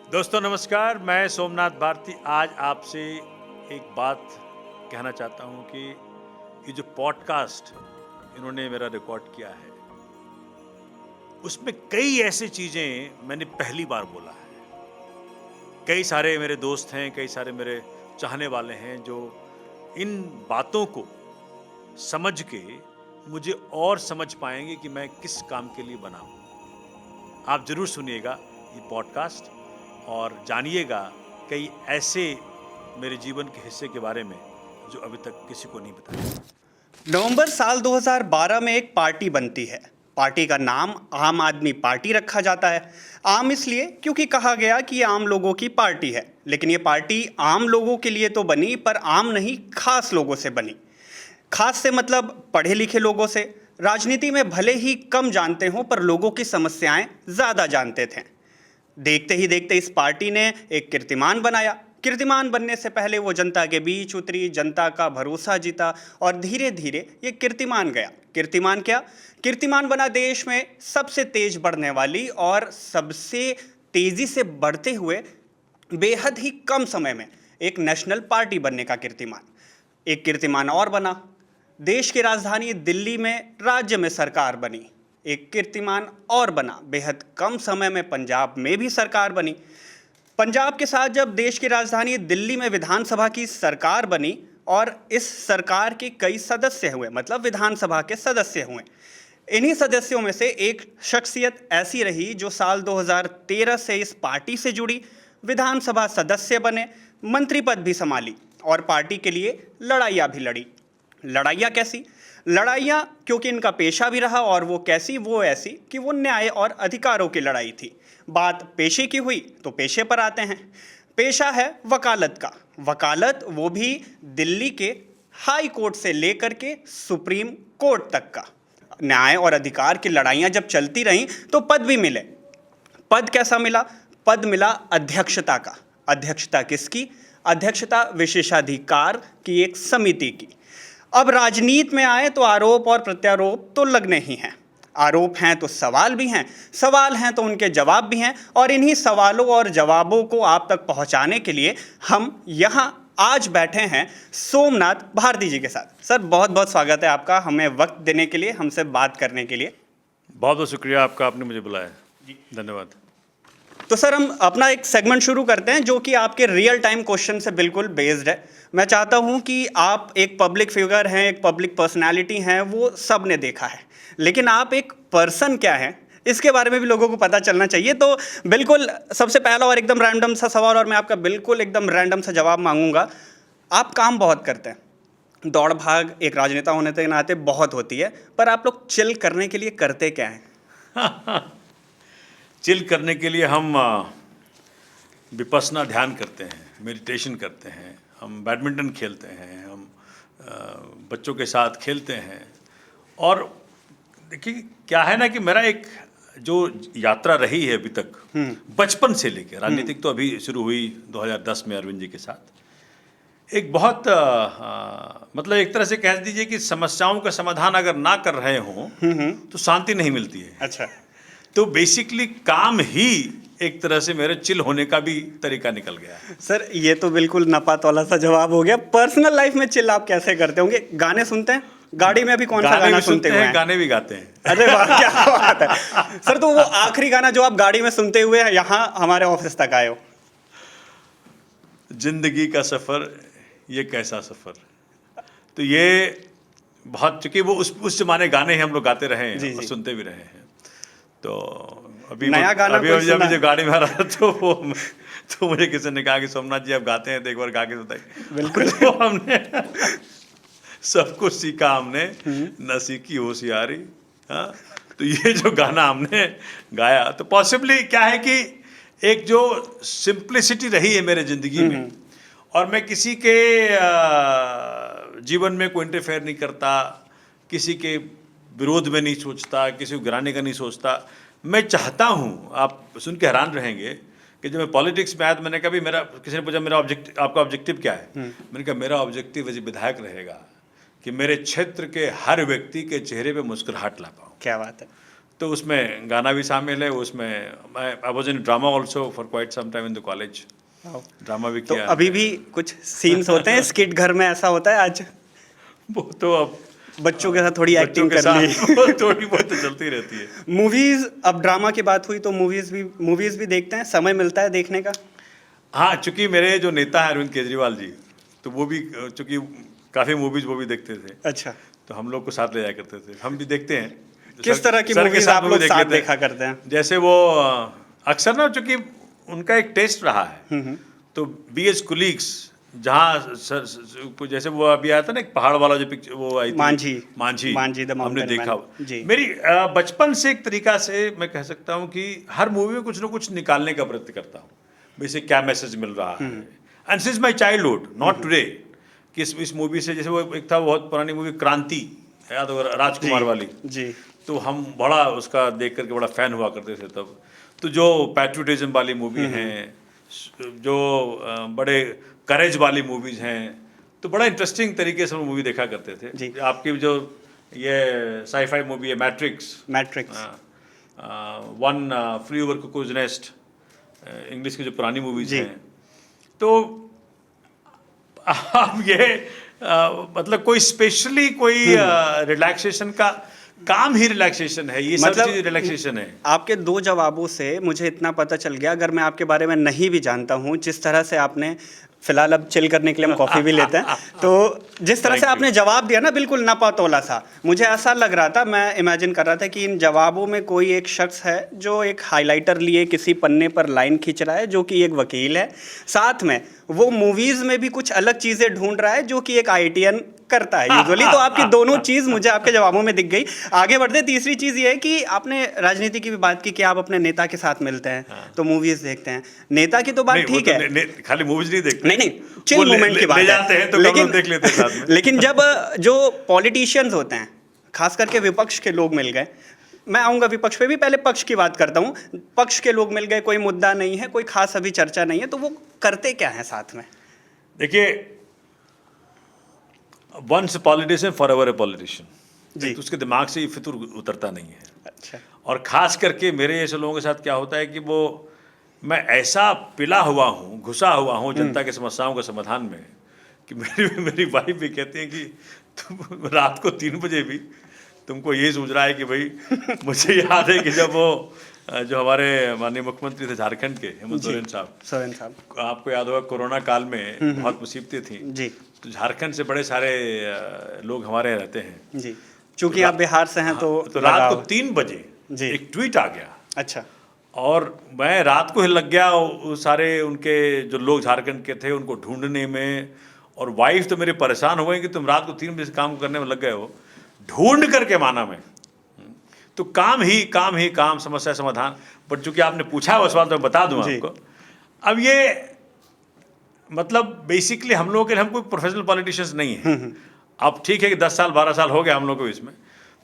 दोस्तों नमस्कार, मैं सोमनाथ भारती आज आपसे एक बात कहना चाहता हूँ कि ये जो पॉडकास्ट इन्होंने मेरा रिकॉर्ड किया है, उसमें कई ऐसी चीज़ें मैंने पहली बार बोला है। कई सारे मेरे दोस्त हैं, कई सारे मेरे चाहने वाले हैं जो इन बातों को समझ के मुझे और समझ पाएंगे कि मैं किस काम के लिए बना हूँ। आप ज़रूर सुनिएगा ये पॉडकास्ट और जानिएगा कई ऐसे मेरे जीवन के हिस्से के बारे में जो अभी तक किसी को नहीं बताया। नवंबर साल 2012 में एक पार्टी बनती है। पार्टी का नाम आम आदमी पार्टी रखा जाता है। आम इसलिए क्योंकि कहा गया कि ये आम लोगों की पार्टी है, लेकिन ये पार्टी आम लोगों के लिए तो बनी, पर आम नहीं, खास लोगों से बनी। खास से मतलब पढ़े लिखे लोगों से। राजनीति में भले ही कम जानते हों, पर लोगों की समस्याएं ज़्यादा जानते थे। देखते ही देखते इस पार्टी ने एक कीर्तिमान बनाया। कीर्तिमान बनने से पहले वो जनता के बीच उतरी, जनता का भरोसा जीता और धीरे धीरे ये कीर्तिमान गया। कीर्तिमान क्या? कीर्तिमान बना देश में सबसे तेज बढ़ने वाली और सबसे तेजी से बढ़ते हुए बेहद ही कम समय में एक नेशनल पार्टी बनने का कीर्तिमान। एक कीर्तिमान और बना, देश की राजधानी दिल्ली में राज्य में सरकार बनी। एक कीर्तिमान और बना, बेहद कम समय में पंजाब में भी सरकार बनी। पंजाब के साथ जब देश की राजधानी दिल्ली में विधानसभा की सरकार बनी और इस सरकार के कई सदस्य हुए, मतलब विधानसभा के सदस्य हुए। इन्हीं सदस्यों में से एक शख्सियत ऐसी रही जो साल 2013 से इस पार्टी से जुड़ी, विधानसभा सदस्य बने, मंत्री पद भी संभाली और पार्टी के लिए लड़ाइयाँ भी लड़ी। लड़ाइयाँ कैसी? लड़ाइयाँ क्योंकि इनका पेशा भी रहा, और वो कैसी? वो ऐसी कि वो न्याय और अधिकारों की लड़ाई थी। बात पेशे की हुई तो पेशे पर आते हैं। पेशा है वकालत का। वकालत वो भी दिल्ली के हाई कोर्ट से लेकर के सुप्रीम कोर्ट तक का। न्याय और अधिकार की लड़ाइयाँ जब चलती रहीं तो पद भी मिले। पद कैसा मिला? पद मिला अध्यक्षता का। अध्यक्षता किसकी? अध्यक्षता विशेषाधिकार की एक समिति की। अब राजनीति में आए तो आरोप और प्रत्यारोप तो लगने ही हैं। आरोप हैं तो सवाल भी हैं, सवाल हैं तो उनके जवाब भी हैं, और इन्हीं सवालों और जवाबों को आप तक पहुंचाने के लिए हम यहाँ आज बैठे हैं सोमनाथ भारती जी के साथ। सर, बहुत बहुत स्वागत है आपका, हमें वक्त देने के लिए, हमसे बात करने के लिए। बहुत बहुत शुक्रिया आपका, आपने मुझे बुलाया जी, धन्यवाद। तो सर, हम अपना एक सेगमेंट शुरू करते हैं जो कि आपके रियल टाइम क्वेश्चन से बिल्कुल बेस्ड है। मैं चाहता हूं कि आप एक पब्लिक फिगर हैं, एक पब्लिक पर्सनालिटी हैं, वो सब ने देखा है, लेकिन आप एक पर्सन क्या हैं, इसके बारे में भी लोगों को पता चलना चाहिए। तो बिल्कुल सबसे पहला और एकदम रैंडम सा सवाल, और मैं आपका बिल्कुल एकदम रैंडम सा जवाब मांगूंगा। आप काम बहुत करते हैं, दौड़ भाग एक राजनेता होने के नाते बहुत होती है, पर आप लोग चिल करने के लिए करते क्या हैं? चिल करने के लिए हम विपस्सना ध्यान करते हैं, मेडिटेशन करते हैं, हम बैडमिंटन खेलते हैं, हम बच्चों के साथ खेलते हैं। और देखिए क्या है ना कि मेरा एक जो यात्रा रही है अभी तक, बचपन से लेकर राजनीतिक तो अभी शुरू हुई 2010 में अरविंद जी के साथ, एक बहुत मतलब एक तरह से कह दीजिए कि समस्याओं का समाधान अगर ना कर रहे हों तो शांति नहीं मिलती है। अच्छा। तो बेसिकली काम ही एक तरह से मेरे चिल होने का भी तरीका निकल गया। सर, ये तो बिल्कुल नपात वाला सा जवाब हो गया। पर्सनल लाइफ में चिल आप कैसे करते होंगे? गाने सुनते हैं? गाड़ी में अभी कौन सा गाना सुनते हुए हैं? गाने भी गाते हैं। अरे वाह, क्या बात है सर। तो वो आखिरी गाना जो आप गाड़ी में सुनते हुए यहाँ हमारे ऑफिस तक आए हो? जिंदगी का सफर ये कैसा सफर। तो ये बहुत, चूंकि वो उस जमाने गाने ही हम लोग गाते रहे हैं और सुनते भी रहे हैं। तो अभी नया गाना अभी जब मुझे गाड़ी में आ रहा था तो मुझे किसी ने कहा कि सोमनाथ जी आप गाते हैं तो एक बार गा के बताइए। बिल्कुल। तो हमने सब कुछ सीखा, हमने न सीखी होशियारी। हाँ, तो ये जो गाना हमने गाया, तो पॉसिबली क्या है कि एक जो सिंप्लिसिटी रही है मेरे जिंदगी में, और मैं किसी के जीवन में कोई इंटरफेयर नहीं करता, किसी के विरोध में नहीं सोचता, किसी को गिराने का नहीं सोचता। मैं चाहता हूँ, आप सुन के हैरान रहेंगे कि जब मैं पॉलिटिक्स में आया तो मैंने कभी, मेरा किसी ने पूछा मेरा ऑब्जेक्टिव, आपका ऑब्जेक्टिव क्या है? मैंने कहा मेरा ऑब्जेक्टिव एज ए विधायक रहेगा कि मेरे क्षेत्र के हर व्यक्ति के चेहरे पे मुस्कुराहट ला पाऊँ। क्या बात है। तो उसमें गाना भी शामिल है, उसमें I was in drama also for quite some time in the college, drama भी तो किया अभी है। भी कुछ सीन्स होते हैं स्किट घर में, ऐसा होता है आज वो तो अब बच्चों के साथ थोड़ी बच्चों एक्टिंग के कर साथ ली? थोड़ी बहुत तो चलती रहती है। मूवीज, अब ड्रामा की बात हुई तो मूवीज भी देखते हैं, समय मिलता है देखने का? हाँ, चूंकि मेरे जो नेता हैं अरविंद केजरीवाल जी, तो वो भी चूंकि काफ़ी मूवीज वो भी देखते थे, अच्छा, तो हम लोग को साथ ले जाया करते थे, हम भी देखते हैं। किस तरह की सर के मूवीज साथ आप मूवी लोग देख साथ लेते हैं। देखा करते हैं? जैसे वो अक्सर ना, चूंकि उनका एक टेस्ट रहा है, तो बी एच कुलीग्स, जहाँ जैसे वो अभी आया था ना एक पहाड़ वाला जो पिक्चर वो आई थी, मांझी मांझी, द हमने माउंटेन देखा। मैन। जी। मेरी बचपन से एक तरीका से मैं कह सकता हूँ कि हर मूवी में कुछ ना कुछ निकालने का प्रयत्न करता हूँ, वैसे क्या मैसेज मिल रहा है। And since my childhood, not today, कि इस मूवी से, जैसे वो एक था बहुत पुरानी मूवी क्रांति, याद होगा, राजकुमार वाली, जी। तो हम बड़ा उसका देख करके बड़ा फैन हुआ करते थे तब। तो जो पैट्रियोटिज्म वाली मूवी हैं, जो बड़े करेज वाली मूवीज हैं, तो बड़ा इंटरेस्टिंग तरीके से हम मूवी देखा करते जी। थे। आपकी जो ये साईफाई मूवी है Matrix, Matrix. One flew over cuckoo's nest, English की जो पुरानी मूवीज जी। हैं, तो अब ये मतलब कोई स्पेशली कोई रिलैक्सेशन का काम ही रिलैक्सेशन है, ये सब मतलब चीज रिलैक्सेशन है। आपके दो जवाबों से मुझे इतना पता चल गया, अगर मैं आपके बारे में नहीं भी जानता हूँ, जिस तरह से आपने, फिलहाल अब चिल करने के लिए हम कॉफ़ी भी लेते हैं, तो जिस तरह Thank से you. आपने जवाब दिया ना, बिल्कुल नपा तोला सा, मुझे ऐसा लग रहा था, मैं इमेजिन कर रहा था कि इन जवाबों में कोई एक शख्स है जो एक हाइलाइटर लिए किसी पन्ने पर लाइन खींच रहा है, जो कि एक वकील है, साथ में वो मूवीज़ में भी कुछ अलग चीज़ें ढूंढ रहा है, जो कि एक आईटीएन करता है यूजुअली। तो आपकी दोनों चीज़ मुझे आपके जवाबों में दिख गई। आगे बढ़ते, तीसरी चीज़ ये है कि आपने राजनीति की भी बात की कि आप अपने नेता के साथ मिलते हैं, तो मूवीज़ देखते हैं। नेता की तो बात नहीं, वो ठीक तो है, खाली मूवीज नहीं देखते, नहीं, चिल वो मोमेंट की बात ले है, जाते हैं तो हम लोग देख लेते हैं साथ में। लेकिन जब जो पॉलिटिशियंस होते हैं, खास करके विपक्ष के लोग मिल गए, मैं आऊँगा विपक्ष पे भी, पहले पक्ष की बात करता हूँ। पक्ष के लोग मिल गए, कोई मुद्दा नहीं है, कोई खास अभी चर्चा नहीं है, तो वो करते क्या है साथ में? देखिए, once a politician forever a politician, जी। तो उसके दिमाग से ये फितूर उतरता नहीं है। अच्छा। और ख़ास करके मेरे जैसे लोगों के साथ क्या होता है कि वो, मैं ऐसा पिला हुआ हूँ, घुसा हुआ हूँ जनता की समस्याओं के समाधान में, कि मेरी वाइफ भी कहती है कि तुम रात को 3 बजे भी तुमको यही सूझ रहा है कि भाई मुझे याद है कि जब वो जो हमारे माननीय मुख्यमंत्री थे झारखंड के, हेमंत सोरेन साहब, आपको याद होगा कोरोना काल में बहुत मुसीबतें थी जी। तो झारखंड से बड़े सारे लोग हमारे यहाँ रहते हैं जी, चूंकि आप बिहार से हैं, तो रात को 3 बजे जी। एक ट्वीट आ गया। अच्छा। और मैं रात को ही लग गया वो सारे उनके जो लोग झारखंड के थे उनको ढूंढने में, और वाइफ तो मेरे परेशान हो गई कि तुम रात को 3 बजे काम करने में लग गए हो, ढूंढ करके माना मैं। तो काम ही काम, समस्या समाधान। बट चूंकि आपने पूछा वो सवाल तो मैं बता दूं आपको। अब ये मतलब बेसिकली हम लोगों के लिए, हम कोई प्रोफेशनल पॉलिटिशियंस नहीं है। अब ठीक है कि 10 साल 12 साल हो गया हम लोग को इसमें,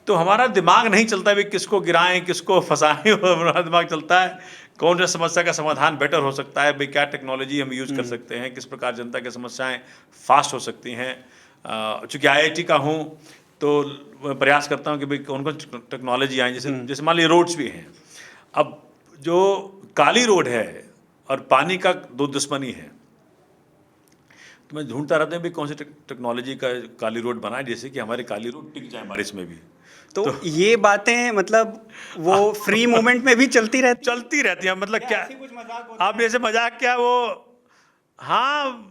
तो हमारा दिमाग नहीं चलता भाई किसको गिराएं किसको फंसाएं। हमारा दिमाग चलता है कौन सा समस्या का समाधान बेटर हो सकता है, भाई क्या टेक्नोलॉजी हम यूज़ कर सकते हैं, किस प्रकार जनता की समस्याएं फास्ट हो सकती हैं। चूँकि IIT का हूँ तो प्रयास करता हूँ कि भाई कौन कौन टेक्नोलॉजी आए, जैसे मान लीजिए रोड्स भी हैं। अब जो काली रोड है और पानी का दो दुश्मनी है, तो मैं ढूंढता रहता हूँ भाई कौन सी टेक्नोलॉजी का काली रोड बनाए जिससे कि हमारी काली रोड टिक जाए बारिश में भी। तो ये बातें मतलब वो फ्री मोमेंट में भी चलती रहती हैं। मतलब क्या कुछ मजाक होता आप जैसे मजाक क्या वो, हाँ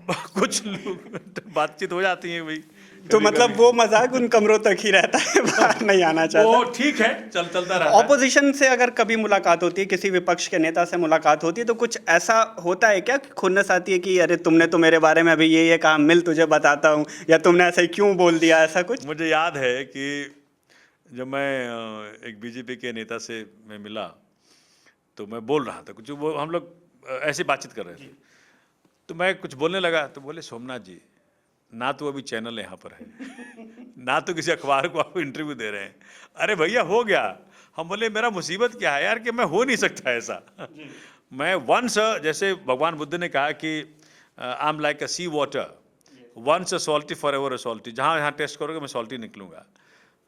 कुछ लोग बातचीत हो जाती है भाई, तो मतलब वो मजाक उन कमरों तक ही रहता है, बाहर नहीं आना चाहता। वो ठीक है, चलता रहता है। ऑपोजिशन से अगर कभी मुलाकात होती है, किसी विपक्ष के नेता से मुलाकात होती है, तो कुछ ऐसा होता है क्या कि खुन्नस आती है कि अरे तुमने तो मेरे बारे में अभी ये काम, मिल तुझे बताता हूँ, या तुमने ऐसा ही क्यों बोल दिया, ऐसा कुछ? मुझे याद है कि जब मैं एक बीजेपी के नेता से मैं मिला तो मैं बोल रहा था कुछ, वो हम लोग ऐसे बातचीत कर रहे थे, तो मैं कुछ बोलने लगा तो बोले सोमनाथ जी, ना तो अभी चैनल यहाँ पर है, ना तो किसी अखबार को आपको इंटरव्यू दे रहे हैं। अरे भैया हो गया। हम बोले मेरा मुसीबत क्या है यार कि मैं हो नहीं सकता ऐसा। मैं वंस, जैसे भगवान बुद्ध ने कहा कि I am like a sea water, once a salty forever a salty, जहाँ टेस्ट करोगे मैं सॉल्टी निकलूंगा।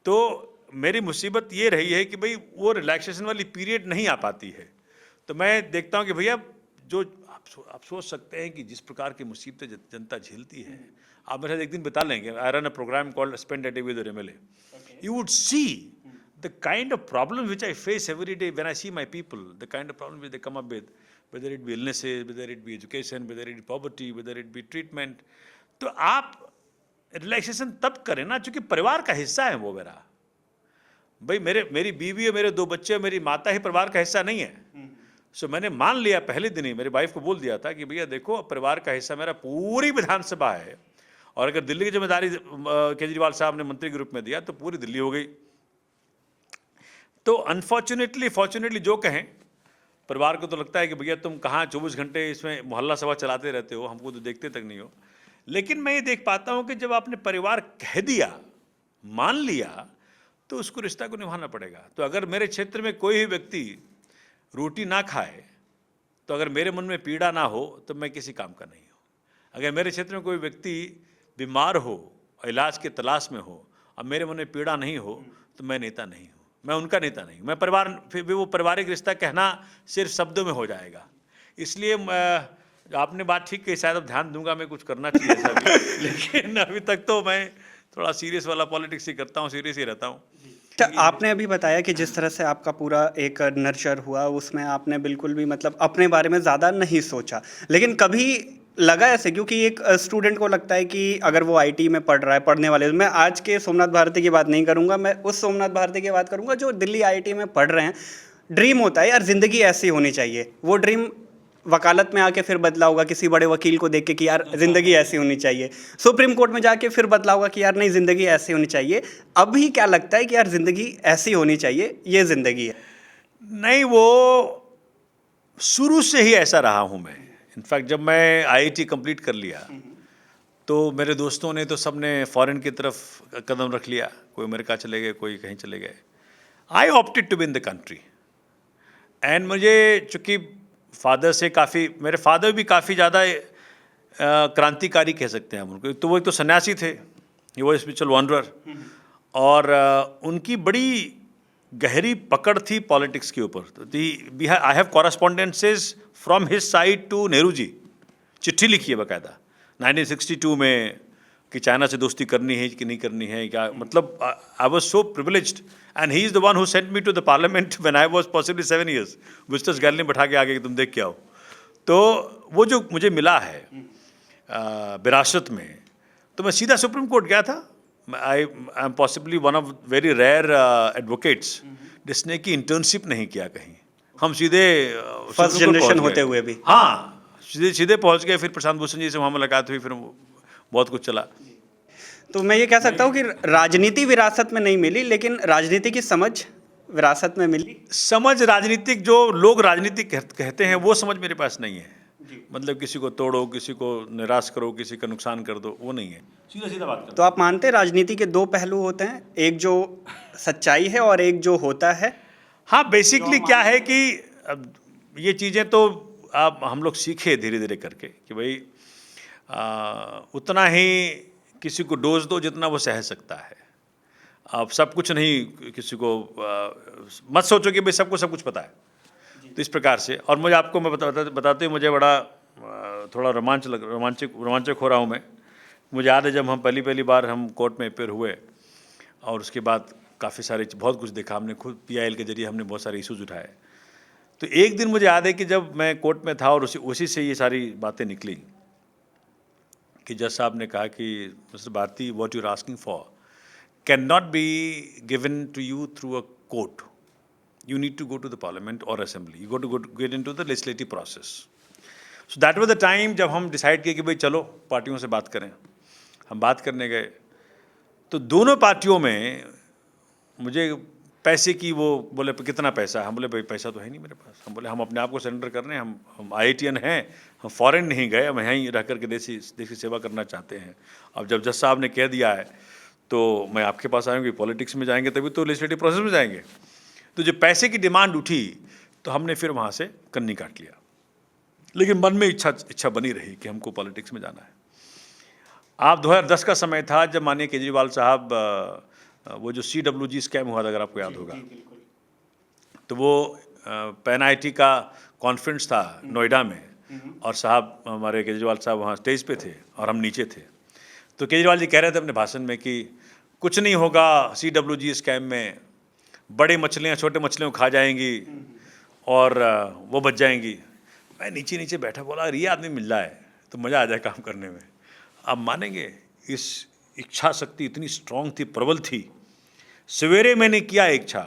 तो मेरी मुसीबत ये रही है कि भाई वो रिलैक्सेशन वाली पीरियड नहीं आ पाती है। तो मैं देखता हूँ कि भैया जो आप सोच सकते हैं कि जिस प्रकार की मुसीबतें जनता झेलती है, आप मेरे साथ एक दिन बिता लेंगे। I run a program called spend a day with MLA. You would see the kind of problems which I face every day when I see my people, the kind of problems which they come up with, whether it be illnesses, whether it be education, whether it be poverty, whether it be treatment. तो आप relaxation तब करें ना, चूंकि परिवार का हिस्सा है वो मेरा। भाई मेरी बीवी और मेरे 2 बच्चे और मेरी माता ही परिवार का हिस्सा नहीं है। सो मैंने मान लिया पहले दिन ही, मेरी वाइफ को बोल दिया था कि भैया देखो, परिवार का हिस्सा मेरा पूरी विधानसभा है, और अगर दिल्ली की जिम्मेदारी केजरीवाल साहब ने मंत्री के रूप में दिया तो पूरी दिल्ली हो गई। तो अनफॉर्चुनेटली फॉर्चुनेटली जो कहें, परिवार को तो लगता है कि भैया तुम कहाँ 24 घंटे इसमें मोहल्ला सभा चलाते रहते हो, हमको तो देखते तक नहीं हो। लेकिन मैं ये देख पाता हूँ कि जब आपने परिवार कह दिया, मान लिया, तो उसको रिश्ता को निभाना पड़ेगा। तो अगर मेरे क्षेत्र में कोई भी व्यक्ति रोटी ना खाए, तो अगर मेरे मन में पीड़ा ना हो तो मैं किसी काम का नहीं हूँ। अगर मेरे क्षेत्र में कोई व्यक्ति बीमार हो, इलाज के तलाश में हो, और मेरे मन में पीड़ा नहीं हो, तो मैं नेता नहीं हूँ, मैं उनका नेता नहीं हूँ। मैं परिवार, फिर भी वो पारिवारिक रिश्ता कहना सिर्फ शब्दों में हो जाएगा। इसलिए आपने बात ठीक कही, शायद अब ध्यान दूंगा मैं कुछ करना चाहिए ऐसा भी। लेकिन अभी तक तो मैं थोड़ा सीरियस वाला पॉलिटिक्स ही करता हूँ, सीरियस ही रहता हूँ। आपने अभी बताया कि जिस तरह से आपका पूरा एक नर्चर हुआ, उसमें आपने बिल्कुल भी मतलब अपने बारे में ज़्यादा नहीं सोचा, लेकिन कभी लगा ऐसे, क्योंकि एक स्टूडेंट को लगता है कि अगर वो आईटी में पढ़ रहा है, पढ़ने वाले, मैं आज के सोमनाथ भारती की बात नहीं करूंगा, मैं उस सोमनाथ भारती की बात करूंगा जो दिल्ली आईटी में पढ़ रहे हैं। ड्रीम होता है यार, ज़िंदगी ऐसी होनी चाहिए। वो ड्रीम वकालत में आके फिर बदला होगा किसी बड़े वकील को देख के कि यार ज़िंदगी ऐसी होनी चाहिए। सुप्रीम कोर्ट में जाके फिर बदला होगा कि यार नहीं, ज़िंदगी ऐसी होनी चाहिए। अभी क्या लगता है कि यार ज़िंदगी ऐसी होनी चाहिए, ये ज़िंदगी है? नहीं, वो शुरू से ही ऐसा रहा हूँ मैं। इनफैक्ट जब मैं आईआईटी कंप्लीट कर लिया तो मेरे दोस्तों ने तो सबने फॉरेन की तरफ कदम रख लिया, कोई अमेरिका चले गए, कोई कहीं चले गए। I opted to be in the country. And मुझे चूँकि फादर से काफ़ी, मेरे फादर भी काफ़ी ज़्यादा क्रांतिकारी कह सकते हैं हम उनको। तो वो एक तो सन्यासी थे, ये वो स्पिरिचुअल वॉन्डरर, और उनकी बड़ी गहरी पकड़ थी पॉलिटिक्स के ऊपर। तो I have correspondences from his side to Nehru ji. चिट्ठी लिखी है बाकायदा 1962 में कि चाइना से दोस्ती करनी है कि नहीं करनी है, क्या मतलब। I was so privileged, and he is the one who sent me to the parliament when I was possibly 7 years। Visitors gallery में बैठा के आगे कि तुम देख के आओ। तो वो जो मुझे मिला है विरासत में, तो मैं सीधा सुप्रीम कोर्ट गया था। I am possibly one of very rare advocates जिसने की इंटर्नशिप नहीं किया कहीं। हम सीधे फर्स्ट जनरेशन होते हुए भी, हाँ, सीधे पहुंच गए। फिर प्रशांत भूषण जी से वहाँ मुलाकात हुई, फिर बहुत कुछ चला। तो मैं ये कह सकता हूँ कि राजनीति विरासत में नहीं मिली, लेकिन राजनीति की समझ विरासत में मिली। समझ राजनीतिक, जो लोग राजनीति कहते हैं, वो समझ मेरे पास नहीं है। मतलब किसी को तोड़ो, किसी को निराश करो, किसी का नुकसान कर दो, वो नहीं है। सीधा सीधा बात करो। तो आप मानते हैं राजनीति के 2 पहलू होते हैं, एक जो सच्चाई है और एक जो होता है? हाँ, बेसिकली क्या है कि ये चीज़ें तो आप हम लोग सीखे धीरे धीरे करके कि भाई उतना ही किसी को डोज दो जितना वो सह सकता है। आप सब कुछ नहीं, किसी को मत सोचो कि भाई सबको सब कुछ पता है। तो इस प्रकार से, और मुझे आपको मैं बताते हुए मुझे बड़ा थोड़ा रोमांचक हो रहा हूँ मैं। मुझे याद है जब हम पहली बार हम कोर्ट में अपेयर हुए, और उसके बाद काफ़ी सारे बहुत कुछ देखा हमने, खुद PIL के जरिए हमने बहुत सारे इशूज़ उठाए। तो एक दिन मुझे याद है कि जब मैं कोर्ट में था और उसी से ये सारी बातें निकली कि जज साहब ने कहा कि mister Bharti, what you are asking for can not be given to you through a court. You need to go to the parliament or assembly. You got to get into the legislative process. So that was the time जब हम decide किए कि भाई चलो पार्टियों से बात करें। हम बात करने गए तो दोनों पार्टियों में मुझे पैसे की, वो बोले कितना पैसा है, हम बोले भाई पैसा तो है नहीं मेरे पास। हम बोले हम अपने आप को सरेंडर कर रहे हैं, हम IITian हैं, हम फॉरेन नहीं गए, हम यहीं रह करके देश की सेवा करना चाहते हैं। अब जब जज साहब ने कह दिया है तो मैं आपके पास आऊँगी, पॉलिटिक्स में जाएंगे तभी तो लेजिस्लेटिव प्रोसेस में जाएंगे। तो जब पैसे की डिमांड उठी तो हमने फिर वहाँ से कन्नी काट लिया, लेकिन मन में इच्छा बनी रही कि हमको पॉलिटिक्स में जाना है। आप 2010 का समय था जब माननीय केजरीवाल साहब वो जो CWG स्कैम हुआ था, अगर आपको याद होगा, तो वो पैन IIT का कॉन्फ्रेंस था नोएडा में, और साहब हमारे केजरीवाल साहब वहाँ स्टेज पे थे और हम नीचे थे। तो केजरीवाल जी कह रहे थे अपने भाषण में कि कुछ नहीं होगा CWG स्कैम में, बड़े मछलियाँ छोटे मछलियों को खा जाएंगी और वो बच जाएंगी। मैं नीचे नीचे बैठा, बोला अरे ये आदमी मिल रहा है तो मज़ा आ जाए काम करने में। आप मानेंगे, इस इच्छा शक्ति इतनी स्ट्रांग थी, प्रबल थी। सवेरे मैंने किया इच्छा,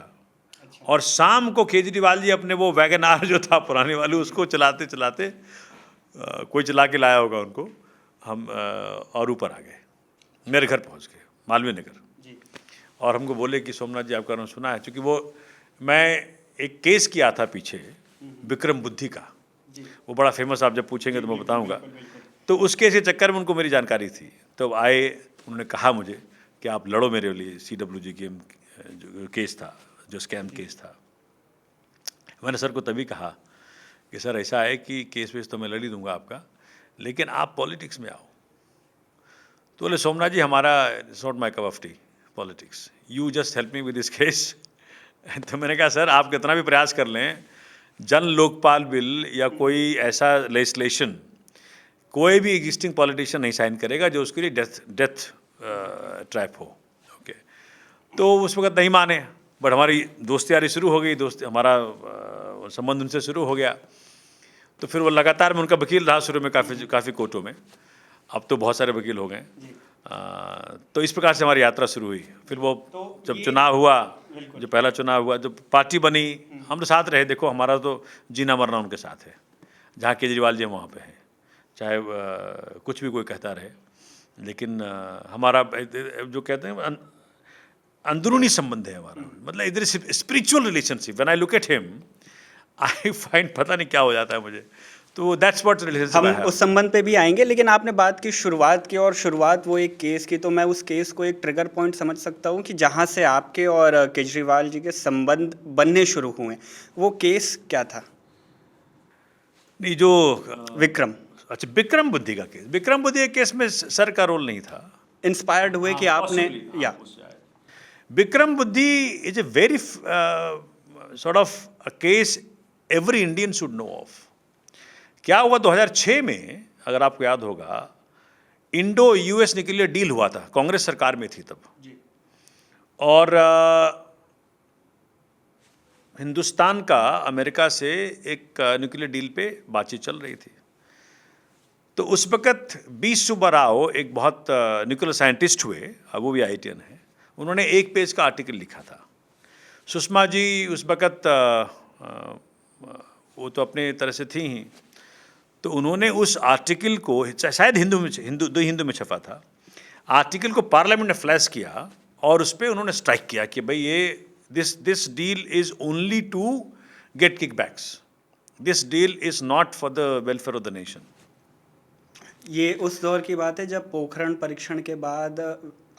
और शाम को केजरीवाल जी अपने वो वैगन आर जो था पुराने वाले, उसको चलाते चलाते कोई चला के लाया होगा उनको, हम और ऊपर आ गए, मेरे घर पहुंच गए, मालवीय नगर। और हमको बोले कि सोमनाथ जी आपका नाम सुना है, क्योंकि वो मैं एक केस किया था पीछे विक्रम बुद्धि का, वो बड़ा फेमस, आप जब पूछेंगे तो मैं बताऊंगा। तो उस केस के चक्कर में उनको मेरी जानकारी थी, तो आए, उन्होंने कहा मुझे कि आप लड़ो मेरे लिए, CWG के जो केस था, जो स्कैम केस था। मैंने सर को तभी कहा कि सर ऐसा है कि केस वेस तो मैं लड़ ही दूंगा आपका, लेकिन आप पॉलिटिक्स में आओ। तो बोले सोमनाथ जी हमारा it's not my cup of T politics, you just help me with this case. तो मैंने कहा सर आप कितना भी प्रयास कर लें, जन लोकपाल बिल या कोई ऐसा लेजिस्लेशन कोई भी एग्जिस्टिंग पॉलिटिशियन नहीं साइन करेगा जो उसके लिए डेथ ट्रैप हो। ओके, तो उस वक्त नहीं माने, बट हमारी दोस्ती यारी शुरू हो गई, हमारा संबंध उनसे शुरू हो गया। तो फिर वो लगातार मैं उनका वकील रहा शुरू में काफ़ी कोर्टों में, अब तो बहुत सारे वकील हो गए। तो इस प्रकार से हमारी यात्रा शुरू हुई। फिर वो जब चुनाव हुआ, जो पहला चुनाव हुआ, जब पार्टी बनी, हम तो साथ रहे। देखो हमारा तो जीना मरना उनके साथ है, जहाँ केजरीवाल जी वहाँ पे हैं, चाहे कुछ भी कोई कहता रहे, लेकिन हमारा जो कहते हैं अंदरूनी संबंध है हमारा, मतलब इधर spiritual relationship. When I look at him I find, पता नहीं क्या हो जाता है मुझे, तो दैट्स व्हाट रिलेशनशिप। हम उस संबंध पे भी आएंगे, लेकिन आपने बात की शुरुआत की, और शुरुआत वो एक केस की, तो मैं उस केस को एक ट्रिगर पॉइंट समझ सकता हूँ कि जहाँ से आपके और केजरीवाल जी के संबंध बनने शुरू हुए। वो केस क्या था? नहीं, जो विक्रम, अच्छा विक्रम बुद्धि का केस, विक्रम बुद्धि के केस में सर का रोल नहीं था। इंस्पायर्ड हुए कि आपने, या विक्रम बुद्धि is a very sort of a case every Indian should know of. क्या हुआ 2006 में, अगर आपको याद होगा, इंडो US न्यूक्लियर डील हुआ था, कांग्रेस सरकार में थी तब, और हिंदुस्तान का अमेरिका से एक न्यूक्लियर डील पे बातचीत चल रही थी। तो उस वक़्त B सुब्बा राव एक बहुत न्यूक्लियर साइंटिस्ट हुए, वो भी IITian है, उन्होंने एक पेज का आर्टिकल लिखा था। सुषमा जी उस वक़्त वो तो अपने तरह से थी ही, तो उन्होंने उस आर्टिकल को, शायद हिंदू में छपा था, आर्टिकल को पार्लियामेंट ने फ्लैश किया, और उस पर उन्होंने स्ट्राइक किया कि भाई ये this deal is only to get kickbacks, this deal is not for the welfare of the nation. ये उस दौर की बात है जब पोखरण परीक्षण के बाद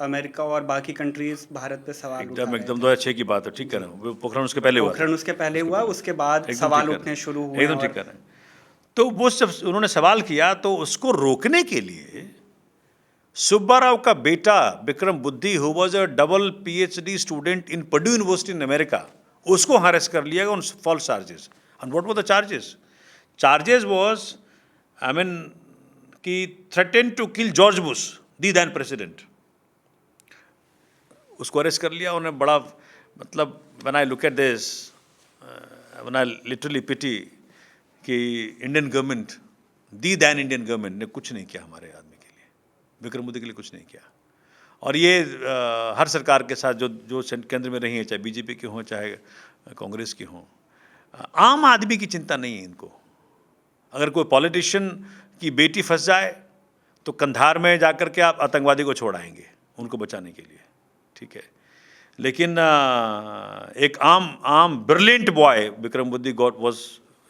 अमेरिका और बाकी कंट्रीज भारत पे सवाल उठा रहे थे। एकदम 2006 की बात है, ठीक कर रहे हैं। पोखरण उसके पहले हुआ, पोखरण उसके पहले हुआ, उसके बाद सवाल उठने शुरू हुए। एकदम ठीक कर रहे हैं। तो वो जब उन्होंने सवाल किया, तो उसको रोकने के लिए सुब्बा राव का बेटा Vikram Buddhi, who was a double PhD student in Purdue university in America, उसको अरेस्ट कर लिया on false charges. And what were the charges? Charges was, I mean, कि threaten to kill George Bush, the then president. उसको arrest कर लिया उन्होंने। बड़ा मतलब, when I look at this, when I literally pity कि Indian government, the then Indian government ने कुछ नहीं किया हमारे आदमी के लिए, विक्रम बुद्धि के लिए कुछ नहीं किया। और ये हर सरकार के साथ जो केंद्र में रही है, चाहे BJP की हों चाहे कांग्रेस की हों, आम आदमी की चिंता नहीं है इनको। अगर कोई पॉलिटिशियन की बेटी फंस जाए तो कंधार में जाकर के आप आतंकवादी को छोड़ आएंगे उनको बचाने के लिए, ठीक है। लेकिन एक आम ब्रिलियंट बॉय विक्रम बुद्धि got was,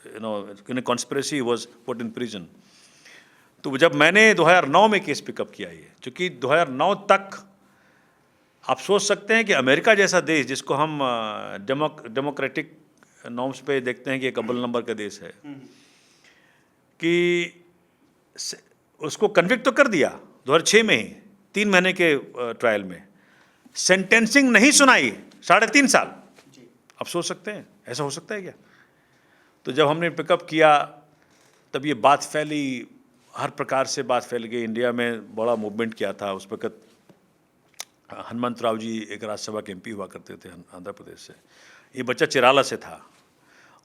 you know, in a conspiracy was put in prison. तो जब मैंने 2009 में केस पिकअप किया, ये चूँकि 2009 तक आप सोच सकते हैं कि अमेरिका जैसा देश, जिसको हम डेमोक्रेटिक नॉर्म्स पे देखते हैं कि एक अव्वल नंबर का देश है, कि उसको कन्विक्ट तो कर दिया 2006 में ही, 3 महीने के ट्रायल में, सेंटेंसिंग नहीं सुनाई 3.5 साल। अब सोच सकते हैं ऐसा हो सकता है क्या? तो जब हमने पिकअप किया तब ये बात फैली, हर प्रकार से बात फैल गई। इंडिया में बड़ा मूवमेंट किया था उस वक़्त। हनुमंत राव जी एक राज्यसभा के एमपी हुआ करते थे आंध्र प्रदेश से। ये बच्चा चिराला से था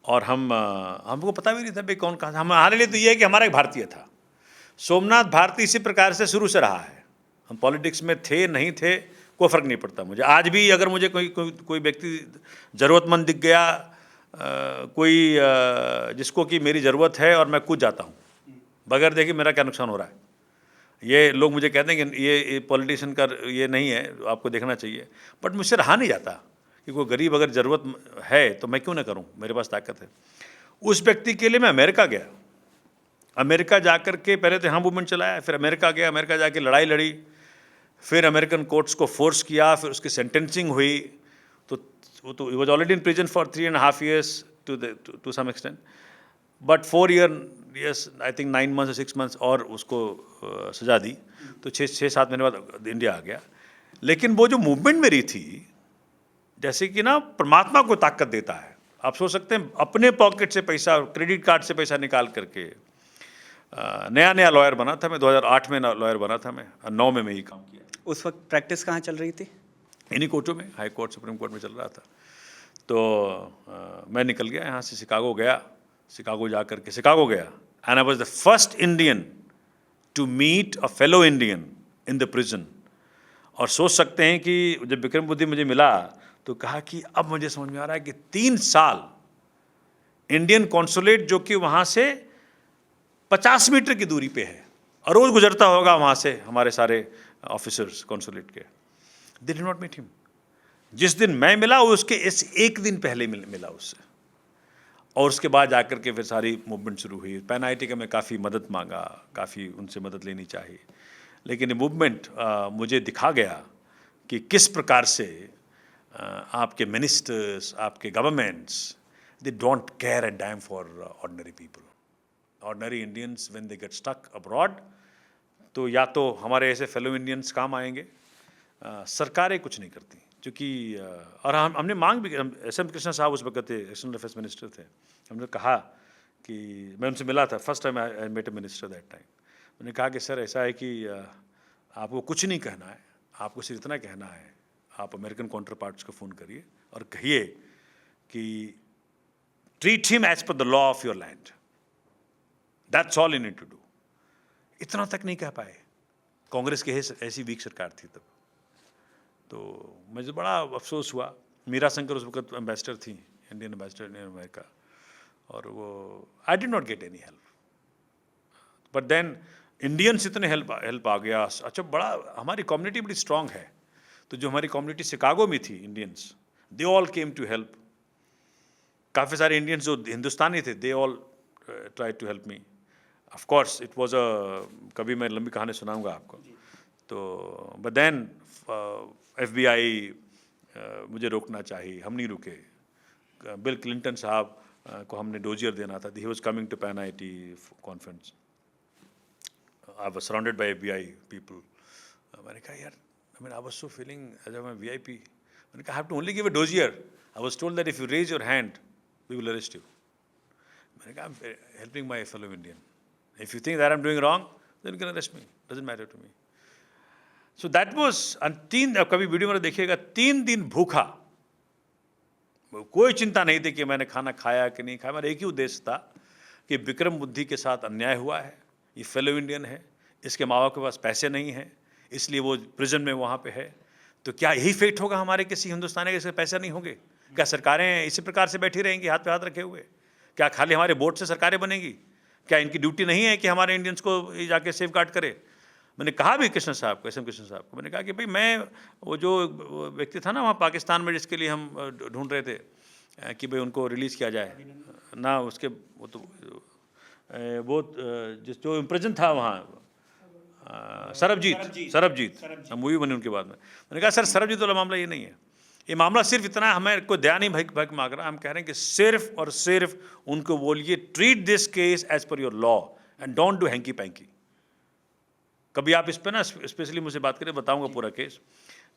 और हमको पता भी नहीं था भाई कौन कहाँ था। हमारे लिए तो ये है कि हमारा एक भारतीय था। सोमनाथ भारती इसी प्रकार से शुरू से रहा है। हम पॉलिटिक्स में थे नहीं थे कोई फ़र्क नहीं पड़ता मुझे। आज भी अगर मुझे कोई व्यक्ति ज़रूरतमंद दिख गया, जिसको कि मेरी ज़रूरत है और मैं कूद जाता हूँ बगैर देखे मेरा क्या नुकसान हो रहा है। ये लोग मुझे कहते हैं कि ये पॉलिटिशियन का ये नहीं है, आपको देखना चाहिए, बट मुझसे रहा नहीं जाता कि कोई गरीब अगर ज़रूरत है तो मैं क्यों ना करूं, मेरे पास ताकत है। उस व्यक्ति के लिए मैं अमेरिका गया। अमेरिका जाकर के पहले तो यहाँ मूवमेंट चलाया, फिर अमेरिका गया, अमेरिका जाके लड़ाई लड़ी, फिर अमेरिकन कोर्ट्स को फोर्स किया, फिर उसकी सेंटेंसिंग हुई। तो वो तो was already in prison for 3.5 years to some extent, but 4 years I think 9 months or 6 months और उसको सजा दी। तो 6-7 महीने बाद इंडिया आ गया। लेकिन वो जो मूवमेंट मेरी थी, जैसे कि ना परमात्मा को ताकत देता है। आप सोच सकते हैं अपने पॉकेट से पैसा, क्रेडिट कार्ड से पैसा निकाल करके नया लॉयर बना था मैं। 2008 में लॉयर बना था मैं, 9 में ही काम किया। उस वक्त प्रैक्टिस कहाँ चल रही थी? इन्हीं कोर्टों में, हाई कोर्ट, सुप्रीम कोर्ट में चल रहा था। तो मैं निकल गया यहाँ से, शिकागो गया। शिकागो गया and I was the first Indian to meet a fellow Indian in the prison. और सोच सकते हैं कि जब विक्रम बुद्धि मुझे मिला तो कहा कि अब मुझे समझ में आ रहा है कि 3 साल इंडियन कॉन्सुलेट, जो कि वहाँ से 50 मीटर की दूरी पे है और रोज़ गुजरता होगा वहाँ से हमारे सारे ऑफिसर्स कॉन्सुलेट के, they did not meet him. जिस दिन मैं मिला वो उसके एक दिन पहले मिला उससे। और उसके बाद जाकर के फिर सारी मूवमेंट शुरू हुई। पैन आई टी का मैं काफ़ी मदद मांगा, काफ़ी उनसे मदद लेनी चाहिए, लेकिन ये मूवमेंट मुझे दिखा गया कि किस प्रकार से आपके मिनिस्टर्स, आपके governments, they don't care a damn for ordinary people. Ordinary Indians when they get stuck abroad, तो या तो हमारे ऐसे फेलो इंडियंस काम आएंगे, सरकारें कुछ नहीं करती। क्योंकि और हमने मांग भी, एस एम कृष्णा साहब उस वक्त एक्सटर्नल अफेयर्स मिनिस्टर थे। हमने कहा कि मैं उनसे मिला था, first time I met a minister that time. मैंने कहा कि सर ऐसा है कि आपको कुछ नहीं कहना है, आपको सिर्फ इतना कहना है, आप अमेरिकन काउंटर पार्ट्स को फ़ोन करिए और कहिए कि treat him as per the law of your land, that's all you need to do. इतना तक नहीं कह पाए। कांग्रेस की ऐसी वीक सरकार थी तब। तो मुझे बड़ा अफसोस हुआ। मीरा शंकर उस वक्त एम्बेसडर थी, इंडियन एम्बेसडर इन अमेरिका, और वो I did not get any help. But then Indians इतने हेल्प आ गया। अच्छा, बड़ा हमारी कम्युनिटी बड़ी स्ट्रांग है। तो जो हमारी कम्युनिटी शिकागो में थी, Indians, they all came to help. काफ़ी सारे इंडियंस जो हिंदुस्तानी थे, they all try to help me. Of course it was कभी मैं लंबी कहानी सुनाऊंगा आपको। तो बट देन FBI मुझे रोकना चाहिए, हम नहीं रुके। बिल क्लिंटन साहब को हमने डोजियर देना था। He was coming to pan IIT conference. I was surrounded by FBI people. मैंने कहा यार, I was so feeling as a VIP। मैंने कहा, I have to only give a dozier. I was told that if you raise your hand, we will arrest you. मैंने कहा, I'm helping my fellow Indian. If you think that I'm doing wrong, then you can arrest me. Doesn't matter to me. So that was, कभी video में देखिएगा, 3 दिन भूखा, कोई चिंता नहीं थी कि मैंने खाना खाया कि नहीं खाया। मेरा एक ही उद्देश्य था कि विक्रम बुद्धि के साथ अन्याय हुआ है, ये फेलो इंडियन है, इसके माँ बाप के पास पैसे नहीं हैं, इसलिए वो प्रिजन में वहाँ पे है। तो क्या यही फेट होगा हमारे किसी हिंदुस्तानी के, इसके पैसे नहीं होंगे? क्या सरकारें इसी प्रकार से बैठी रहेंगी हाथ पे हाथ रखे हुए? क्या खाली हमारे बोर्ड से सरकारें बनेंगी? क्या इनकी ड्यूटी नहीं है कि हमारे इंडियंस को जाके सेफ गार्ड करे? मैंने कहा भी कृष्ण साहब को, SM कृष्ण साहब को, मैंने कहा कि भाई मैं, वो जो व्यक्ति था ना वहाँ पाकिस्तान में जिसके लिए हम ढूंढ रहे थे कि भाई उनको रिलीज़ किया जाए ना, उसके वो तो वो जो इम्प्रेजन था वहाँ, सरबजीत मूवी बनी उनके बाद में। मैंने कहा सर, सरबजीत वाला मामला ये नहीं है। ये मामला सिर्फ इतना, हमें कोई दया नहीं भग मांग रहा, हम कह रहे हैं कि सिर्फ और सिर्फ उनको बोलिए treat this case as per your law and don't do hanky panky. कभी आप इस पे ना स्पेशली मुझसे बात करें, बताऊंगा पूरा केस।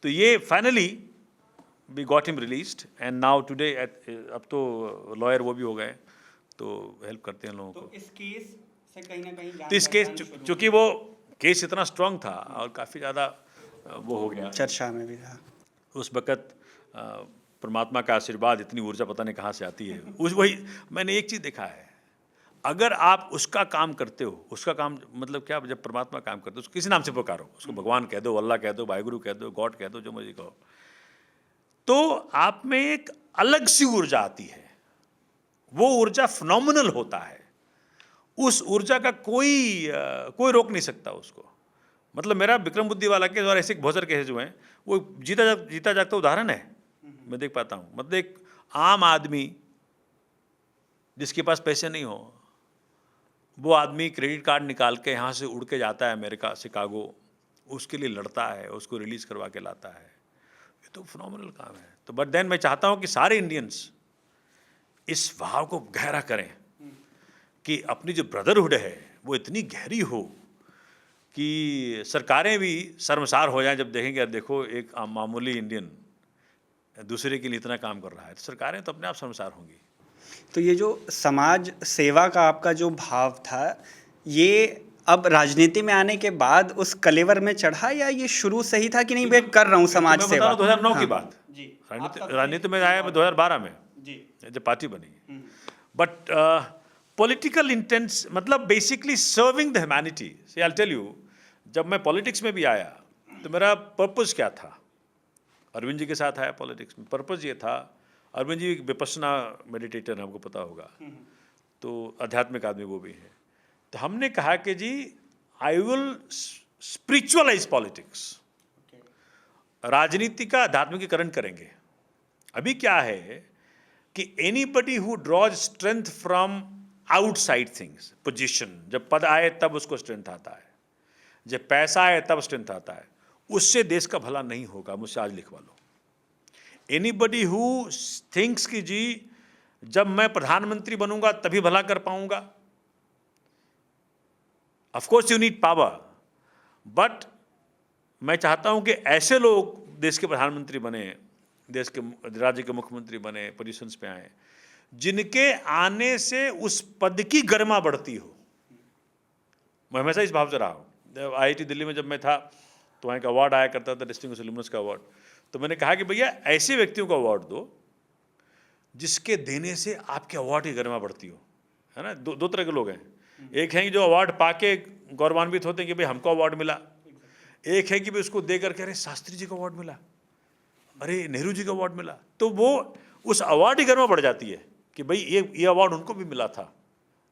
तो ये finally we got him released and now today अब तो लॉयर वो भी हो गए, तो हेल्प करते हैं लोगों को। तो इस केस से कहीं ना कहीं तो इस केस चूंकि वो केस इतना स्ट्रांग था और काफ़ी ज़्यादा वो हो गया, चर्चा में भी था। उस वक़्त परमात्मा का आशीर्वाद, इतनी ऊर्जा पता नहीं कहाँ से आती है। उस वही मैंने एक चीज़ देखा है, अगर आप उसका काम करते हो, उसका काम मतलब क्या, जब परमात्मा काम करते हो, किसी नाम से पुकारो, उसको भगवान कह दो, अल्लाह कह दो, वाहिगुरु कह दो, गॉड कह दो, जो मर्जी कहो, तो आप में एक अलग सी ऊर्जा आती है। वो ऊर्जा फिनोमिनल होता है। उस ऊर्जा का कोई रोक नहीं सकता उसको। मतलब मेरा विक्रम बुद्धि वाला केस और ऐसे बहुत सारे केसेस जो हैं, वो जीता जागता उदाहरण है, मैं देख पाता हूँ। मतलब एक आम आदमी जिसके पास पैसे नहीं हो, वो आदमी क्रेडिट कार्ड निकाल के यहाँ से उड़ के जाता है अमेरिका, शिकागो, उसके लिए लड़ता है, उसको रिलीज़ करवा के लाता है। ये तो फिनोमिनल काम है। तो बट देन मैं चाहता हूँ कि सारे इंडियंस इस भाव को गहरा करें कि अपनी जो ब्रदरहुड है वो इतनी गहरी हो कि सरकारें भी शर्मसार हो जाएं जब देखेंगे, यार देखो एक मामूली इंडियन दूसरे के लिए इतना काम कर रहा है, तो सरकारें तो अपने आप शर्मसार होंगी। तो ये जो समाज सेवा का आपका जो भाव था, ये अब राजनीति में आने के बाद उस कलेवर में चढ़ा, या ये शुरू से ही था कि नहीं मैं कर रहा हूँ समाज मैं सेवा? बता रहा हूँ 2009 की बात जी, राजनीति में आया मैं 2012 में जी, जब पार्टी बनी। बट पॉलिटिकल इंटेंस मतलब basically serving the humanity. See I tell you, जब मैं पॉलिटिक्स में भी आया तो मेरा पर्पस क्या था। अरविंद जी के साथ आया पॉलिटिक्स में, पर्पस ये था, अरविंद जी एक विपश्यना मेडिटेटर है, आपको पता होगा, तो आध्यात्मिक आदमी वो भी है। तो हमने कहा कि जी आई विल स्पिरिचुअलाइज पॉलिटिक्स, राजनीति का आध्यात्मिकीकरण करेंगे। अभी क्या है कि anybody who draws strength from outside things, position, जब पद आए तब उसको स्ट्रेंथ आता है, जब पैसा आए तब स्ट्रेंथ आता है, उससे देश का भला नहीं होगा। मुझसे आज लिखवा लो। एनीबडी हु थिंक्स कि जी जब मैं प्रधानमंत्री बनूंगा तभी भला कर पाऊंगा, of course you need power, but मैं चाहता हूं कि ऐसे लोग देश के प्रधानमंत्री बने, देश के राज्य के मुख्यमंत्री बने, पोजीशंस पे आए, जिनके आने से उस पद की गरिमा बढ़ती हो। मैं हमेशा इस भाव से रहा हूँ। IIT दिल्ली में जब मैं था तो वहाँ एक अवार्ड आया करता था, डिस्टिंग्विश्ड एल्यूमनस का अवार्ड। तो मैंने कहा कि भैया ऐसे व्यक्तियों को अवार्ड दो जिसके देने से आपके अवार्ड की गरिमा बढ़ती हो, है ना। दो तरह के लोग हैं। एक है कि जो अवार्ड पाके गौरवान्वित होते हैं कि भाई हमको अवार्ड मिला, एक है कि भाई उसको दे करके अरे शास्त्री जी को अवार्ड मिला, अरे नेहरू जी को अवार्ड मिला, तो वो उस अवार्ड की गरिमा बढ़ जाती है कि भाई ये अवार्ड उनको भी मिला था।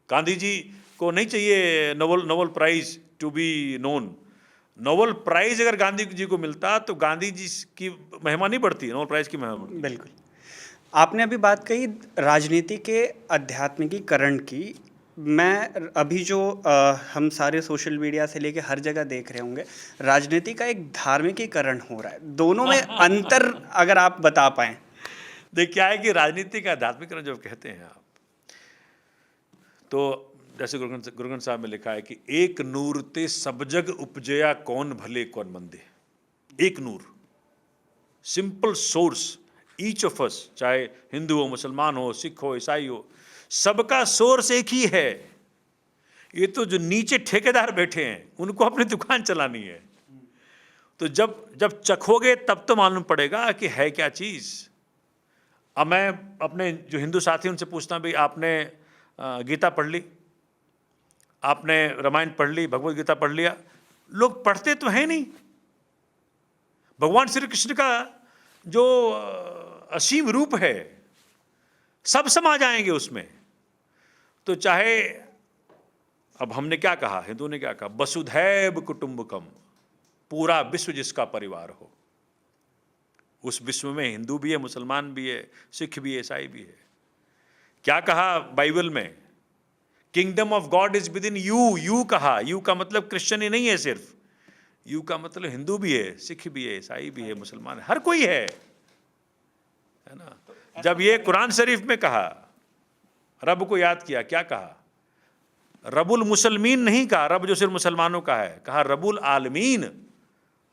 गांधी जी को नहीं चाहिए Nobel prize to be known. Nobel prize अगर गांधी जी को मिलता तो गांधी जी की महिमा नहीं बढ़ती, नोबेल प्राइज की महिमा बढ़ती। बिल्कुल। आपने अभी बात कही राजनीति के आध्यात्मिकीकरण की। मैं अभी जो हम सारे सोशल मीडिया से लेके हर जगह देख रहे होंगे, राजनीति का एक धार्मिकीकरण हो रहा है। दोनों में अंतर अगर आप बता पाएं। देख क्या है कि राजनीति का आध्यात्मिकीकरण जब कहते हैं आप, तो जैसे गुरु ग्रंथ साहब में लिखा है कि एक नूर ते सब जग उपजया कौन भले कौन मंदे। एक नूर, simple source, each of us, चाहे हिंदू हो, मुसलमान हो, सिख हो, ईसाई हो, सबका सोर्स एक ही है। ये तो जो नीचे ठेकेदार बैठे हैं उनको अपनी दुकान चलानी है। तो जब चखोगे तब तो मालूम पड़ेगा कि है क्या चीज। अब मैं अपने जो हिंदू साथी उनसे पूछता हूँ, भाई आपने गीता पढ़ ली, आपने रामायण पढ़ ली, भगवत गीता पढ़ लिया? लोग पढ़ते तो हैं नहीं। भगवान श्री कृष्ण का जो असीम रूप है सब समा जाएंगे उसमें। तो चाहे अब हमने क्या कहा, हिंदू ने क्या कहा, वसुधैव कुटुंबकम, पूरा विश्व जिसका परिवार हो। उस विश्व में हिंदू भी है, मुसलमान भी है, सिख भी है, ईसाई भी है। क्या कहा बाइबल में, kingdom of God is with in you. You कहा, यू का मतलब क्रिश्चियन ही नहीं है सिर्फ, यू का मतलब हिंदू भी है, सिख भी है, ईसाई भी है, मुसलमान है, हर कोई है ना। जब ये कुरान शरीफ में कहा, रब को याद किया, क्या कहा, रबुल मुसलमीन नहीं कहा, रब जो सिर्फ मुसलमानों का है, कहा रबुल आलमीन,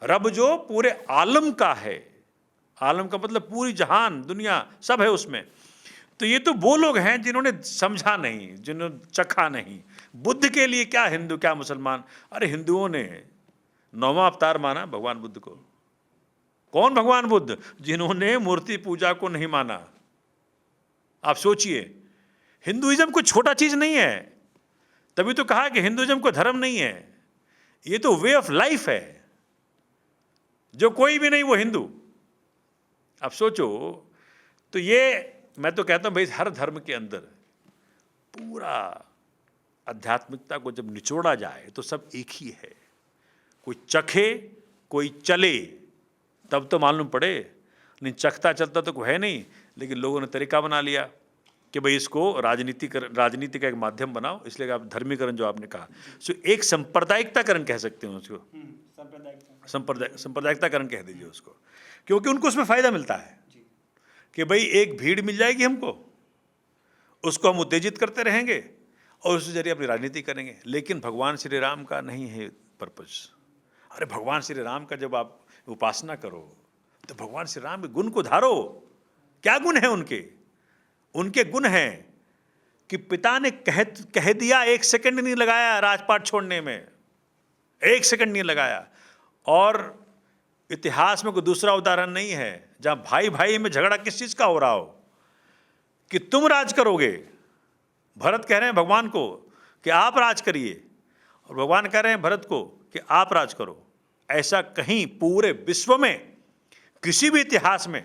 रब जो पूरे आलम का है। आलम का मतलब पूरी जहान, दुनिया सब है उसमें। तो ये तो वो लोग हैं जिन्होंने समझा नहीं, जिन्होंने चखा नहीं। बुद्ध के लिए क्या हिंदू क्या मुसलमान? अरे हिंदुओं ने 9वां अवतार माना भगवान बुद्ध को। कौन भगवान बुद्ध? जिन्होंने मूर्ति पूजा को नहीं माना। आप सोचिए, हिंदुइज्म कोई छोटा चीज नहीं है। तभी तो कहा कि हिंदुइज्म को धर्म नहीं है, ये तो वे ऑफ लाइफ है। जो कोई भी नहीं वो हिंदू। आप सोचो, तो ये मैं तो कहता हूं भाई, हर धर्म के अंदर पूरा आध्यात्मिकता को जब निचोड़ा जाए तो सब एक ही है। कोई चखे कोई चले, तब तो मालूम पड़े। नहीं चखता चलता तो कोई है नहीं, लेकिन लोगों ने तरीका बना लिया कि भाई इसको राजनीति का एक माध्यम बनाओ, इसलिए आप धर्मीकरण जो आपने कहा, सो एक सांप्रदायिकताकरण कह सकते हैं उसको, सांप्रदायिकताकरण कह दीजिए उसको, क्योंकि उनको उसमें फायदा मिलता है कि भाई एक भीड़ मिल जाएगी हमको, उसको हम उत्तेजित करते रहेंगे और उस जरिए अपनी राजनीति करेंगे। लेकिन भगवान श्री राम का नहीं है पर्पस। अरे भगवान श्री राम का जब आप उपासना करो तो भगवान श्री राम के गुण को धारो। क्या गुण है उनके? उनके गुण हैं कि पिता ने कह दिया, 1 सेकंड नहीं लगाया राजपाट छोड़ने में, 1 सेकंड नहीं लगाया। और इतिहास में कोई दूसरा उदाहरण नहीं है जहां भाई भाई में झगड़ा किस चीज का हो रहा हो कि तुम राज करोगे। भरत कह रहे हैं भगवान को कि आप राज करिए, और भगवान कह रहे हैं भरत को कि आप राज करो। ऐसा कहीं पूरे विश्व में किसी भी इतिहास में,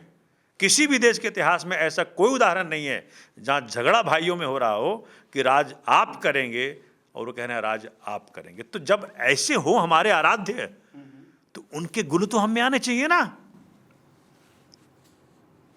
किसी भी देश के इतिहास में ऐसा कोई उदाहरण नहीं है जहां झगड़ा भाइयों में हो रहा हो कि राज आप करेंगे और वो कह रहे हैं राज आप करेंगे। तो जब ऐसे हो हमारे आराध्य, तो उनके गुण तो हम में आने चाहिए ना।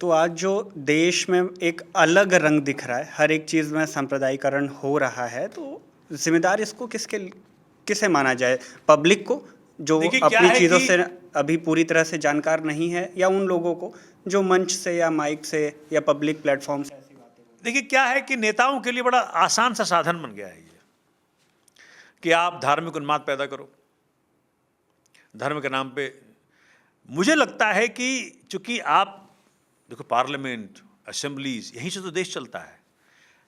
तो आज जो देश में एक अलग रंग दिख रहा है, हर एक चीज़ में सांप्रदायिकरण हो रहा है, तो जिम्मेदार इसको किसे माना जाए? पब्लिक को जो अपनी चीज़ों से अभी पूरी तरह से जानकार नहीं है, या उन लोगों को जो मंच से या माइक से या पब्लिक प्लेटफॉर्म से ऐसी बातें? देखिए क्या है कि नेताओं के लिए बड़ा आसान सा साधन बन गया है ये कि आप धार्मिक उन्माद पैदा करो धर्म के नाम पे। मुझे लगता है कि चूंकि आप देखो, पार्लियामेंट, असेंबलीज, यहीं से तो देश चलता है।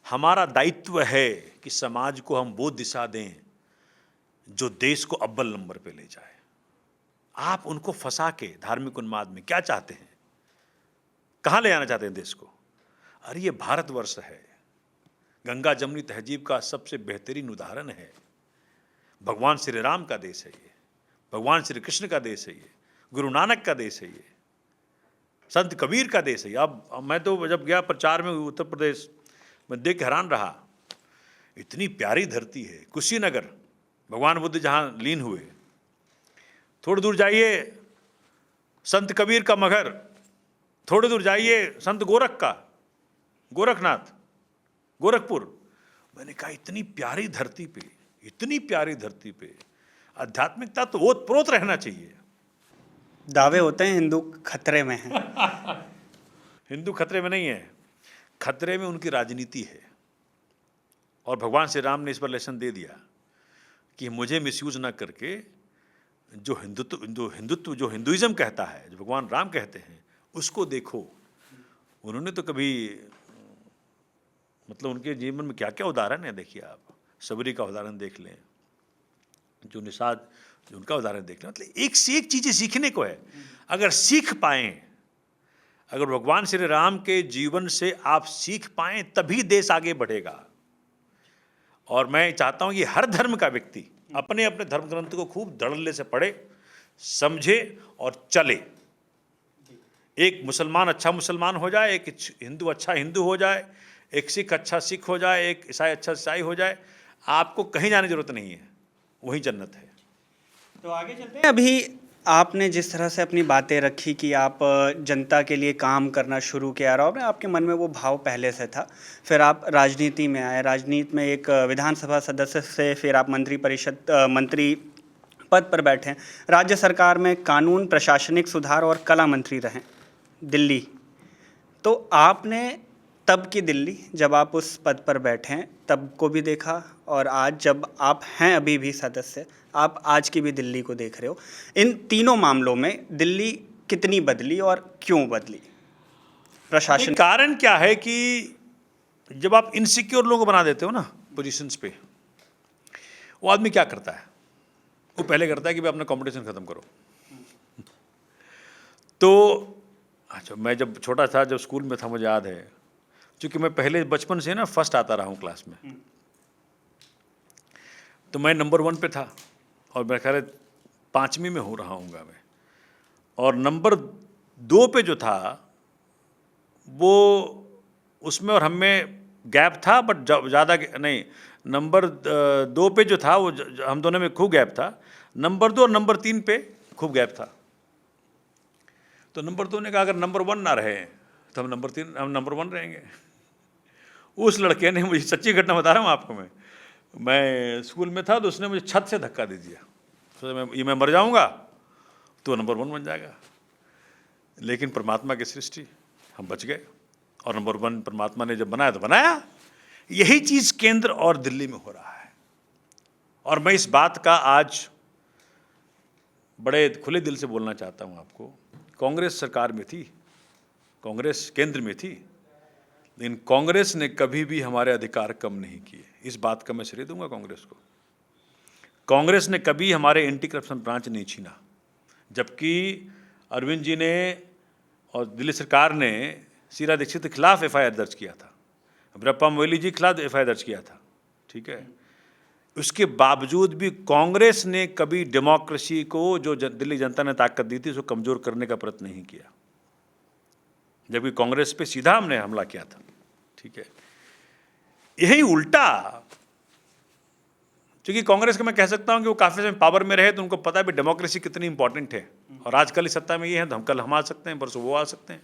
हमारा दायित्व है कि समाज को हम वो दिशा दें जो देश को अव्वल नंबर पे ले जाए। आप उनको फंसा के धार्मिक उन्माद में क्या चाहते हैं? कहाँ ले जाना चाहते हैं देश को? अरे ये भारतवर्ष है, गंगा जमुनी तहजीब का सबसे बेहतरीन उदाहरण है। भगवान श्री राम का देश है ये, भगवान श्री कृष्ण का देश है ये, गुरु नानक का देश है ये, संत कबीर का देश है। अब मैं तो जब गया प्रचार में उत्तर प्रदेश, मैं देख के हैरान रहा। इतनी प्यारी धरती है, कुशीनगर, भगवान बुद्ध जहाँ लीन हुए। थोड़ी दूर जाइए संत कबीर का मगर, थोड़ी दूर जाइए संत गोरखनाथ, गोरखपुर। मैंने कहा इतनी प्यारी धरती पे, इतनी प्यारी धरती पे आध्यात्मिकता तो ओतप्रोत रहना चाहिए। दावे होते हैं हिंदू खतरे में हैं। हिंदू खतरे में नहीं है, खतरे में उनकी राजनीति है। और भगवान श्री राम ने इस पर लेसन दे दिया कि मुझे मिसयूज ना करके जो हिंदुइज्म कहता है, जो भगवान राम कहते हैं, उसको देखो। उन्होंने तो कभी मतलब उनके जीवन में क्या क्या उदाहरण है देखिए आप। सबरी का उदाहरण देख लें, जो निषाद, जो उनका उदाहरण देख लें। मतलब एक से एक चीज़ें सीखने को है। अगर सीख पाएं, अगर भगवान श्री राम के जीवन से आप सीख पाएं, तभी देश आगे बढ़ेगा। और मैं चाहता हूं कि हर धर्म का व्यक्ति अपने अपने धर्म ग्रंथ को खूब धड़ल्ले से पढ़े, समझे और चले। एक मुसलमान अच्छा मुसलमान हो जाए, एक हिंदू अच्छा हिंदू हो जाए, एक सिख अच्छा सिख हो जाए, एक ईसाई अच्छा ईसाई हो जाए। आपको कहीं जाने की जरूरत नहीं है, वही जन्नत है। तो आगे चलते हैं। अभी आपने जिस तरह से अपनी बातें रखी कि आप जनता के लिए काम करना शुरू किया, और आपके मन में वो भाव पहले से था, फिर आप राजनीति में आए, राजनीति में एक विधानसभा सदस्य से फिर आप मंत्री पद पर बैठे, राज्य सरकार में कानून, प्रशासनिक सुधार और कला मंत्री रहे दिल्ली। तो आपने तब की दिल्ली जब आप उस पद पर बैठे हैं तब को भी देखा, और आज जब आप हैं अभी भी सदस्य, आप आज की भी दिल्ली को देख रहे हो। इन तीनों मामलों में दिल्ली कितनी बदली और क्यों बदली? प्रशासन कारण क्या है कि जब आप इनसिक्योर लोगों को बना देते हो ना पोजीशंस पे, वो आदमी क्या करता है? वो पहले करता है कि भाई अपना कंपटीशन खत्म करो। तो अच्छा, मैं जब छोटा था, जब स्कूल में था, मुझे याद है, क्योंकि मैं पहले बचपन से ना फर्स्ट आता रहा हूँ क्लास में, तो मैं नंबर 1 पे था, और मेरा ख्याल है 5वीं में हो रहा हूँगा मैं, और नंबर 2 पे जो था वो उसमें और हमें गैप था, बट ज़्यादा नहीं। नंबर 2 पे जो था वो हम दोनों में खूब गैप था। नंबर 2 और नंबर 3 पे खूब गैप था। तो नंबर 2 ने कहा अगर नंबर 1 ना रहे तो हम नंबर 1 रहेंगे। उस लड़के ने, मुझे सच्ची घटना बता रहा हूँ आपको, मैं स्कूल में था, तो उसने मुझे छत से धक्का दे दिया। तो मैं मर जाऊँगा तो नंबर 1 बन जाएगा। लेकिन परमात्मा की सृष्टि, हम बच गए, और नंबर 1 परमात्मा ने जब बनाया तो बनाया। यही चीज़ केंद्र और दिल्ली में हो रहा है, और मैं इस बात का आज बड़े खुले दिल से बोलना चाहता हूँ आपको। कांग्रेस सरकार में थी, कांग्रेस केंद्र में थी, लेकिन कांग्रेस ने कभी भी हमारे अधिकार कम नहीं किए। इस बात का मैं श्रेय दूंगा कांग्रेस को। कांग्रेस ने कभी हमारे एंटी करप्शन ब्रांच नहीं छीना, जबकि अरविंद जी ने और दिल्ली सरकार ने शीला दीक्षित के खिलाफ FIR दर्ज किया था, वीरप्पा मोइली जी के खिलाफ FIR दर्ज किया था, ठीक है। उसके बावजूद भी कांग्रेस ने कभी डेमोक्रेसी को, जो दिल्ली जनता ने ताकत दी थी, उसको कमज़ोर करने का प्रयत्न नहीं किया, जबकि कांग्रेस पे सीधा हमने हमला किया था, ठीक है। यही उल्टा, क्योंकि कांग्रेस को मैं कह सकता हूं कि वो काफ़ी समय पावर में रहे, तो उनको पता है भी डेमोक्रेसी कितनी इंपॉर्टेंट है, और आज कल इस सत्ता में ये है तो कल हम आ सकते हैं, परसों वो आ सकते हैं।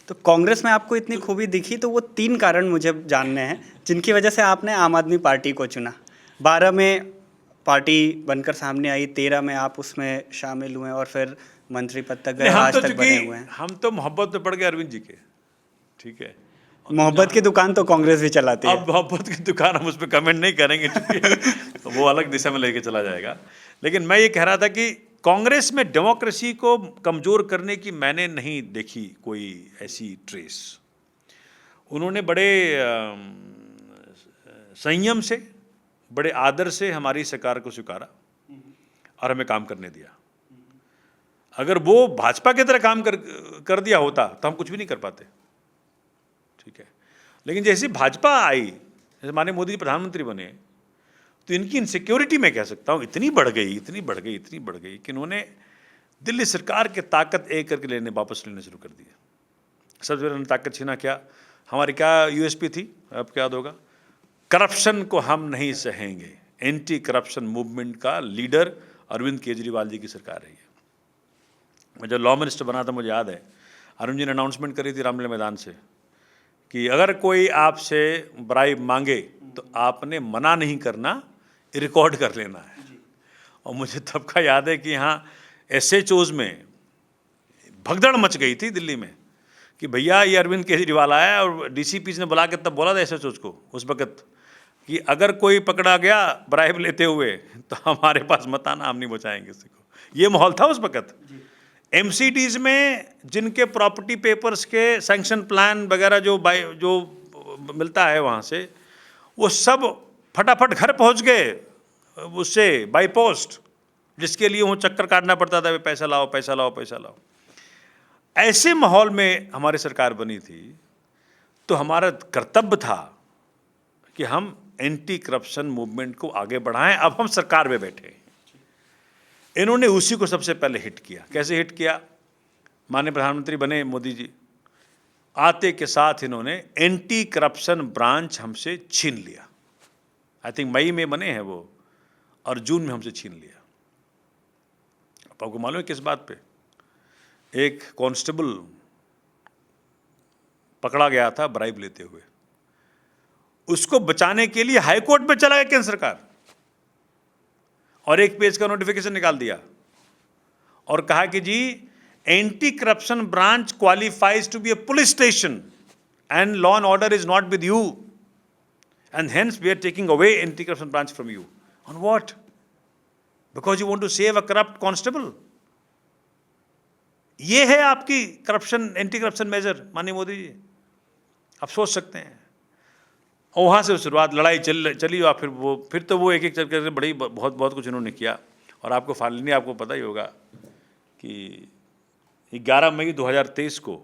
तो कांग्रेस में आपको इतनी खूबी दिखी, तो वो 3 कारण मुझे जानने हैं जिनकी वजह से आपने आम आदमी पार्टी को चुना। 12 में पार्टी बनकर सामने आई, 13 में आप उसमें शामिल हुए, और फिर मंत्री पद तक गए, आज तक बने हुए हैं। हम तो मोहब्बत में पड़ गए अरविंद जी के, ठीक है। मोहब्बत की दुकान तो कांग्रेस भी चलाती है। अब मोहब्बत की दुकान हम उस पर कमेंट नहीं करेंगे, तो वो अलग दिशा में लेके चला जाएगा। लेकिन मैं ये कह रहा था कि कांग्रेस में डेमोक्रेसी को कमज़ोर करने की मैंने नहीं देखी कोई ऐसी ट्रेस। उन्होंने बड़े संयम से, बड़े आदर से हमारी सरकार को स्वीकारा और हमें काम करने दिया। अगर वो भाजपा की तरह काम कर दिया होता तो हम कुछ भी नहीं कर पाते, ठीक है। लेकिन जैसे भाजपा आई, जैसे माननीय मोदी जी प्रधानमंत्री बने, तो इनकी इनसिक्योरिटी मैं कह सकता हूँ इतनी बढ़ गई कि इन्होंने दिल्ली सरकार की ताकत एक करके वापस लेने शुरू कर दिए। सबसे पहले ताकत छीना क्या, हमारी क्या USP थी, आपको याद होगा, करप्शन को हम नहीं सहेंगे। एंटी करप्शन मूवमेंट का लीडर अरविंद केजरीवाल जी की सरकार रही है। मैं जब लॉ मिनिस्टर बना था, मुझे याद है अरुण जी ने अनाउंसमेंट करी थी रामलीला मैदान से कि अगर कोई आपसे ब्राइब मांगे तो आपने मना नहीं करना, रिकॉर्ड कर लेना है। और मुझे तब का याद है कि यहाँ SHOs में भगदड़ मच गई थी दिल्ली में कि भैया ये अरविंद केजरीवाल आया, और DCPs ने बुला के तब बोला था SHOs को उस वक्त कि अगर कोई पकड़ा गया ब्राइब लेते हुए तो हमारे पास मत आना, हम नहीं बचाएंगे किसी को। ये माहौल था उस वक्त। MCDs में जिनके प्रॉपर्टी पेपर्स के सैंक्शन प्लान वगैरह जो मिलता है वहाँ से, वो सब फटाफट घर पहुँच गए उससे बाई पोस्ट, जिसके लिए वो चक्कर काटना पड़ता था, पैसा लाओ पैसा लाओ पैसा लाओ। ऐसे माहौल में हमारी सरकार बनी थी, तो हमारा कर्तव्य था कि हम एंटी करप्शन मूवमेंट को आगे बढ़ाएं। अब हम सरकार में बैठे, इन्होंने उसी को सबसे पहले हिट किया। कैसे हिट किया? माननीय प्रधानमंत्री बने मोदी जी, आते के साथ इन्होंने एंटी करप्शन ब्रांच हमसे छीन लिया। आई थिंक मई में बने हैं वो, और जून में हमसे छीन लिया। आपको मालूम है किस बात पे? एक कांस्टेबल पकड़ा गया था ब्राइब लेते हुए, उसको बचाने के लिए हाई कोर्ट में चला गया केंद्र सरकार, और 1 पेज का नोटिफिकेशन निकाल दिया और कहा कि जी anti corruption branch qualifies to be a police station and law and order is not with you, and hence we are taking away anti-corruption branch from you. On what? Because you want to save a corrupt constable. ये है आपकी corruption, anti corruption major माननीय मोदी जी, आप सोच सकते हैं। और वहाँ से शुरुआत लड़ाई चली और फिर तो वो एक एक चल करके बड़ी बहुत कुछ इन्होंने किया। और आपको फाइनली आपको पता ही होगा कि 11 मई 2023 को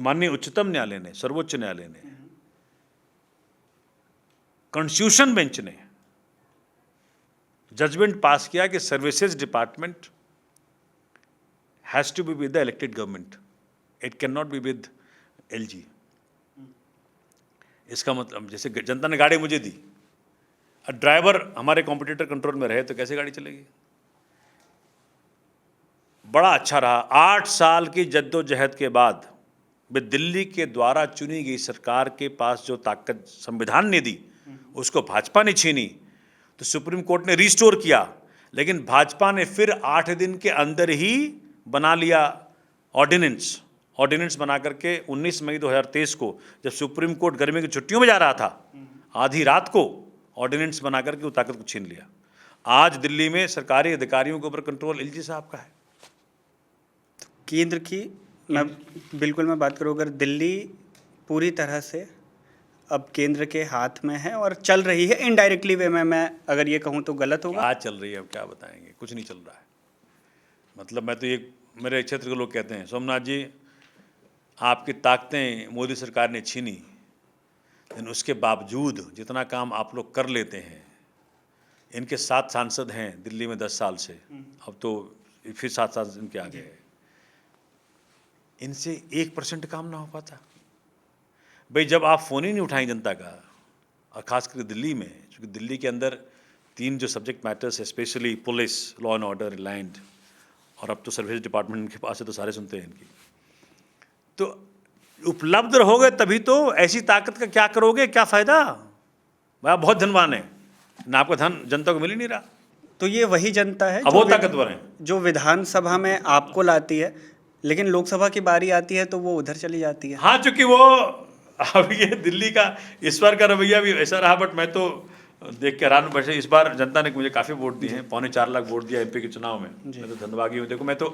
माननीय उच्चतम न्यायालय ने, सर्वोच्च न्यायालय ने, कॉन्स्टिट्यूशन बेंच ने जजमेंट पास किया कि services department has to be with the elected government, it can not be with LG. इसका मतलब जैसे जनता ने गाड़ी मुझे दी, ड्राइवर हमारे कॉम्पिटिटर कंट्रोल में रहे तो कैसे गाड़ी चलेगी। बड़ा अच्छा रहा, 8 साल की जद्दोजहद के बाद वे दिल्ली के द्वारा चुनी गई सरकार के पास जो ताकत संविधान ने दी उसको भाजपा ने छीनी, तो सुप्रीम कोर्ट ने रिस्टोर किया। लेकिन भाजपा ने फिर 8 दिन के अंदर ही बना लिया ऑर्डिनेंस बना करके 19 मई 2023 को, जब सुप्रीम कोर्ट गर्मी की छुट्टियों में जा रहा था, आधी रात को ऑर्डिनेंस बना करके वो ताकत को छीन लिया। आज दिल्ली में सरकारी अधिकारियों के ऊपर कंट्रोल एलजी साहब का है। केंद्र की मैं बात करूँ, अगर दिल्ली पूरी तरह से अब केंद्र के हाथ में है और चल रही है इनडायरेक्टली वे में, मैं अगर ये कहूँ तो गलत होगा? आज चल रही है, अब क्या बताएंगे, कुछ नहीं चल रहा है। मतलब मैं तो ये, मेरे क्षेत्र के लोग कहते हैं, सोमनाथ जी आपकी ताकतें मोदी सरकार ने छीनी, लेकिन उसके बावजूद जितना काम आप लोग कर लेते हैं, इनके 7 सांसद हैं दिल्ली में 10 साल से, अब तो फिर 7 सांसद इनके आ गए, इनसे 1% काम ना हो पाता। भाई जब आप फ़ोन ही नहीं उठाएं जनता का, और ख़ास करके दिल्ली में, क्योंकि दिल्ली के अंदर 3 जो सब्जेक्ट मैटर्स है, specially police, law and order, land, और अब तो सर्विस डिपार्टमेंट इनके पास है तो सारे सुनते हैं इनकी, तो उपलब्ध रहोगे तभी तो। ऐसी ताकत का क्या करोगे, क्या फ़ायदा? भाई बहुत धनवान है ना, आपका धन जनता को मिल ही नहीं रहा। तो ये वही जनता है अब वो ताकतवर है जो विधानसभा में आपको लाती है, लेकिन लोकसभा की बारी आती है तो वो उधर चली जाती है। हाँ, चूंकि वो अब ये दिल्ली का इस बार का रवैया भी ऐसा रहा, बट मैं तो देख के हैरान। वैसे इस बार जनता ने मुझे काफ़ी वोट दिए हैं, 4.25 लाख वोट दिया एमपी के चुनाव में, मैं तो धन्यवादी हूँ। देखो मैं तो,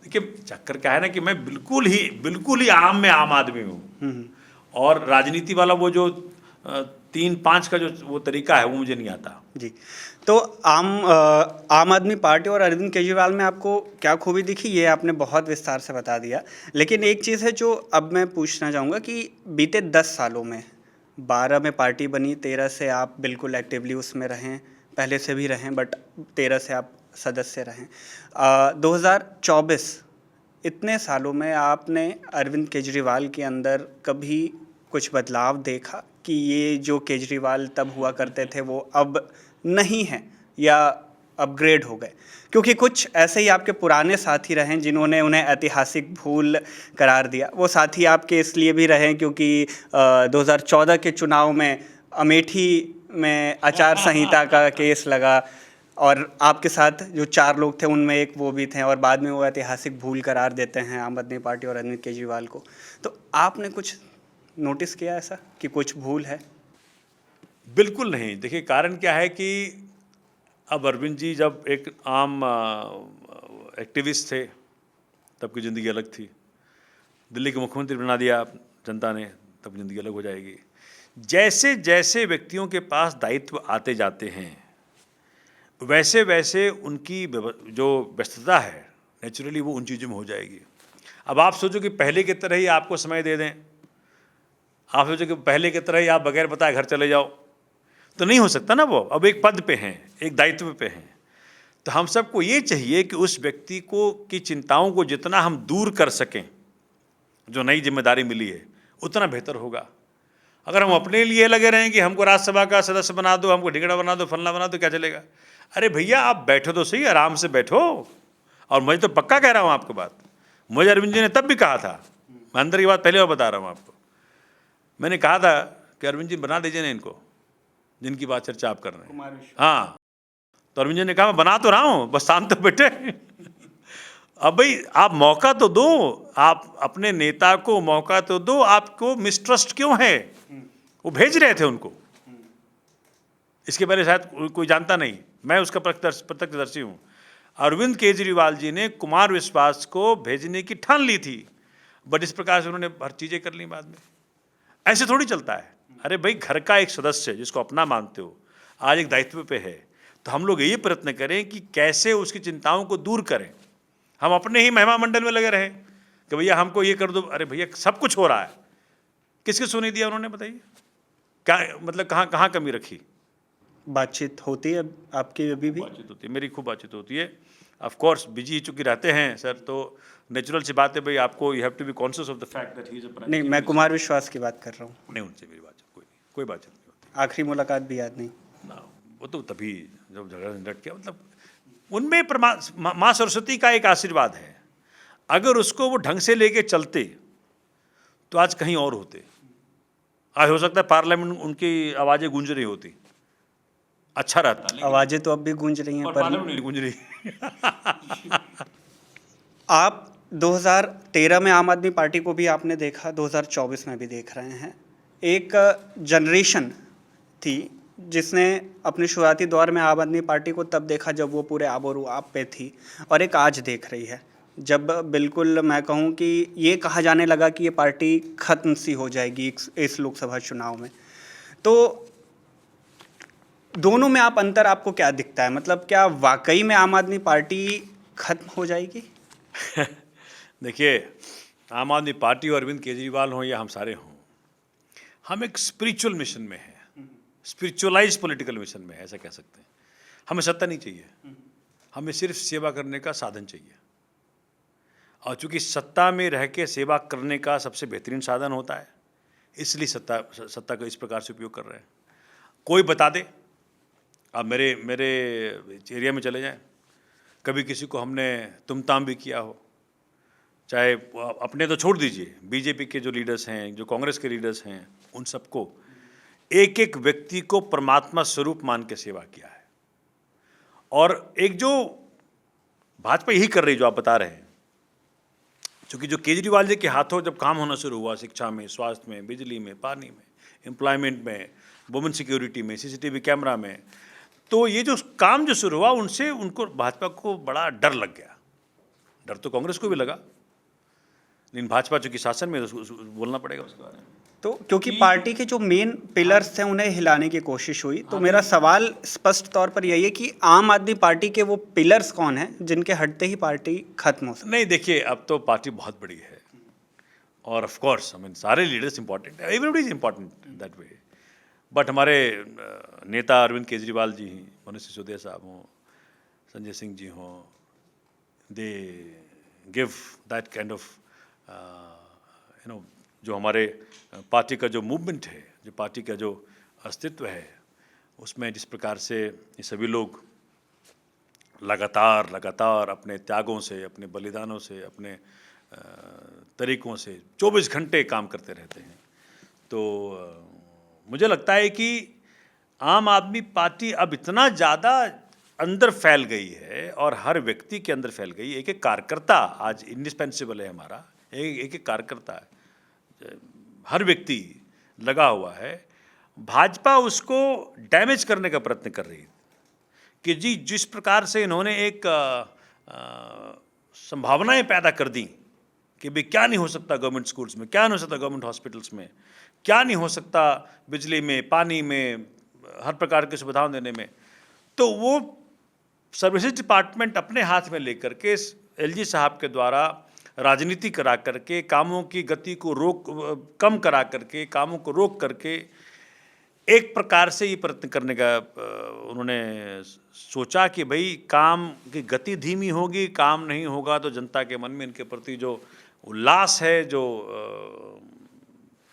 देखिए चक्कर क्या है ना कि मैं बिल्कुल ही आम में आम आदमी हूँ, और राजनीति वाला वो जो 3-5 का जो वो तरीका है वो मुझे नहीं आता जी। तो आम आदमी पार्टी और अरविंद केजरीवाल में आपको क्या खूबी दिखी, ये आपने बहुत विस्तार से बता दिया। लेकिन एक चीज़ है जो अब मैं पूछना चाहूँगा कि बीते 10 सालों में 12 में पार्टी बनी, 13 से आप बिल्कुल एक्टिवली उसमें रहें, पहले से भी रहें, बट 13 से आप सदस्य रहें। 2024 इतने सालों में आपने अरविंद केजरीवाल के अंदर कभी कुछ बदलाव देखा कि ये जो केजरीवाल तब हुआ करते थे वो अब नहीं हैं या अपग्रेड हो गए? क्योंकि कुछ ऐसे ही आपके पुराने साथी रहे जिन्होंने उन्हें ऐतिहासिक भूल करार दिया। वो साथी आपके इसलिए भी रहे क्योंकि 2014 के चुनाव में अमेठी में आचार संहिता का केस लगा, और आपके साथ जो 4 लोग थे उनमें एक वो भी थे, और बाद में वो ऐतिहासिक भूल करार देते हैं आम आदमी पार्टी और अरविंद केजरीवाल को। तो आपने कुछ नोटिस किया ऐसा कि कुछ भूल है? बिल्कुल नहीं। देखिए कारण क्या है कि अब अरविंद जी जब एक आम एक्टिविस्ट थे, तब की ज़िंदगी अलग थी। दिल्ली के मुख्यमंत्री बना दिया जनता ने, तब ज़िंदगी अलग हो जाएगी। जैसे जैसे व्यक्तियों के पास दायित्व आते जाते हैं, वैसे वैसे उनकी जो व्यस्तता है नेचुरली वो उन चीज़ों में हो जाएगी। अब आप सोचो कि पहले की तरह ही आपको समय दे दें, आप सोचो कि पहले की तरह ही आप बगैर बताए घर चले जाओ, तो नहीं हो सकता ना। वो अब एक पद पे हैं, एक दायित्व पे हैं, तो हम सबको ये चाहिए कि उस व्यक्ति को की चिंताओं को जितना हम दूर कर सकें, जो नई जिम्मेदारी मिली है, उतना बेहतर होगा। अगर हम अपने लिए लगे रहें कि हमको राज्यसभा का सदस्य बना दो, हमको ढिगड़ा बना दो, फलना बना दो, क्या चलेगा? अरे भैया आप बैठो तो सही, आराम से बैठो। और मैं तो पक्का कह रहा हूँ आपको बात, मुझे अरविंद जी ने तब भी कहा था, मैं अंदर की बात पहले और बता रहा हूँ आपको, मैंने कहा था कि अरविंद जी बना दीजिए ना इनको, जिनकी बात चर्चा आप कर रहे हैं। हाँ, तो अरविंद जी ने कहा मैं बना तो रहा हूँ, बस शांत तो बैठे। अब भाई आप मौका तो दो, आप अपने नेता को मौका तो दो, आपको मिसट्रस्ट क्यों है? वो भेज रहे थे उनको, इसके पहले शायद कोई जानता नहीं, मैं उसका प्रत्यक्षदर्शी हूं। अरविंद केजरीवाल जी ने कुमार विश्वास को भेजने की ठान ली थी, बट इस प्रकार से उन्होंने हर चीजें कर ली बाद में। ऐसे थोड़ी चलता है। अरे भाई, घर का एक सदस्य जिसको अपना मानते हो आज एक दायित्व पे है, तो हम लोग यही प्रयत्न करें कि कैसे उसकी चिंताओं को दूर करें। हम अपने ही महिमा मंडल में लगे रहे कि भैया हमको ये कर दो। अरे भैया, सब कुछ हो रहा है, किसके सुने दिया उन्होंने? बताइए क्या मतलब, कहाँ कहाँ कमी रखी? बातचीत होती है आपकी अभी भी? बातचीत होती है, मेरी खूब बातचीत होती है। ऑफ कोर्स बिजी चूंकि रहते हैं सर, तो नेचुरल सी बात है भाई, आपको you have to be conscious of the fact that he is a. नहीं, मैं कुमार विश्वास की बात कर रहा हूँ। नहीं, उनसे मेरी बातचीत कोई बातचीत नहीं होती आखिरी मुलाकात भी याद नहीं? ना। वो तो तभी जब झगड़ा झंझट किया, मतलब उनमें माँ सरस्वती का एक आशीर्वाद है। अगर उसको वो ढंग से लेके चलते तो आज कहीं और होते। आज हो सकता है पार्लियामेंट उनकी आवाज़ें गूंज रही होती, अच्छा रहता। लेकिन आवाज़ें तो अब भी गूंज रही हैं, और पर पार्लियामेंट नहीं गूंज रही। आप 2013 में आम आदमी पार्टी को भी आपने देखा, 2024 में भी देख रहे हैं। एक जनरेशन थी जिसने अपने शुरुआती दौर में आम आदमी पार्टी को तब देखा जब वो पूरे आबोरुआब पे थी, और एक आज देख रही है जब बिल्कुल मैं कहूँ कि ये कहा जाने लगा कि ये पार्टी ख़त्म सी हो जाएगी इस लोकसभा चुनाव में। तो दोनों में आप अंतर आपको क्या दिखता है? मतलब क्या वाकई में आम आदमी पार्टी ख़त्म हो जाएगी? देखिए, आम आदमी पार्टी और अरविंद केजरीवाल हों या हम सारे हों, हम एक स्पिरिचुअल मिशन में हैं, स्पिरिचुअलाइज पॉलिटिकल मिशन में है, ऐसा कह सकते हैं। हमें सत्ता नहीं चाहिए, हमें सिर्फ सेवा करने का साधन चाहिए। और चूंकि सत्ता में रह के सेवा करने का सबसे बेहतरीन साधन होता है, इसलिए सत्ता का इस प्रकार से उपयोग कर रहे हैं। कोई बता दे, आप मेरे मेरे एरिया में चले जाएं, कभी किसी को हमने तुम ताम भी किया हो, चाहे अपने तो छोड़ दीजिए, बीजेपी के जो लीडर्स हैं, जो कांग्रेस के लीडर्स हैं, उन सबको एक एक व्यक्ति को परमात्मा स्वरूप मान के सेवा किया है। और एक जो भाजपा यही कर रही, जो आप बता रहे हैं, क्योंकि जो केजरीवाल जी के हाथों जब काम होना शुरू हुआ, शिक्षा में, स्वास्थ्य में, बिजली में, पानी में, एम्प्लॉयमेंट में, वुमेन सिक्योरिटी में, सीसीटीवी कैमरा में, तो ये जो काम जो शुरू हुआ, उनसे उनको भाजपा को बड़ा डर लग गया। डर तो कांग्रेस को भी लगा, लेकिन भाजपा चूंकि शासन में, बोलना पड़ेगा उसके बारे में। तो क्योंकि पार्टी के जो मेन पिलर्स थे उन्हें हिलाने की कोशिश हुई, तो मेरा सवाल स्पष्ट तौर पर यही है कि आम आदमी पार्टी के वो पिलर्स कौन हैं जिनके हटते ही पार्टी खत्म हो सकती? नहीं, देखिए, अब तो पार्टी बहुत बड़ी है, और ऑफ कोर्स आई मीन सारे लीडर्स इंपॉर्टेंट है, everybody is important that way. But हमारे नेता अरविंद केजरीवाल जी, मनीष सिसोदिया साहब हों, संजय सिंह जी हों, they give that kind of जो हमारे पार्टी का जो मूवमेंट है, जो पार्टी का जो अस्तित्व है, उसमें जिस प्रकार से ये सभी लोग लगातार अपने त्यागों से, अपने बलिदानों से, अपने तरीकों से 24 घंटे काम करते रहते हैं, तो मुझे लगता है कि आम आदमी पार्टी अब इतना ज़्यादा अंदर फैल गई है, और हर व्यक्ति के अंदर फैल गई। एक एक कार्यकर्ता आज इंडिस्पेंसिबल है हमारा, एक एक कार्यकर्ता है, हर व्यक्ति लगा हुआ है। भाजपा उसको डैमेज करने का प्रयत्न कर रही है कि जी, जिस प्रकार से इन्होंने एक संभावनाएं पैदा कर दी कि भाई क्या नहीं हो सकता गवर्नमेंट स्कूल्स में, क्या नहीं हो सकता गवर्नमेंट हॉस्पिटल्स में, क्या नहीं हो सकता बिजली में, पानी में, हर प्रकार की सुविधाओं देने में, तो वो सर्विसेज डिपार्टमेंट अपने हाथ में लेकर के एलजी साहब के द्वारा राजनीति करा करके, कामों की गति को कम करा करके, कामों को रोक करके, एक प्रकार से ये प्रयत्न करने का उन्होंने सोचा कि भाई काम की गति धीमी होगी, काम नहीं होगा तो जनता के मन में इनके प्रति जो उल्लास है, जो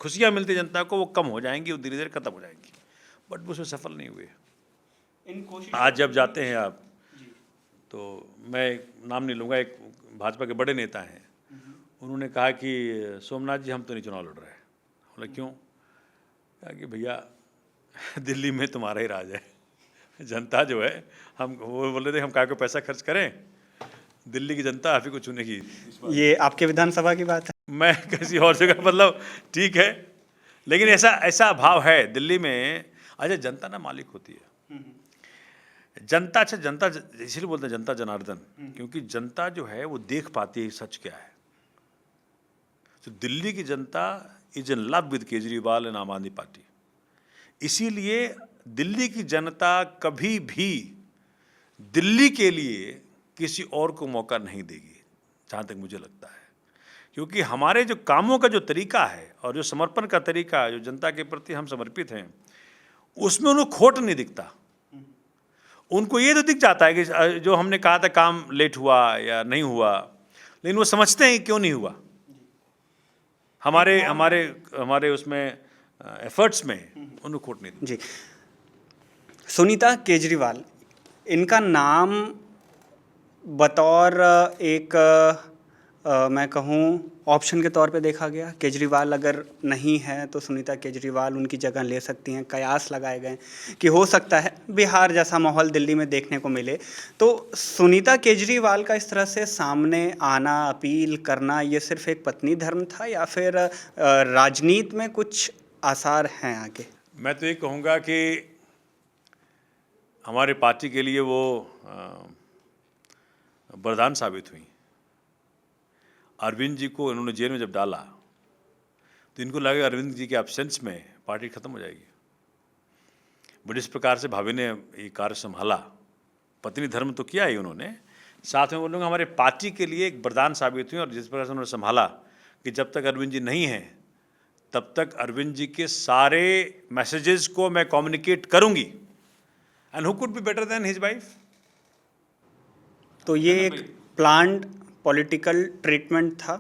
खुशियाँ मिलती जनता को, वो कम हो जाएंगी, वो धीरे धीरे खत्म हो जाएंगी। बट वो उसमें सफल नहीं हुए। आज जब जाते हैं आप, तो मैं नाम नहीं लूँगा, एक भाजपा के बड़े नेता हैं, उन्होंने कहा कि सोमनाथ जी, हम तो नहीं चुनाव लड़ रहे। बोला क्यों? कहा कि भैया दिल्ली में तुम्हारा ही राज है, जनता जो है, हम वो बोल रहे थे हम काय को पैसा खर्च करें, दिल्ली की जनता आप ही को चुनेगी। ये आपके विधानसभा की बात है? मैं किसी और जगह, मतलब ठीक है, लेकिन ऐसा ऐसा भाव है दिल्ली में। अच्छा, जनता ना मालिक होती है। जनता, अच्छा जनता इसलिए बोलते हैं जनता जनार्दन, क्योंकि जनता जो है वो देख पाती है सच क्या है। तो दिल्ली की जनता is in love with Kejriwal and आम आदमी पार्टी। इसीलिए दिल्ली की जनता कभी भी दिल्ली के लिए किसी और को मौका नहीं देगी, जहाँ तक मुझे लगता है। क्योंकि हमारे जो कामों का जो तरीका है और जो समर्पण का तरीका है, जो जनता के प्रति हम समर्पित हैं, उसमें उन्हें खोट नहीं दिखता। उनको ये तो दिख जाता है कि जो हमने कहा था काम लेट हुआ या नहीं हुआ, लेकिन वो समझते हैं क्यों नहीं हुआ। हमारे हमारे हमारे उसमें एफर्ट्स में उन्हें खोट नहीं दिखती। जी, सुनीता केजरीवाल, इनका नाम बतौर एक मैं कहूँ ऑप्शन के तौर पे देखा गया। केजरीवाल अगर नहीं है तो सुनीता केजरीवाल उनकी जगह ले सकती हैं। कयास लगाए गए कि हो सकता है बिहार जैसा माहौल दिल्ली में देखने को मिले। तो सुनीता केजरीवाल का इस तरह से सामने आना, अपील करना, ये सिर्फ एक पत्नी धर्म था या फिर राजनीति में कुछ आसार हैं आगे? मैं तो ये कहूँगा कि हमारे पार्टी के लिए वो वरदान साबित हुई। अरविंद जी को इन्होंने जेल में जब डाला तो इनको लगा अरविंद जी के एब्सेंस में पार्टी खत्म हो जाएगी। बट इस प्रकार से भाभी ने ये कार्य संभाला, पत्नी धर्म तो किया ही उन्होंने, साथ में वो लोग हमारे पार्टी के लिए एक वरदान साबित हुए। और जिस प्रकार से उन्होंने संभाला कि जब तक अरविंद जी नहीं हैं तब तक अरविंद जी के सारे मैसेजेस को मैं कम्युनिकेट करूंगी। And who could be better than his wife. तो ये एक प्लान्ड पॉलिटिकल ट्रीटमेंट था।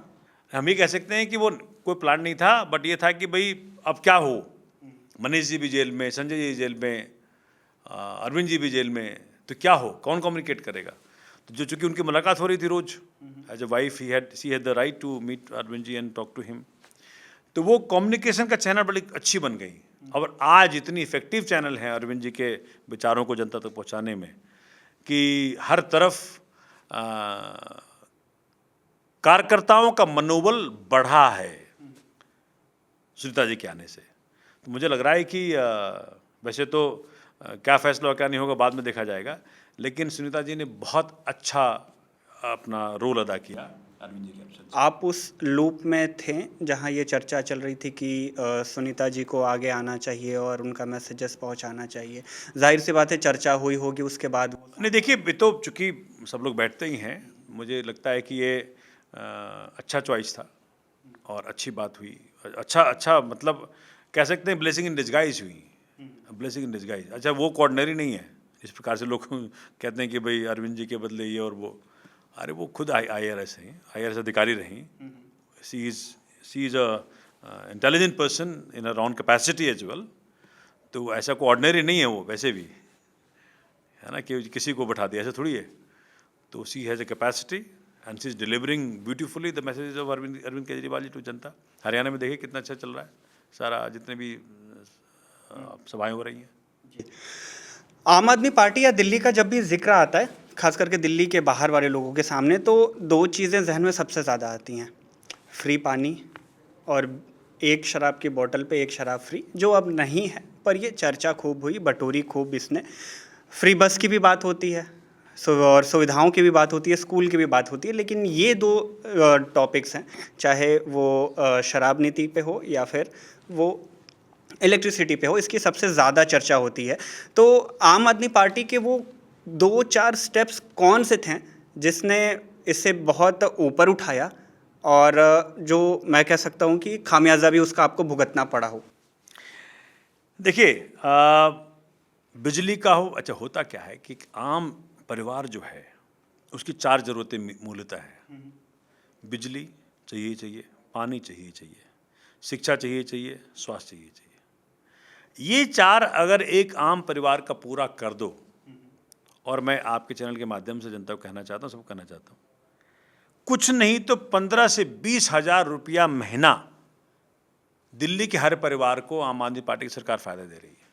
हम ये कह सकते हैं कि वो कोई प्लान नहीं था, बट ये था कि भाई अब क्या हो, मनीष जी भी जेल में, संजय जी जेल में, अरविंद जी भी जेल में, तो क्या हो, कौन कम्युनिकेट करेगा। तो जो चूंकि उनकी मुलाकात हो रही थी रोज, as a wife she had the right to meet Arvind ji and talk to him. तो वो कम्युनिकेशन का चैनल बड़ी अच्छी बन गई। और आज इतनी इफेक्टिव चैनल है अरविंद जी के विचारों को जनता तक पहुँचाने में कि हर तरफ कार्यकर्ताओं का मनोबल बढ़ा है सुनीता जी के आने से। तो मुझे लग रहा है कि वैसे तो क्या फैसला क्या नहीं होगा बाद में देखा जाएगा, लेकिन सुनीता जी ने बहुत अच्छा अपना रोल अदा किया अरविंद जी के अवसर से। आप उस लूप में थे जहां ये चर्चा चल रही थी कि सुनीता जी को आगे आना चाहिए और उनका मैसेजेस पहुंचाना चाहिए। जाहिर सी बात है चर्चा हुई होगी उसके बाद। नहीं, देखिए, ये तो चूँकि सब लोग बैठते ही हैं, मुझे लगता है कि ये अच्छा चॉइस था और अच्छी बात हुई। अच्छा मतलब कह सकते हैं ब्लेसिंग इन डिस्गाइज हुई, ब्लेसिंग इन डिस्गाइज। अच्छा, वो कोऑर्डिनरी नहीं है इस प्रकार से लोग कहते हैं कि भाई अरविंद जी के बदले ये और वो। अरे वो खुद IRS हैं, IRS अधिकारी रहीं। She is a intelligent person in her own capacity as well. तो ऐसा कोऑर्डिनरी नहीं है वो, वैसे भी है ना कि किसी को बैठा दिया, ऐसा थोड़ी है। तो she has a capacity and she is delivering beautifully the messages of Arvind Kejriwal ji to जनता। हरियाणा में देखिए कितना अच्छा चल रहा है सारा, जितने भी सभाएं हो रही हैं। आम आदमी पार्टी या दिल्ली का जब भी जिक्र आता है, खास करके दिल्ली के बाहर वाले लोगों के सामने, तो दो चीज़ें जहन में सबसे ज़्यादा आती हैं, फ्री पानी और एक शराब की बोतल पे एक शराब फ्री, जो अब नहीं है। पर ये चर्चा खूब हुई, बटोरी खूब इसने। फ्री बस की भी बात होती है, और सुविधाओं की भी बात होती है, स्कूल की भी बात होती है, लेकिन ये दो टॉपिक्स हैं, चाहे वो शराब नीति पे हो या फिर वो इलेक्ट्रिसिटी पे हो, इसकी सबसे ज़्यादा चर्चा होती है। तो आम आदमी पार्टी के वो 2-4 स्टेप्स कौन से थे जिसने इससे बहुत ऊपर उठाया और जो मैं कह सकता हूँ कि खामियाजा भी उसका आपको भुगतना पड़ा हो? देखिए, बिजली का हो, अच्छा होता क्या है कि आम परिवार जो है उसकी 4 ज़रूरतें मूलतः है। बिजली चाहिए, पानी चाहिए, शिक्षा चाहिए, स्वास्थ्य चाहिए। ये 4 अगर एक आम परिवार का पूरा कर दो, और मैं आपके चैनल के माध्यम से जनता को कहना चाहता हूँ, सबको कहना चाहता हूँ, कुछ नहीं तो 15 से 20 हज़ार रुपया महीना दिल्ली के हर परिवार को आम आदमी पार्टी की सरकार फ़ायदा दे रही है।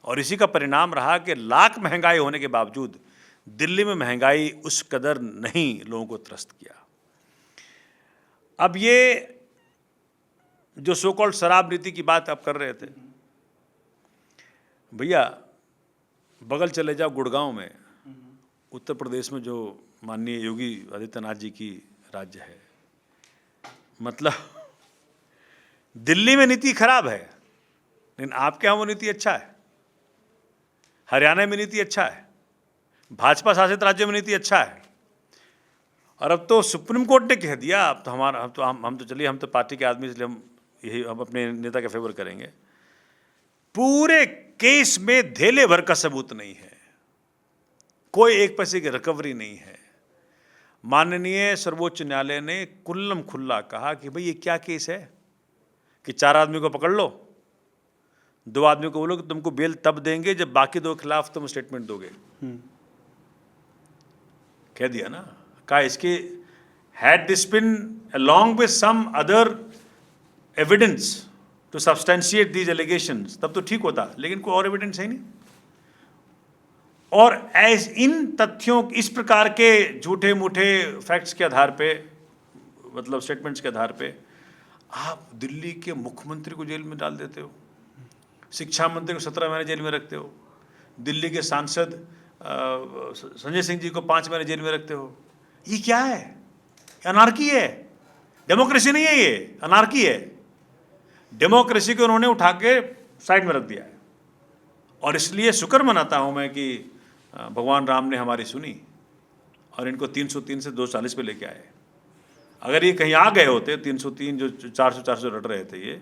और इसी का परिणाम रहा कि लाख महंगाई होने के बावजूद दिल्ली में महंगाई उस कदर नहीं लोगों को त्रस्त किया। अब ये जो सो कॉल्ड शराब नीति की बात आप कर रहे थे, भैया बगल चले जाओ गुड़गांव में, उत्तर प्रदेश में जो माननीय योगी आदित्यनाथ जी की राज्य है, मतलब दिल्ली में नीति खराब है लेकिन आपके यहाँ वो नीति अच्छा है, हरियाणा में नीति अच्छा है, भाजपा शासित राज्यों में नीति अच्छा है। और अब तो सुप्रीम कोर्ट ने कह दिया, अब तो हमारा हम तो चलिए, हम तो पार्टी के आदमी, इसलिए हम अपने नेता का फेवर करेंगे। पूरे केस में धेले भर का सबूत नहीं है, कोई एक पैसे की रिकवरी नहीं है। माननीय सर्वोच्च न्यायालय ने कुल्लम खुल्ला कहा कि भाई ये क्या केस है कि 4 आदमी को पकड़ लो, 2 आदमी को बोलो कि तुमको बेल तब देंगे जब बाकी 2 के खिलाफ तुम स्टेटमेंट दोगे। कह दिया ना, कहा इसके had this been along with some other evidence to substantiate these allegations, तब तो ठीक होता, लेकिन कोई और एविडेंस है नहीं। और इन तथ्यों, इस प्रकार के झूठे मूठे फैक्ट्स के आधार पे, मतलब स्टेटमेंट्स के आधार पे आप दिल्ली के मुख्यमंत्री को जेल में डाल देते हो, शिक्षा मंत्री को 17 महीने जेल में रखते हो, दिल्ली के सांसद संजय सिंह जी को 5 महीने जेल में रखते हो। ये क्या है? अनार्की है, डेमोक्रेसी नहीं है, ये अनार्की है। डेमोक्रेसी को उन्होंने उठा के साइड में रख दिया है। और इसलिए शुक्र मनाता हूं मैं कि भगवान राम ने हमारी सुनी और इनको 303 से 240 पे लेके आए। अगर ये कहीं आ गए होते 303 जो 400 लड़ रहे थे ये,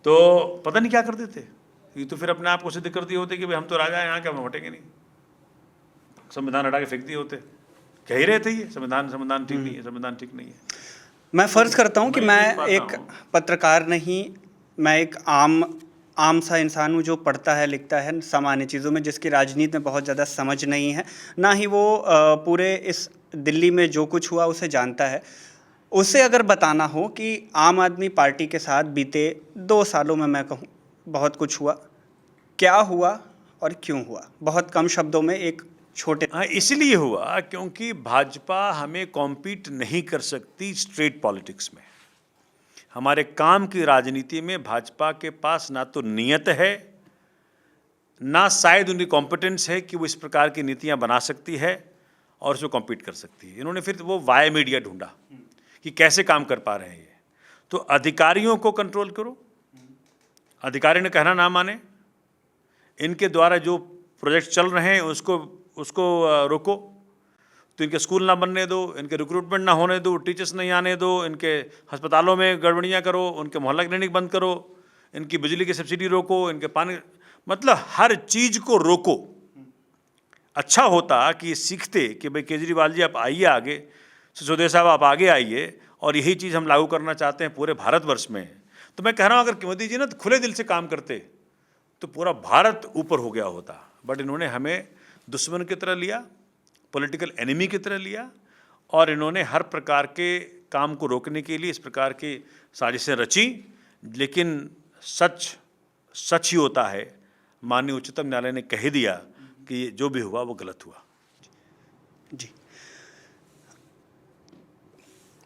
तो पता नहीं क्या कर देते। ये तो फिर अपने आप को सिद्ध कर दिए होते कि भाई हम तो राजा हैं यहाँ के, हम हटेंगे नहीं, संविधान हटा के फेंक दिए होते। कह ही रहे थे ये संविधान ठीक नहीं है, संविधान ठीक नहीं है। मैं फर्ज करता हूँ कि मैं एक पत्रकार नहीं, मैं एक आम सा इंसान हूँ जो पढ़ता है, लिखता है सामान्य चीज़ों में, जिसकी राजनीति में बहुत ज़्यादा समझ नहीं है, ना ही वो पूरे इस दिल्ली में जो कुछ हुआ उसे जानता है। उसे अगर बताना हो कि आम आदमी पार्टी के साथ बीते 2 सालों में, मैं कहूँ बहुत कुछ हुआ, क्या हुआ और क्यों हुआ, बहुत कम शब्दों में एक छोटे। हाँ, इसलिए हुआ क्योंकि भाजपा हमें कॉम्पीट नहीं कर सकती स्ट्रेट पॉलिटिक्स में। हमारे काम की राजनीति में भाजपा के पास ना तो नियत है, ना शायद उनकी कॉम्पिटेंस है कि वो इस प्रकार की नीतियां बना सकती है और उसमें कॉम्पीट कर सकती है। इन्होंने फिर वो वाया मीडिया ढूंढा कि कैसे काम कर पा रहे हैं ये। तो अधिकारियों को कंट्रोल करो, अधिकारी ने कहना ना माने, इनके द्वारा जो प्रोजेक्ट चल रहे हैं उसको रोको, तो इनके स्कूल ना बनने दो, इनके रिक्रूटमेंट ना होने दो, टीचर्स नहीं आने दो, इनके अस्पतालों में गड़बड़ियाँ करो, उनके मोहल्ला क्लिनिक बंद करो, इनकी बिजली की सब्सिडी रोको, इनके पानी, मतलब हर चीज़ को रोको। अच्छा होता कि सीखते कि भाई केजरीवाल जी आप आइए आगे, सिसोदिया साहब आप आगे आइए, और यही चीज़ हम लागू करना चाहते हैं पूरे भारतवर्ष में। तो मैं कह रहा हूँ अगर मोदी जी ना तो खुले दिल से काम करते तो पूरा भारत ऊपर हो गया होता। बट इन्होंने हमें दुश्मन की तरह लिया, पॉलिटिकल एनिमी की तरह लिया, और इन्होंने हर प्रकार के काम को रोकने के लिए इस प्रकार की साजिशें रची। लेकिन सच ही होता है, माननीय उच्चतम न्यायालय ने कह दिया कि जो भी हुआ वो गलत हुआ। जी,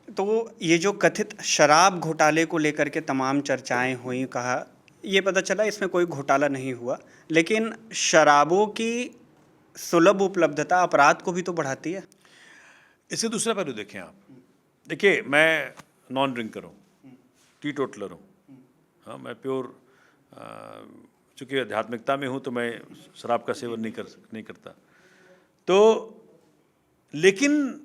तो ये जो कथित शराब घोटाले को लेकर के तमाम चर्चाएं हुई, कहा ये पता चला इसमें कोई घोटाला नहीं हुआ, लेकिन शराबों की सुलभ उपलब्धता अपराध को भी तो बढ़ाती है। इससे दूसरा पहलू देखें आप। देखिए, मैं नॉन ड्रिंकर हूँ, टी टोटलर हूँ। हाँ, मैं प्योर, चूँकि आध्यात्मिकता में हूँ तो मैं शराब का सेवन नहीं करता। तो लेकिन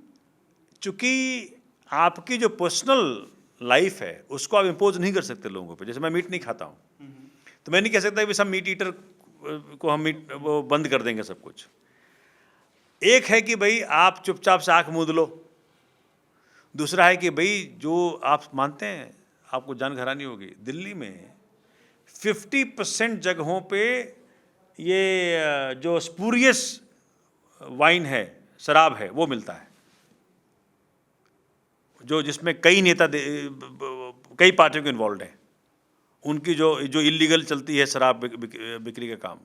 चूँकि आपकी जो पर्सनल लाइफ है उसको आप इम्पोज नहीं कर सकते लोगों पे। जैसे मैं मीट नहीं खाता हूँ, तो मैं नहीं कह सकता कि सब मीट ईटर को हम वो बंद कर देंगे सब कुछ। एक है कि भाई आप चुपचाप से आंख मूंद लो, दूसरा है कि भाई जो आप मानते हैं, आपको जान हैरानी होगी, दिल्ली में 50% जगहों पे ये जो स्पूरियस वाइन है, शराब है, वो मिलता है, जो जिसमें कई नेता कई पार्टियों के इन्वॉल्व हैं। उनकी जो इलीगल चलती है शराब बिक्री का काम,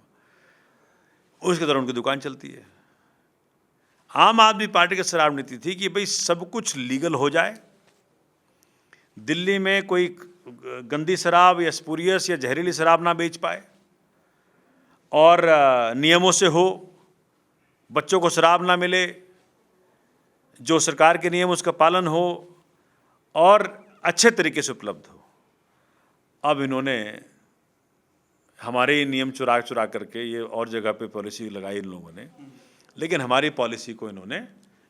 उसकी तरह उनकी दुकान चलती है। आम आदमी पार्टी की शराब नीति थी कि भाई सब कुछ लीगल हो जाए, दिल्ली में कोई गंदी शराब या स्पूरियस या जहरीली शराब ना बेच पाए, और नियमों से हो, बच्चों को शराब ना मिले, जो सरकार के नियम उसका पालन हो और अच्छे तरीके से उपलब्ध हो। अब इन्होंने हमारे ही नियम चुरा चुरा करके ये और जगह पे पॉलिसी लगाई इन लोगों ने, लेकिन हमारी पॉलिसी को इन्होंने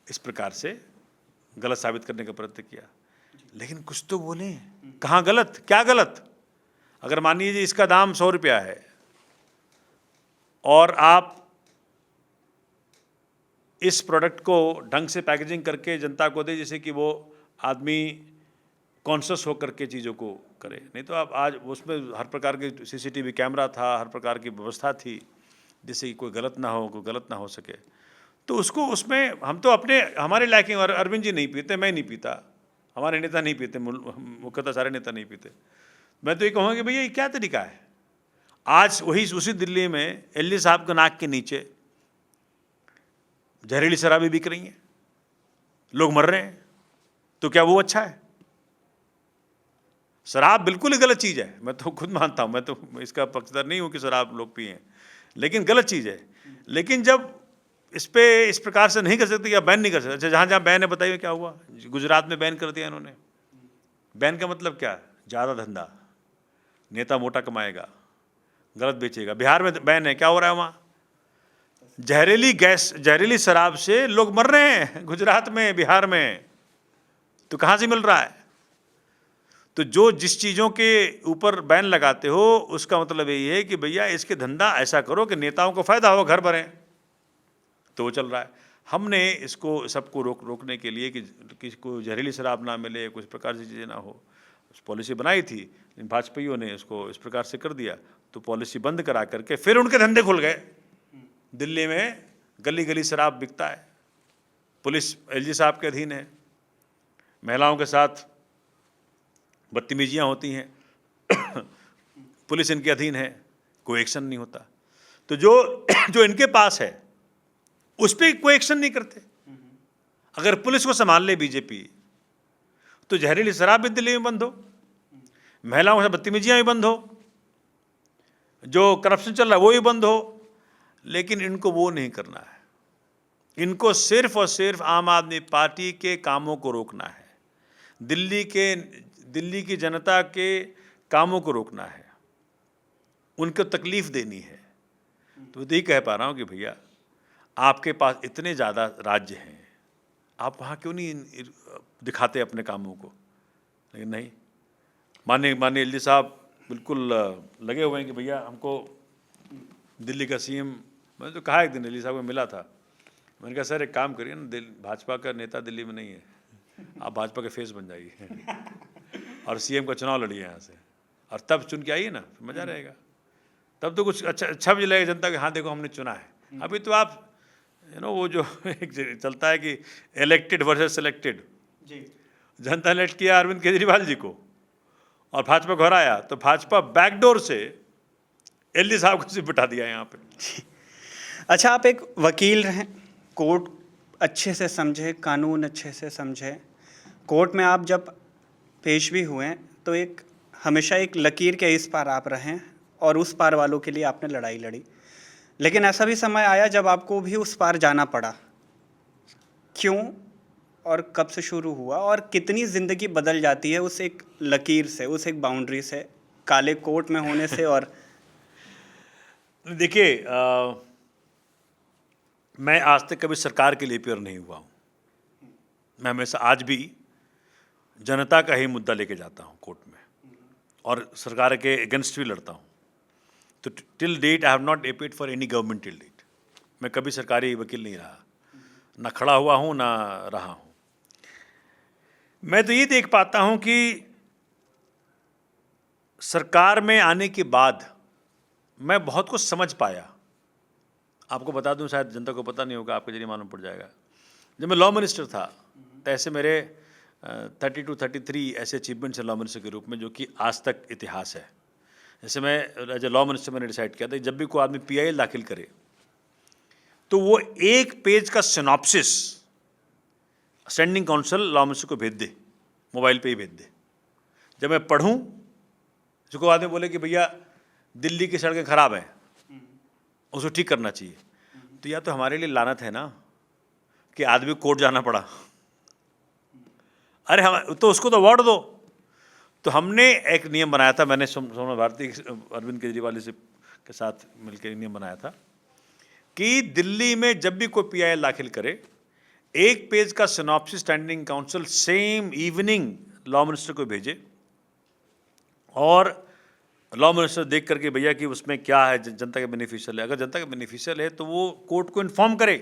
इस प्रकार से गलत साबित करने का प्रयत्न किया। लेकिन कुछ तो बोले, कहाँ गलत, क्या गलत? अगर मान लीजिए इसका दाम 100 रुपया है और आप इस प्रोडक्ट को ढंग से पैकेजिंग करके जनता को दे, जैसे कि वो आदमी कॉन्शियस होकर के चीज़ों को करे। नहीं तो आप आज उसमें हर प्रकार के सीसीटीवी कैमरा था, हर प्रकार की व्यवस्था थी, जिससे कि कोई गलत ना हो सके। तो उसको उसमें हम तो अपने हमारे इलाके में, अरविंद जी नहीं पीते, मैं नहीं पीता, हमारे नेता नहीं पीते, मुख्यतः सारे नेता नहीं पीते। मैं तो ये कहूँगा कि भैया ये क्या तरीका है? आज उसी दिल्ली में एलजी साहब के नाक के नीचे जहरीली शराबें बिक रही हैं, लोग मर रहे हैं, तो क्या वो अच्छा है? शराब बिल्कुल ही गलत चीज़ है, मैं तो खुद मानता हूँ, मैं तो इसका पक्षधर नहीं हूँ कि शराब लोग पिएं, लेकिन गलत चीज़ है। लेकिन जब इस पे इस प्रकार से नहीं कर सकते या बैन नहीं कर सकते। अच्छा, जहाँ जहाँ बैन है बताइए क्या हुआ? गुजरात में बैन कर दिया इन्होंने। बैन का मतलब क्या? ज़्यादा धंधा, नेता मोटा कमाएगा, गलत बेचेगा। बिहार में बैन है, क्या हो रहा है वहाँ? जहरीली शराब से लोग मर रहे हैं गुजरात में, बिहार में। तो कहाँ से मिल रहा है? तो जो जिस चीज़ों के ऊपर बैन लगाते हो उसका मतलब यही है कि भैया इसके धंधा ऐसा करो कि नेताओं को फायदा हो, घर भरें। तो वो चल रहा है। हमने इसको सबको रोकने के लिए कि किसी को जहरीली शराब ना मिले, कुछ प्रकार की चीज़ें ना हो, पॉलिसी बनाई थी, लेकिन भाजपाइयों ने इसको इस प्रकार से कर दिया। तो पॉलिसी बंद करा करके फिर उनके धंधे खुल गए। दिल्ली में गली गली शराब बिकता है, पुलिस एलजी साहब के अधीन है, महिलाओं के साथ बदतमीजियाँ होती हैं पुलिस इनके अधीन है, कोई एक्शन नहीं होता। तो जो इनके पास है उस पर कोई एक्शन नहीं करते। अगर पुलिस को संभाल ले बीजेपी तो जहरीली शराब भी दिल्ली में बंद हो, महिलाओं से बदतमीजियाँ भी बंद हो, जो करप्शन चल रहा है वो भी बंद हो। लेकिन इनको वो नहीं करना है। इनको सिर्फ और सिर्फ आम आदमी पार्टी के कामों को रोकना है, दिल्ली की जनता के कामों को रोकना है, उनको तकलीफ देनी है। तो यही कह पा रहा हूँ कि भैया आपके पास इतने ज़्यादा राज्य हैं, आप वहाँ क्यों नहीं दिखाते अपने कामों को? लेकिन नहीं, माननीय एलजी साहब बिल्कुल लगे हुए हैं कि भैया हमको दिल्ली का सीएम। मैंने तो कहा एक दिन एलजी साहब को मिला था, मैंने कहा सर एक काम करिए ना, भाजपा का नेता दिल्ली में नहीं है, आप भाजपा के फेस बन जाइए और सीएम का चुनाव लड़िए यहाँ से, और तब चुन के आइए ना, मज़ा रहेगा। तब तो कुछ अच्छा भी लगेगा जनता के, हाँ देखो हमने चुना है। अभी तो आप वो जो एक चलता है कि इलेक्टेड वर्सेस सिलेक्टेड, जनता ने इलेक्ट किया अरविंद केजरीवाल जी को और भाजपा को हराया, तो भाजपा बैकडोर से एलजी साहब को सिर्फ बिठा दिया यहाँ पे। अच्छा, आप एक वकील हैं, कोर्ट अच्छे से समझे, कानून अच्छे से समझे। कोर्ट में आप जब पेश भी हुए तो एक हमेशा एक लकीर के इस पार आप रहें और उस पार वालों के लिए आपने लड़ाई लड़ी। लेकिन ऐसा भी समय आया जब आपको भी उस पार जाना पड़ा। क्यों और कब से शुरू हुआ और कितनी ज़िंदगी बदल जाती है उस एक लकीर से, उस एक बाउंड्री से, काले कोट में होने से? और देखिए, मैं आज तक कभी सरकार के लिए प्योर नहीं हुआ हूँ। मैं हमेशा आज भी जनता का ही मुद्दा लेके जाता हूँ कोर्ट में और सरकार के अगेंस्ट भी लड़ता हूँ। तो till date I have not appeared for any government till date. मैं कभी सरकारी वकील नहीं रहा, ना खड़ा हुआ हूँ ना रहा हूँ। मैं तो ये देख पाता हूँ कि सरकार में आने के बाद मैं बहुत कुछ समझ पाया। आपको बता दूं, शायद जनता को पता नहीं होगा, आपके जरिए मालूम पड़ जाएगा। जब मैं लॉ मिनिस्टर था तो ऐसे मेरे 32-33 ऐसे अचीवमेंट्स हैं लॉ मिनिस्टर के रूप में, जो कि आज तक इतिहास है। जैसे मैं एज ए लॉ मिनिस्टर मैंने डिसाइड किया था जब भी कोई आदमी PIL दाखिल करे तो वो एक पेज का synopsis standing council law minister को भेज दे, मोबाइल पे ही भेज दे। जब मैं पढ़ूं, जो आदमी बोले कि भैया दिल्ली की सड़कें खराब हैं, उसको ठीक करना चाहिए, तो या तो हमारे लिए लानत है ना कि आदमी कोर्ट जाना पड़ा। अरे हम तो उसको तो अवार्ड दो। तो हमने एक नियम बनाया था, मैंने सोमनाथ भारती अरविंद केजरीवाल से के साथ मिलकर नियम बनाया था कि दिल्ली में जब भी कोई पीआई दाखिल करे, एक पेज का synopsis standing council same evening law minister को भेजे, और लॉ मिनिस्टर देख करके भैया कि उसमें क्या है, जनता का बेनिफिशियल है। अगर जनता का बेनिफिशियल है तो वो कोर्ट को इन्फॉर्म करे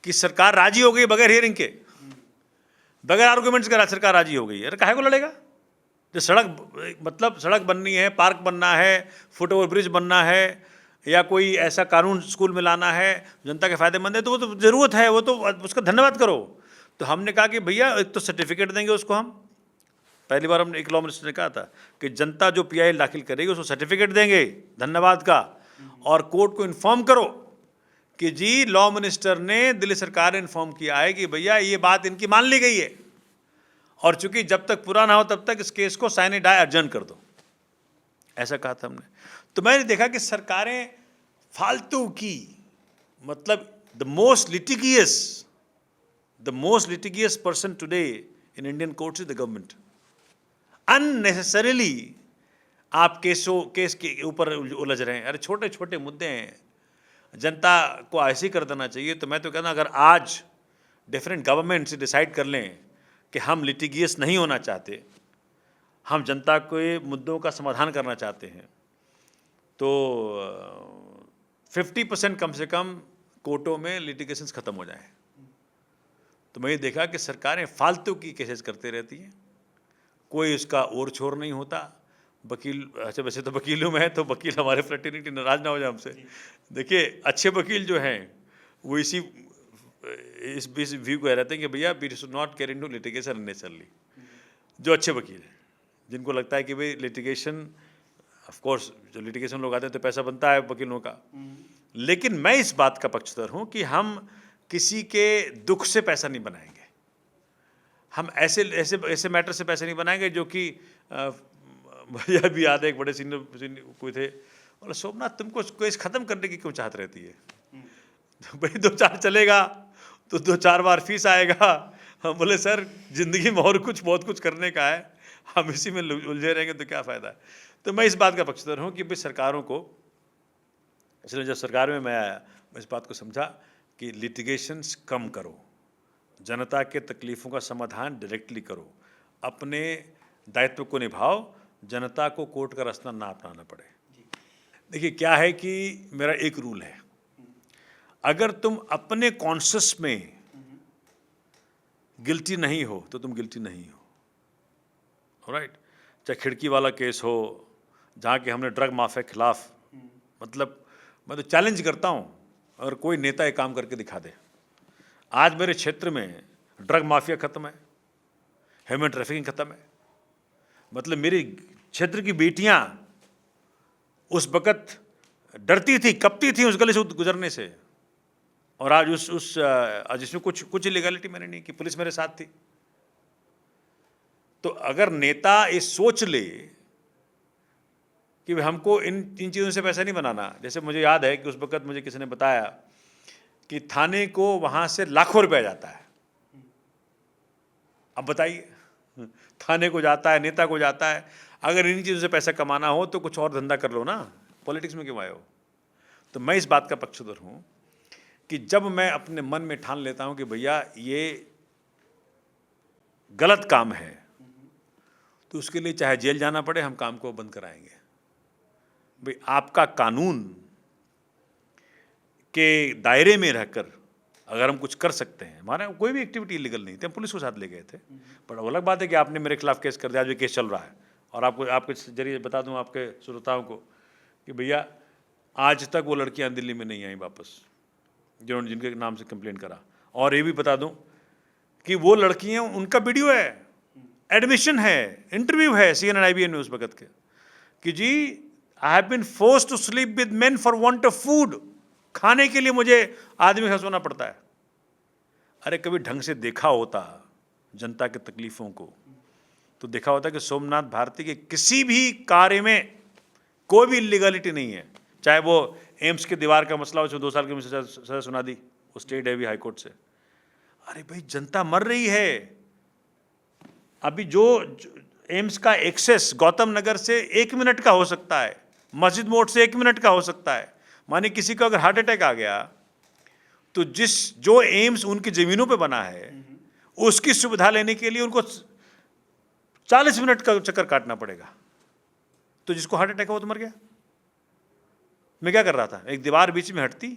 कि सरकार राजी हो गई, बगैर हियरिंग के, बगैर आर्गूमेंट्स के सरकार राजी हो गई। अरे काहे को लड़ेगा? जो सड़क, मतलब सड़क बननी है, पार्क बनना है, फुट ओवर ब्रिज बनना है, या कोई ऐसा कानून स्कूल में लाना है जनता के फायदेमंद है, तो वो तो ज़रूरत है, वो तो उसका धन्यवाद करो। तो हमने कहा कि भैया एक तो सर्टिफिकेट देंगे उसको हम, पहली बार हमने एक लॉ मिनिस्टर ने कहा था कि जनता जो पीआई दाखिल करेगी उसको सर्टिफिकेट देंगे धन्यवाद का, और कोर्ट को इन्फॉर्म करो कि जी लॉ मिनिस्टर ने, दिल्ली सरकार ने इन्फॉर्म किया है कि भैया ये बात इनकी मान ली गई है, और चूंकि जब तक पूरा ना हो तब तक इस केस को साइन डाई अर्जन कर दो, ऐसा कहा था हमने। तो मैंने देखा कि सरकारें फालतू की, मतलब the most litigious person today in Indian courts is the government. Unnecessarily आप केस के ऊपर उलझ रहे हैं। अरे छोटे छोटे मुद्दे हैं, जनता को ऐसे ही कर देना चाहिए। तो मैं तो कहना, अगर आज डिफरेंट गवर्नमेंट से डिसाइड कर लें कि हम लिटिगियस नहीं होना चाहते, हम जनता के मुद्दों का समाधान करना चाहते हैं, तो 50% कम से कम कोर्टों में लिटिगेशंस खत्म हो जाएं। तो मैं ये देखा कि सरकारें फालतू की केसेस करते रहती हैं, कोई उसका ओर छोर नहीं होता। वकील, अच्छा वैसे तो वकीलों में है, तो वकील हमारे फ्रेटर्निटी नाराज ना हो जाए हमसे। देखिए अच्छे वकील जो हैं वो इस व्यू को रहते हैं कि भैया we should not carry into litigation unnecessarily. जो अच्छे वकील हैं, जिनको लगता है कि भाई लिटिगेशन, ऑफ कोर्स जो लिटिगेशन लोग आते हैं तो पैसा बनता है वकीलों का, लेकिन मैं इस बात का पक्षधर हूँ कि हम किसी के दुख से पैसा नहीं बनाएंगे। हम ऐसे मैटर से पैसे नहीं बनाएंगे जो कि भैया भी याद है, एक बड़े सीनियर कोई थे, बोले सोमनाथ तुमको केस ख़त्म करने की क्यों चाहत रहती है? तो भाई 2-4 चलेगा तो 2-4 बार फीस आएगा। हम बोले सर ज़िंदगी में और कुछ बहुत कुछ करने का है, हम इसी में उलझे रहेंगे तो क्या फ़ायदा है। तो मैं इस बात का पक्षधर हूँ कि भाई सरकारों को, इसलिए जब सरकार में मैं आया, मैं इस बात को समझा कि लिटिगेशंस कम करो, जनता के तकलीफ़ों का समाधान डायरेक्टली करो, अपने दायित्व को निभाओ, जनता को कोर्ट का रास्ता ना अपनाना पड़े। देखिए क्या है कि मेरा एक रूल है, अगर तुम अपने कॉन्शियस में गिल्टी नहीं हो तो तुम गिल्टी नहीं हो, ऑलराइट। चाहे खिड़की वाला केस हो जहाँ के हमने ड्रग माफिया के खिलाफ, मतलब मैं तो चैलेंज करता हूँ, अगर कोई नेता एक काम करके दिखा दे, आज मेरे क्षेत्र में ड्रग माफिया खत्म है, ह्यूमन ट्रैफिकिंग खत्म है, मतलब मेरी क्षेत्र की बेटियां उस वक़्त डरती थी, कपती थी उस गली से गुजरने से, और आज जिसमें कुछ इलीगलिटी मैंने नहीं की, पुलिस मेरे साथ थी। तो अगर नेता ये सोच ले कि हमको इन चीज़ों से पैसा नहीं बनाना, जैसे मुझे याद है कि उस वक़्त मुझे किसी ने बताया कि थाने को वहाँ से लाखों रुपया जाता है। अब बताइए, थाने को जाता है, नेता को जाता है, अगर इन चीज़ों से पैसा कमाना हो तो कुछ और धंधा कर लो ना, पॉलिटिक्स में क्यों आए हो। तो मैं इस बात का पक्षधर हूँ कि जब मैं अपने मन में ठान लेता हूँ कि भैया ये गलत काम है, तो उसके लिए चाहे जेल जाना पड़े, हम काम को बंद कराएंगे। भाई आपका कानून के दायरे में रहकर अगर हम कुछ कर सकते हैं, हमारा कोई भी एक्टिविटी इलीगल नहीं थी, हम पुलिस को साथ ले गए थे, पर अलग बात है कि आपने मेरे खिलाफ केस कर दिया, आज भी केस चल रहा है। और आपके जरिए बता दूं आपके श्रोताओं को कि भैया आज तक वो लड़कियां दिल्ली में नहीं आई वापस, जिनके नाम से कंप्लेंट करा। और ये भी बता दूं कि वो लड़कियां, उनका वीडियो है, एडमिशन है, इंटरव्यू है CNN IBN में उस वक़्त के, कि जी I have been forced to sleep with men for want of food. खाने के लिए मुझे आदमी के साथ सोना पड़ता है। अरे कभी ढंग से देखा होता जनता की तकलीफों को तो देखा होता कि सोमनाथ भारती के किसी भी कार्य में कोई भी इलीगलिटी नहीं है। चाहे वो एम्स की दीवार का मसला हो, उसमें 2 साल की सजा सुना दी वो स्टेट हैवी हाई कोर्ट से। अरे भाई जनता मर रही है। अभी जो एम्स का एक्सेस गौतम नगर से 1 मिनट का हो सकता है, मस्जिद मोड़ से 1 मिनट का हो सकता है। माने किसी को अगर हार्ट अटैक आ गया तो जो एम्स उनकी जमीनों पे बना है उसकी सुविधा लेने के लिए उनको 40 मिनट का चक्कर काटना पड़ेगा। तो जिसको हार्ट अटैक है वो तो मर गया। मैं क्या कर रहा था, एक दीवार बीच में हटती,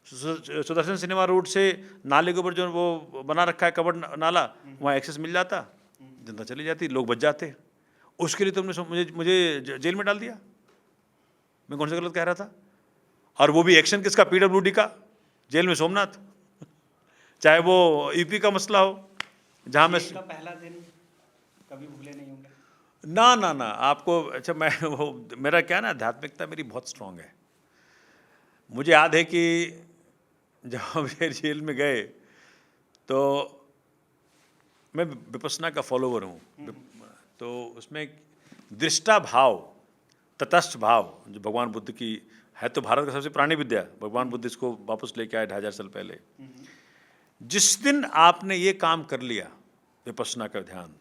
सुदर्शन सिनेमा रोड से नाले के ऊपर जो वो बना रखा है कबड़ नाला, वहाँ एक्सेस मिल जाता, जनता चली जाती, लोग बच जाते। उसके लिए तुमने मुझे जेल में डाल दिया। मैं कौन सा गलत कह रहा था? और वो भी एक्शन किसका? पीडब्ल्यूडी का, जेल में सोमनाथ। चाहे वो यूपी का मसला हो जहाँ मैं पहला दिन कभी भूले नहीं होंगे। ना ना ना आपको, अच्छा मैं वो मेरा क्या ना, आध्यात्मिकता मेरी बहुत स्ट्रांग है। मुझे याद है कि जब हम जेल में गए तो मैं विपश्यना का फॉलोवर हूँ, तो उसमें एक दृष्टा भाव, तटस्थ भाव जो भगवान बुद्ध की है, तो भारत का सबसे पुरानी विद्या, भगवान बुद्ध इसको वापस लेके आए 2500 साल पहले। जिस दिन आपने ये काम कर लिया विपश्यना का ध्यान,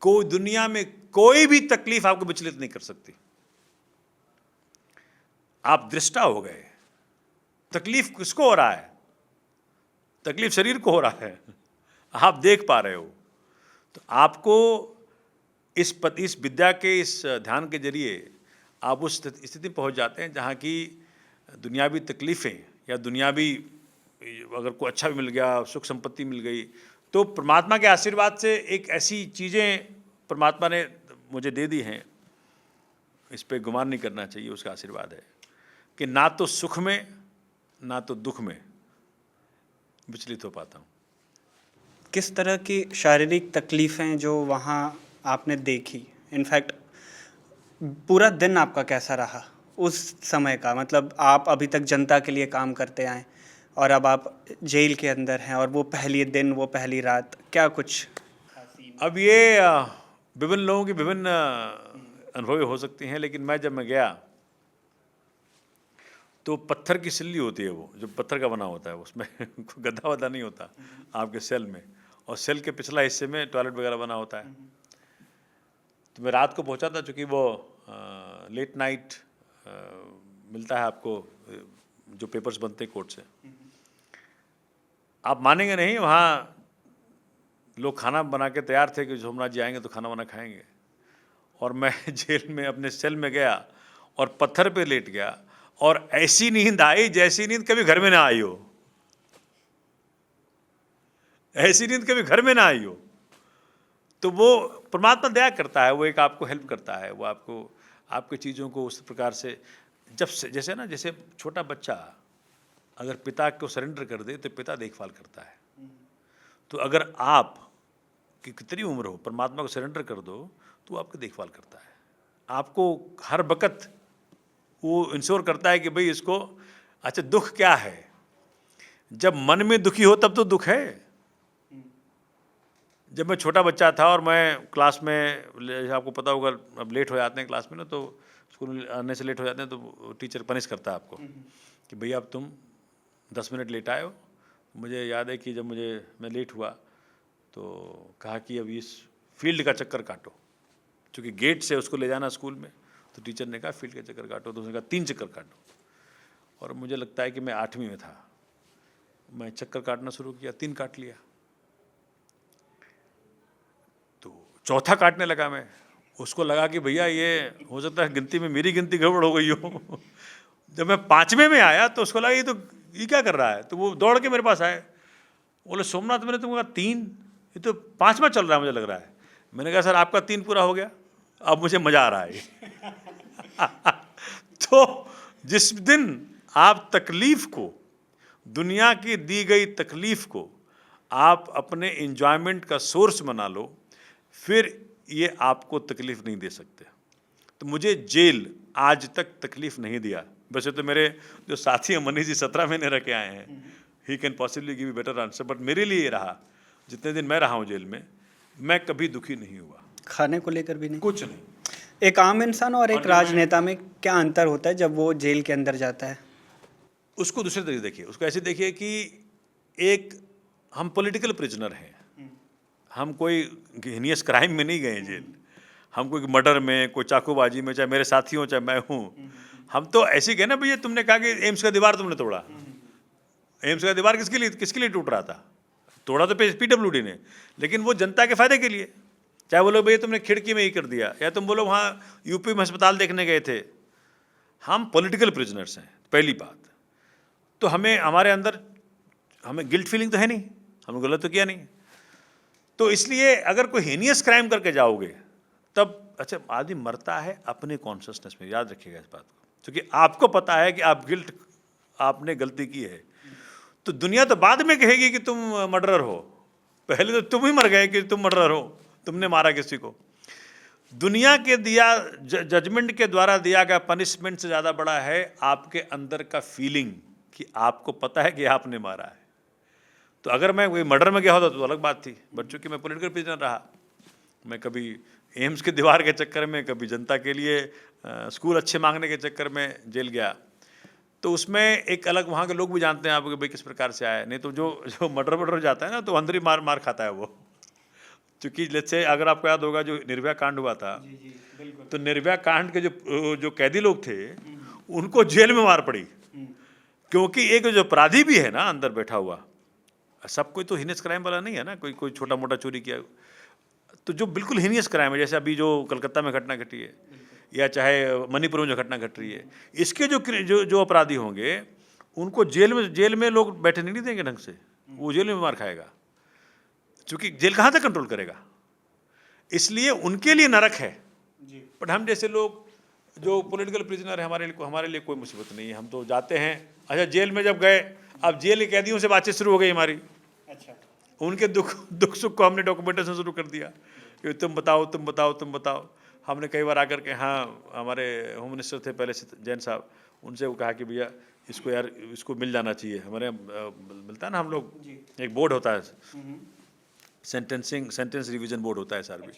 कोई दुनिया में कोई भी तकलीफ आपको विचलित नहीं कर सकती। आप दृष्टा हो गए। तकलीफ किसको हो रहा है? तकलीफ शरीर को हो रहा है, आप देख पा रहे हो। तो आपको इस विद्या के, इस ध्यान के जरिए आप उस स्थिति में पहुंच जाते हैं जहाँ की दुनियावी तकलीफ़ें या दुनियावी अगर कोई अच्छा भी मिल गया, सुख संपत्ति मिल गई, तो परमात्मा के आशीर्वाद से एक ऐसी चीज़ें परमात्मा ने मुझे दे दी हैं, इस पे गुमान नहीं करना चाहिए। उसका आशीर्वाद है कि ना तो सुख में ना तो दुख में विचलित हो पाता हूँ। किस तरह की शारीरिक तकलीफ़ें जो वहाँ आपने देखी, इनफैक्ट पूरा दिन आपका कैसा रहा उस समय का? मतलब आप अभी तक जनता के लिए काम करते आए और अब आप जेल के अंदर हैं, और वो पहली दिन, वो पहली रात, क्या कुछ? अब ये विभिन्न लोगों की विभिन्न अनुभव हो सकती हैं, लेकिन जब मैं गया तो पत्थर की सिल्ली होती है, वो जो पत्थर का बना होता है, उसमें गद्दा वद्दा नहीं होता आपके सेल में, और सेल के पिछला हिस्से में टॉयलेट वगैरह बना होता है। तो मैं रात को पहुंचा था, चूँकि वो लेट नाइट मिलता है आपको जो पेपर्स बनते हैं कोर्ट से। आप मानेंगे नहीं, वहाँ लोग खाना बना के तैयार थे कि सोमनाथ जी आएंगे तो खाना वाना खाएंगे, और मैं जेल में अपने सेल में गया और पत्थर पे लेट गया, और ऐसी नींद आई जैसी नींद कभी घर में ना आई हो। ऐसी नींद कभी घर में ना आई हो। तो वो परमात्मा दया करता है, वो एक आपको हेल्प करता है, वो आपको आपकी चीज़ों को उस प्रकार से, जब से जैसे ना, जैसे छोटा बच्चा अगर पिता को सरेंडर कर दे तो पिता देखभाल करता है। तो अगर आप की कितनी उम्र हो, परमात्मा को सरेंडर कर दो तो वो आपकी देखभाल करता है। आपको हर वक्त वो इंश्योर करता है कि भाई इसको, अच्छा दुख क्या है? जब मन में दुखी हो तब तो दुख है। जब मैं छोटा बच्चा था और मैं क्लास में, आपको पता होगा अब लेट हो जाते हैं क्लास में ना, तो स्कूल आने से लेट हो जाते हैं तो टीचर पनिश करता है आपको कि भैया अब तुम 10 मिनट लेट आए हो। मुझे याद है कि जब मैं लेट हुआ तो कहा कि अब इस फील्ड का चक्कर काटो, क्योंकि गेट से उसको ले जाना स्कूल में, तो टीचर ने कहा फील्ड का चक्कर काटो, तो उसने कहा 3 चक्कर काटो। और मुझे लगता है कि मैं 8वीं में था, मैं चक्कर काटना शुरू किया, 3 काट लिया। तो चौथा काटने लगा मैं, उसको लगा कि भैया ये हो सकता है गिनती में मेरी गिनती गड़बड़ हो गई हो। जब मैं 5वें में आया तो उसको लगा ये क्या कर रहा है, तो वो दौड़ के मेरे पास आए, बोले सोमनाथ मैंने तुमको कहा 3, ये तो 5वां चल रहा है मुझे लग रहा है। मैंने कहा सर आपका 3 पूरा हो गया, अब मुझे मज़ा आ रहा है। तो जिस दिन आप तकलीफ़ को, दुनिया की दी गई तकलीफ़ को आप अपने एंजॉयमेंट का सोर्स बना लो, फिर ये आपको तकलीफ़ नहीं दे सकते। तो मुझे जेल आज तक तकलीफ़ नहीं दिया। वैसे तो मेरे जो साथी हैं मनीष जी 17 महीने रह के आए हैं, he can possibly give better answer, but मेरे लिए ये रहा, जितने दिन मैं रहा हूँ जेल में, मैं कभी दुखी नहीं हुआ, खाने को लेकर भी नहीं? कुछ नहीं। एक आम इंसान और एक और राजनेता में क्या अंतर होता है जब वो जेल के अंदर जाता है? उसको दूसरे तरीके देखिए, उसको ऐसे देखिए कि एक हम पॉलिटिकल प्रिजनर हैं, हम कोई हिनियस क्राइम में नहीं गए जेल, हम कोई मर्डर में, कोई चाकूबाजी में, चाहे मेरे साथी हो चाहे मैं हूँ, हम तो ऐसे ही गए ना भैया। तुमने कहा कि एम्स का दीवार तुमने तोड़ा, एम्स का दीवार किसके लिए टूट रहा था? तोड़ा तो PWD ने, लेकिन वो जनता के फायदे के लिए। चाहे बोलो भैया तुमने खिड़की में ही कर दिया, या तुम बोलो वहाँ यूपी में अस्पताल देखने गए थे। हम पॉलिटिकल प्रिजनर्स हैं, पहली बात तो हमें, हमारे अंदर हमें गिल्ट फीलिंग तो है नहीं, हमने गलत तो किया नहीं। तो इसलिए अगर कोई हेनियस क्राइम करके जाओगे तब, अच्छा आदमी मरता है अपने कॉन्शियसनेस में, याद रखिएगा इस बात को, क्योंकि आपको पता है कि आपने गलती की है। तो दुनिया तो बाद में कहेगी कि तुम मर्डरर हो, पहले तो तुम ही मर गए कि तुम मर्डरर हो, तुमने मारा किसी को। दुनिया के दिया जजमेंट के द्वारा दिया गया पनिशमेंट से ज़्यादा बड़ा है आपके अंदर का फीलिंग कि आपको पता है कि आपने मारा है। तो अगर मैं कोई मर्डर में गया होता तो अलग बात थी, बट चूंकि मैं पॉलिटिकल प्रिजनर रहा, मैं कभी एम्स के दीवार के चक्कर में, कभी जनता के लिए स्कूल अच्छे मांगने के चक्कर में जेल गया, तो उसमें एक अलग, वहाँ के लोग भी जानते हैं आपको भाई किस प्रकार से आए। नहीं तो जो मर्डर जाता है ना, तो अंदर ही मार खाता है वो। क्योंकि लेट्स से अगर आपको याद होगा जो निर्भया कांड हुआ था, तो निर्भया कांड के जो कैदी लोग थे उनको जेल में मार पड़ी, क्योंकि एक जो अपराधी भी है ना अंदर बैठा हुआ, सब कोई तो हिनियस क्राइम वाला नहीं है ना, कोई छोटा मोटा चोरी किया, तो जो बिल्कुल हिनियस क्राइम है, जैसे अभी जो कलकत्ता में घटना घटी है, या चाहे मणिपुर में जो घटना घट रही है, इसके जो अपराधी होंगे उनको जेल में लोग बैठे नहीं देंगे ढंग से, वो जेल में मार खाएगा, क्योंकि जेल कहाँ तक कंट्रोल करेगा। इसलिए उनके लिए नरक है। बट हम जैसे लोग जो पॉलिटिकल प्रिजनर है, हमारे लिए कोई मुसीबत नहीं है, हम तो जाते हैं। अच्छा जेल में जब गए, अब जेल के कैदियों से बातचीत शुरू हो गई हमारी। अच्छा, उनके दुख सुख को हमने डॉक्यूमेंटेशन शुरू कर दिया कि तुम बताओ। हमने कई बार आकर के, हाँ हमारे होम मिनिस्टर थे पहले से जैन साहब, उनसे वो कहा कि भैया इसको मिल जाना चाहिए। हमारे मिलता है ना, हम लोग एक बोर्ड होता है, सेंटेंस रिवीजन बोर्ड होता है SRB,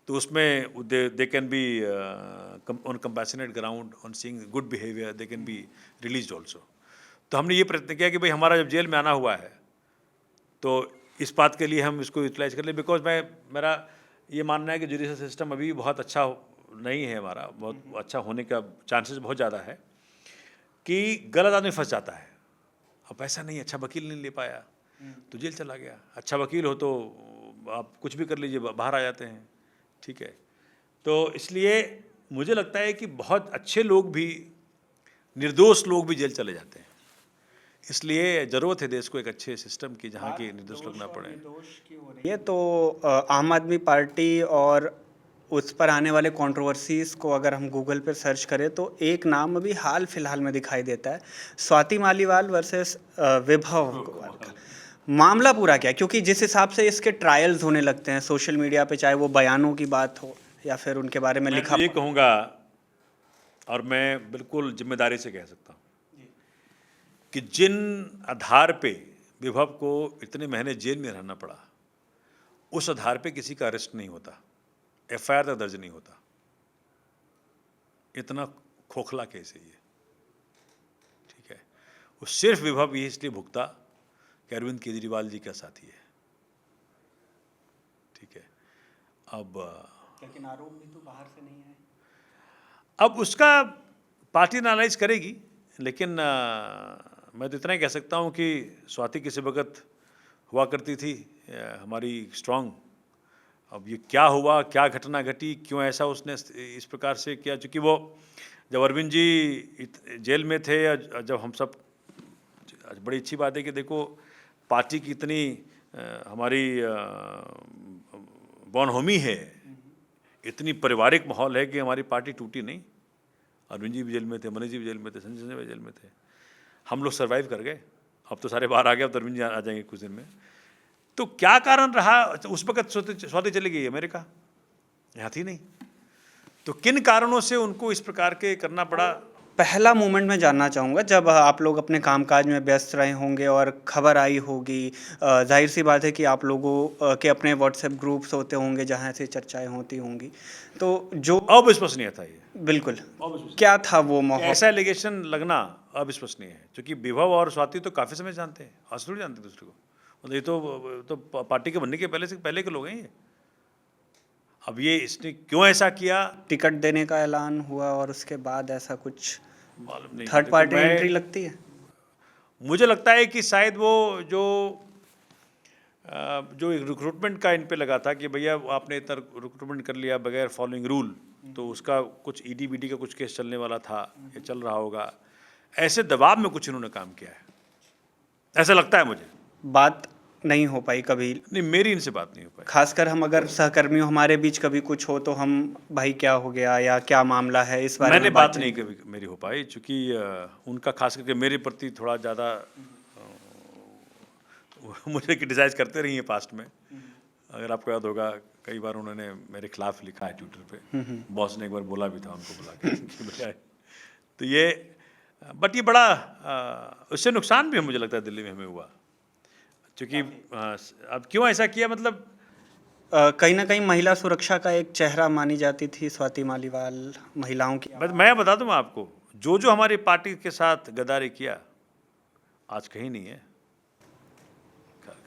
तो उसमें they can be on compassionate ground on seeing good behaviour they can be released also. तो हमने ये प्रयत्न किया कि भाई हमारा जब जेल में आना हुआ है तो इस बात के लिए हम इसको यूटिलाइज कर लें, बिकॉज मेरा ये मानना है कि जुडिशल सिस्टम अभी बहुत अच्छा नहीं है, हमारा बहुत अच्छा होने का चांसेस बहुत ज़्यादा है कि गलत आदमी फंस जाता है। अब ऐसा नहीं, अच्छा वकील नहीं ले पाया तो जेल चला गया, अच्छा वकील हो तो आप कुछ भी कर लीजिए, बाहर आ जाते हैं, ठीक है। तो इसलिए मुझे लगता है कि बहुत अच्छे लोग भी, निर्दोष लोग भी जेल चले जाते हैं। इसलिए ज़रूरत है देश को एक अच्छे सिस्टम की जहाँ की निर्दोष लोग ना पड़े। ये तो आम आदमी पार्टी और उस पर आने वाले कंट्रोवर्सीज को अगर हम गूगल पर सर्च करें तो एक नाम अभी हाल फिलहाल में दिखाई देता है, स्वाति मालीवाल वर्सेस विभव अग्रवाल का। मामला पूरा क्या है? क्योंकि जिस हिसाब से इसके ट्रायल्स होने लगते हैं सोशल मीडिया पे, चाहे वो बयानों की बात हो या फिर उनके बारे में लिखा, ये कहूँगा और मैं बिल्कुल जिम्मेदारी से कह सकता हूँ कि जिन आधार पे विभव को इतने महीने जेल में रहना पड़ा, उस आधार पे किसी का अरेस्ट नहीं होता, FIR तक दर्ज नहीं होता। इतना खोखला केस है ये, ठीक है। वो सिर्फ विभव ये इसलिए भुगता कि अरविंद केजरीवाल जी का साथी है, ठीक है। अब लेकिन आरोप भी तो बाहर से नहीं है। अब उसका पार्टी एनालाइज करेगी, लेकिन मैं तो इतना ही कह सकता हूँ कि स्वाति किसी वक्त हुआ करती थी हमारी स्ट्रांग। अब ये क्या हुआ, क्या घटना घटी, क्यों ऐसा उसने इस प्रकार से किया, चूँकि वो जब अरविंद जी जेल में थे, जब हम सब, बड़ी अच्छी बात है कि देखो पार्टी की इतनी हमारी बॉनहोमी है, इतनी पारिवारिक माहौल है कि हमारी पार्टी टूटी नहीं। अरविंद जी भी जेल में थे, मनीष जी भी जेल में थे, संजय सिंह भी जेल में थे, हम लोग सर्वाइव कर गए। अब तो सारे बाहर आ गए, अब तो अरविंद जी आ जाएंगे कुछ दिन में। तो क्या कारण रहा? उस वक्त स्वाति चली गई अमेरिका, यहाँ थी नहीं, तो किन कारणों से उनको इस प्रकार के करना पड़ा? पहला मोमेंट मैं जानना चाहूँगा जब आप लोग अपने कामकाज में व्यस्त रहे होंगे और खबर आई होगी। जाहिर सी बात है कि आप लोगों के अपने व्हाट्सएप ग्रुप्स होते होंगे जहाँ ऐसी चर्चाएं होती होंगी, तो जो अविश्वसनीय था ये, बिल्कुल अविश्वसनीय। क्या था वो माहौल? ऐसा एलिगेशन लगना अविश्वसनीय है, क्योंकि विभव और स्वाति तो काफी समय से जानते हैं, आज थोड़ी जानते दूसरे को। मतलब ये तो पार्टी के बनने के पहले के लोग हैं ये। अब ये इसने क्यों ऐसा किया टिकट देने का ऐलान हुआ और उसके बाद ऐसा कुछ मालूम नहीं। थर्ड देखो, पार्टी मैं- एंट्री लगती है। मुझे लगता है कि शायद वो जो एक रिक्रूटमेंट का इन पे लगा था कि भैया आपने इतना रिक्रूटमेंट कर लिया बगैर फॉलोइंग रूल, तो उसका कुछ ईडी बीडी का कुछ केस चलने वाला था या चल रहा होगा, ऐसे दबाव में कुछ इन्होंने काम किया है, ऐसा लगता है मुझे। बात नहीं हो पाई कभी, नहीं, मेरी इनसे बात नहीं हो पाई। खासकर हम अगर सहकर्मियों हमारे बीच कभी कुछ हो तो हम भाई क्या हो गया या क्या मामला है इस बारे मैंने में बात नहीं कभी मेरी हो पाई, चूंकि उनका खास करके मेरे प्रति थोड़ा ज़्यादा मुझे क्रिटिसाइज करते रही हैं पास्ट में। अगर आपको याद होगा कई बार उन्होंने मेरे खिलाफ लिखा है ट्विटर पे, बॉस ने एक बार बोला भी था उनको बुला के कि भैया, तो ये बट ये बड़ा उससे नुकसान भी मुझे लगता है दिल्ली में हमें हुआ, क्योंकि अब क्यों ऐसा किया, मतलब कहीं ना कहीं महिला सुरक्षा का एक चेहरा मानी जाती थी स्वाति मालीवाल, महिलाओं की। मैं बता दूं आपको, जो हमारी पार्टी के साथ गद्दारी किया आज कहीं नहीं है।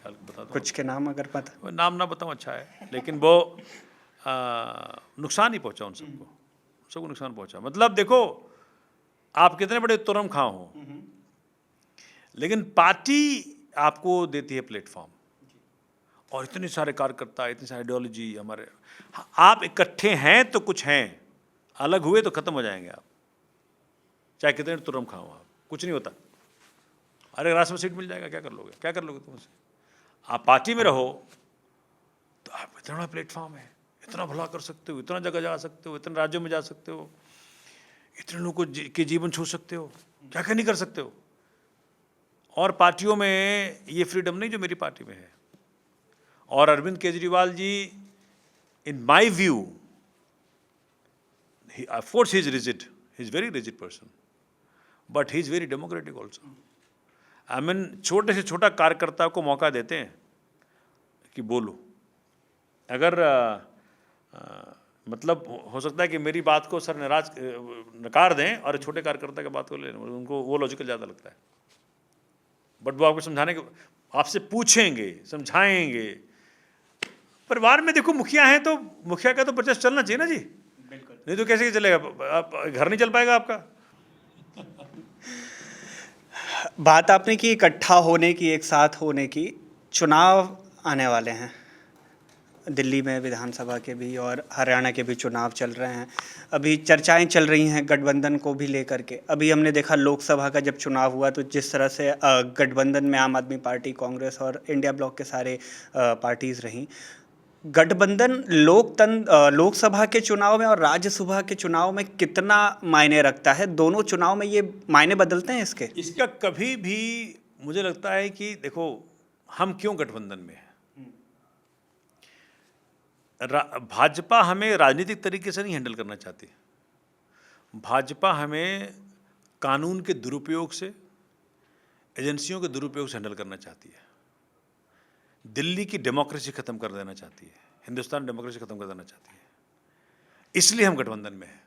बता दूं कुछ के नाम अगर पता? वो नाम ना बताऊं अच्छा है, लेकिन वो नुकसान ही पहुंचा उन सबको नुकसान पहुंचा। मतलब देखो, आप कितने बड़े तुरम खां हो, लेकिन पार्टी आपको देती है प्लेटफॉर्म, और इतने सारे कार्यकर्ता, इतनी सारी आइडियोलॉजी हमारे, आप इकट्ठे हैं तो कुछ हैं, अलग हुए तो खत्म हो जाएंगे आप, चाहे कितने तुरम खाओ आप, कुछ नहीं होता। अरे राष्ट्र में सीट मिल जाएगा, क्या कर लोगे तुम उसे? आप पार्टी में रहो तो आप इतना बड़ा प्लेटफॉर्म है, इतना भला कर सकते हो, इतना जगह जा सकते हो, इतने राज्यों में जा सकते हो, इतने लोगों के जीवन छू सकते हो, क्या नहीं कर सकते हो। और पार्टियों में ये फ्रीडम नहीं जो मेरी पार्टी में है। और Arvind Kejriwal ji, in my view, of course he is rigid, he is very rigid person, but he is very democratic also. I mean, छोटे से छोटा कार्यकर्ता को मौका देते हैं कि बोलो। अगर मतलब हो सकता है कि मेरी बात को सर नकार दें और छोटे कार्यकर्ता की बात को ले, उनको वो लॉजिकल ज़्यादा लगता है, बट वो आपको समझाने के, आपसे पूछेंगे, समझाएंगे। परिवार में देखो मुखिया हैं तो मुखिया का तो प्रोसेस चलना चाहिए ना जी, बिल्कुल, नहीं तो कैसे चलेगा, घर नहीं चल पाएगा आपका। बात आपने की इकट्ठा होने की, एक साथ होने की। चुनाव आने वाले हैं, दिल्ली में विधानसभा के भी और हरियाणा के भी चुनाव चल रहे हैं। अभी चर्चाएं चल रही हैं गठबंधन को भी लेकर के। अभी हमने देखा लोकसभा का जब चुनाव हुआ तो जिस तरह से गठबंधन में आम आदमी पार्टी, कांग्रेस और इंडिया ब्लॉक के सारे पार्टीज रहीं। गठबंधन लोकसभा के चुनाव में और राज्यसभा के चुनाव में कितना मायने रखता है? दोनों चुनाव में ये मायने बदलते हैं इसके? इसका कभी भी मुझे लगता है कि देखो, हम क्यों गठबंधन में हैं। भाजपा हमें राजनीतिक तरीके से नहीं हैंडल करना चाहती। भाजपा हमें कानून के दुरुपयोग से, एजेंसियों के दुरुपयोग से हैंडल करना चाहती है। दिल्ली की डेमोक्रेसी खत्म कर देना चाहती है, हिंदुस्तान डेमोक्रेसी खत्म कर देना चाहती है, इसलिए हम गठबंधन में हैं।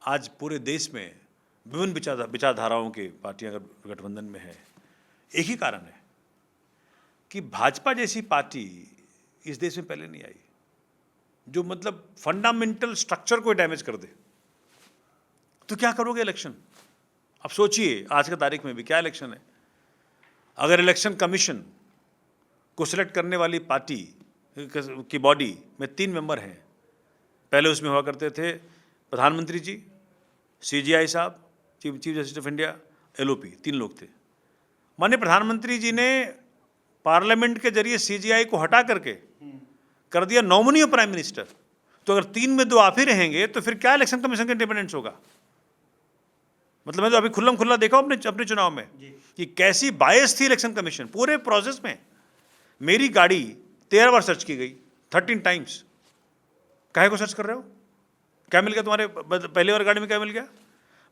आज पूरे देश में विभिन्न विचारधाराओं के पार्टियां गठबंधन में है, एक ही कारण है कि भाजपा जैसी पार्टी इस देश में पहले नहीं आई, जो मतलब फंडामेंटल स्ट्रक्चर को डैमेज कर दे। तो क्या करोगे इलेक्शन? अब सोचिए, आज की तारीख में भी क्या इलेक्शन है। अगर इलेक्शन कमीशन को सिलेक्ट करने वाली पार्टी की बॉडी में 3 मेंबर हैं, पहले उसमें हुआ करते थे प्रधानमंत्री जी, CGI साहब, chief justice of India, LOP, 3 लोग थे। माननीय प्रधानमंत्री जी ने पार्लियामेंट के जरिए CGI को हटा करके कर दिया नॉमिनी ऑफ प्राइम मिनिस्टर। तो अगर 3 में 2 आप ही रहेंगे तो फिर क्या इलेक्शन कमीशन का इंडिपेंडेंस होगा? मतलब मैं तो अभी खुल्लम खुल्ला देखा अपने चुनाव में कि कैसी बायस थी इलेक्शन कमीशन पूरे प्रोसेस में। मेरी गाड़ी 13 बार सर्च की गई, 13 टाइम्स। काहे को सर्च कर रहे हो? क्या मिल गया तुम्हारे पहली बार गाड़ी में? क्या मिल गया?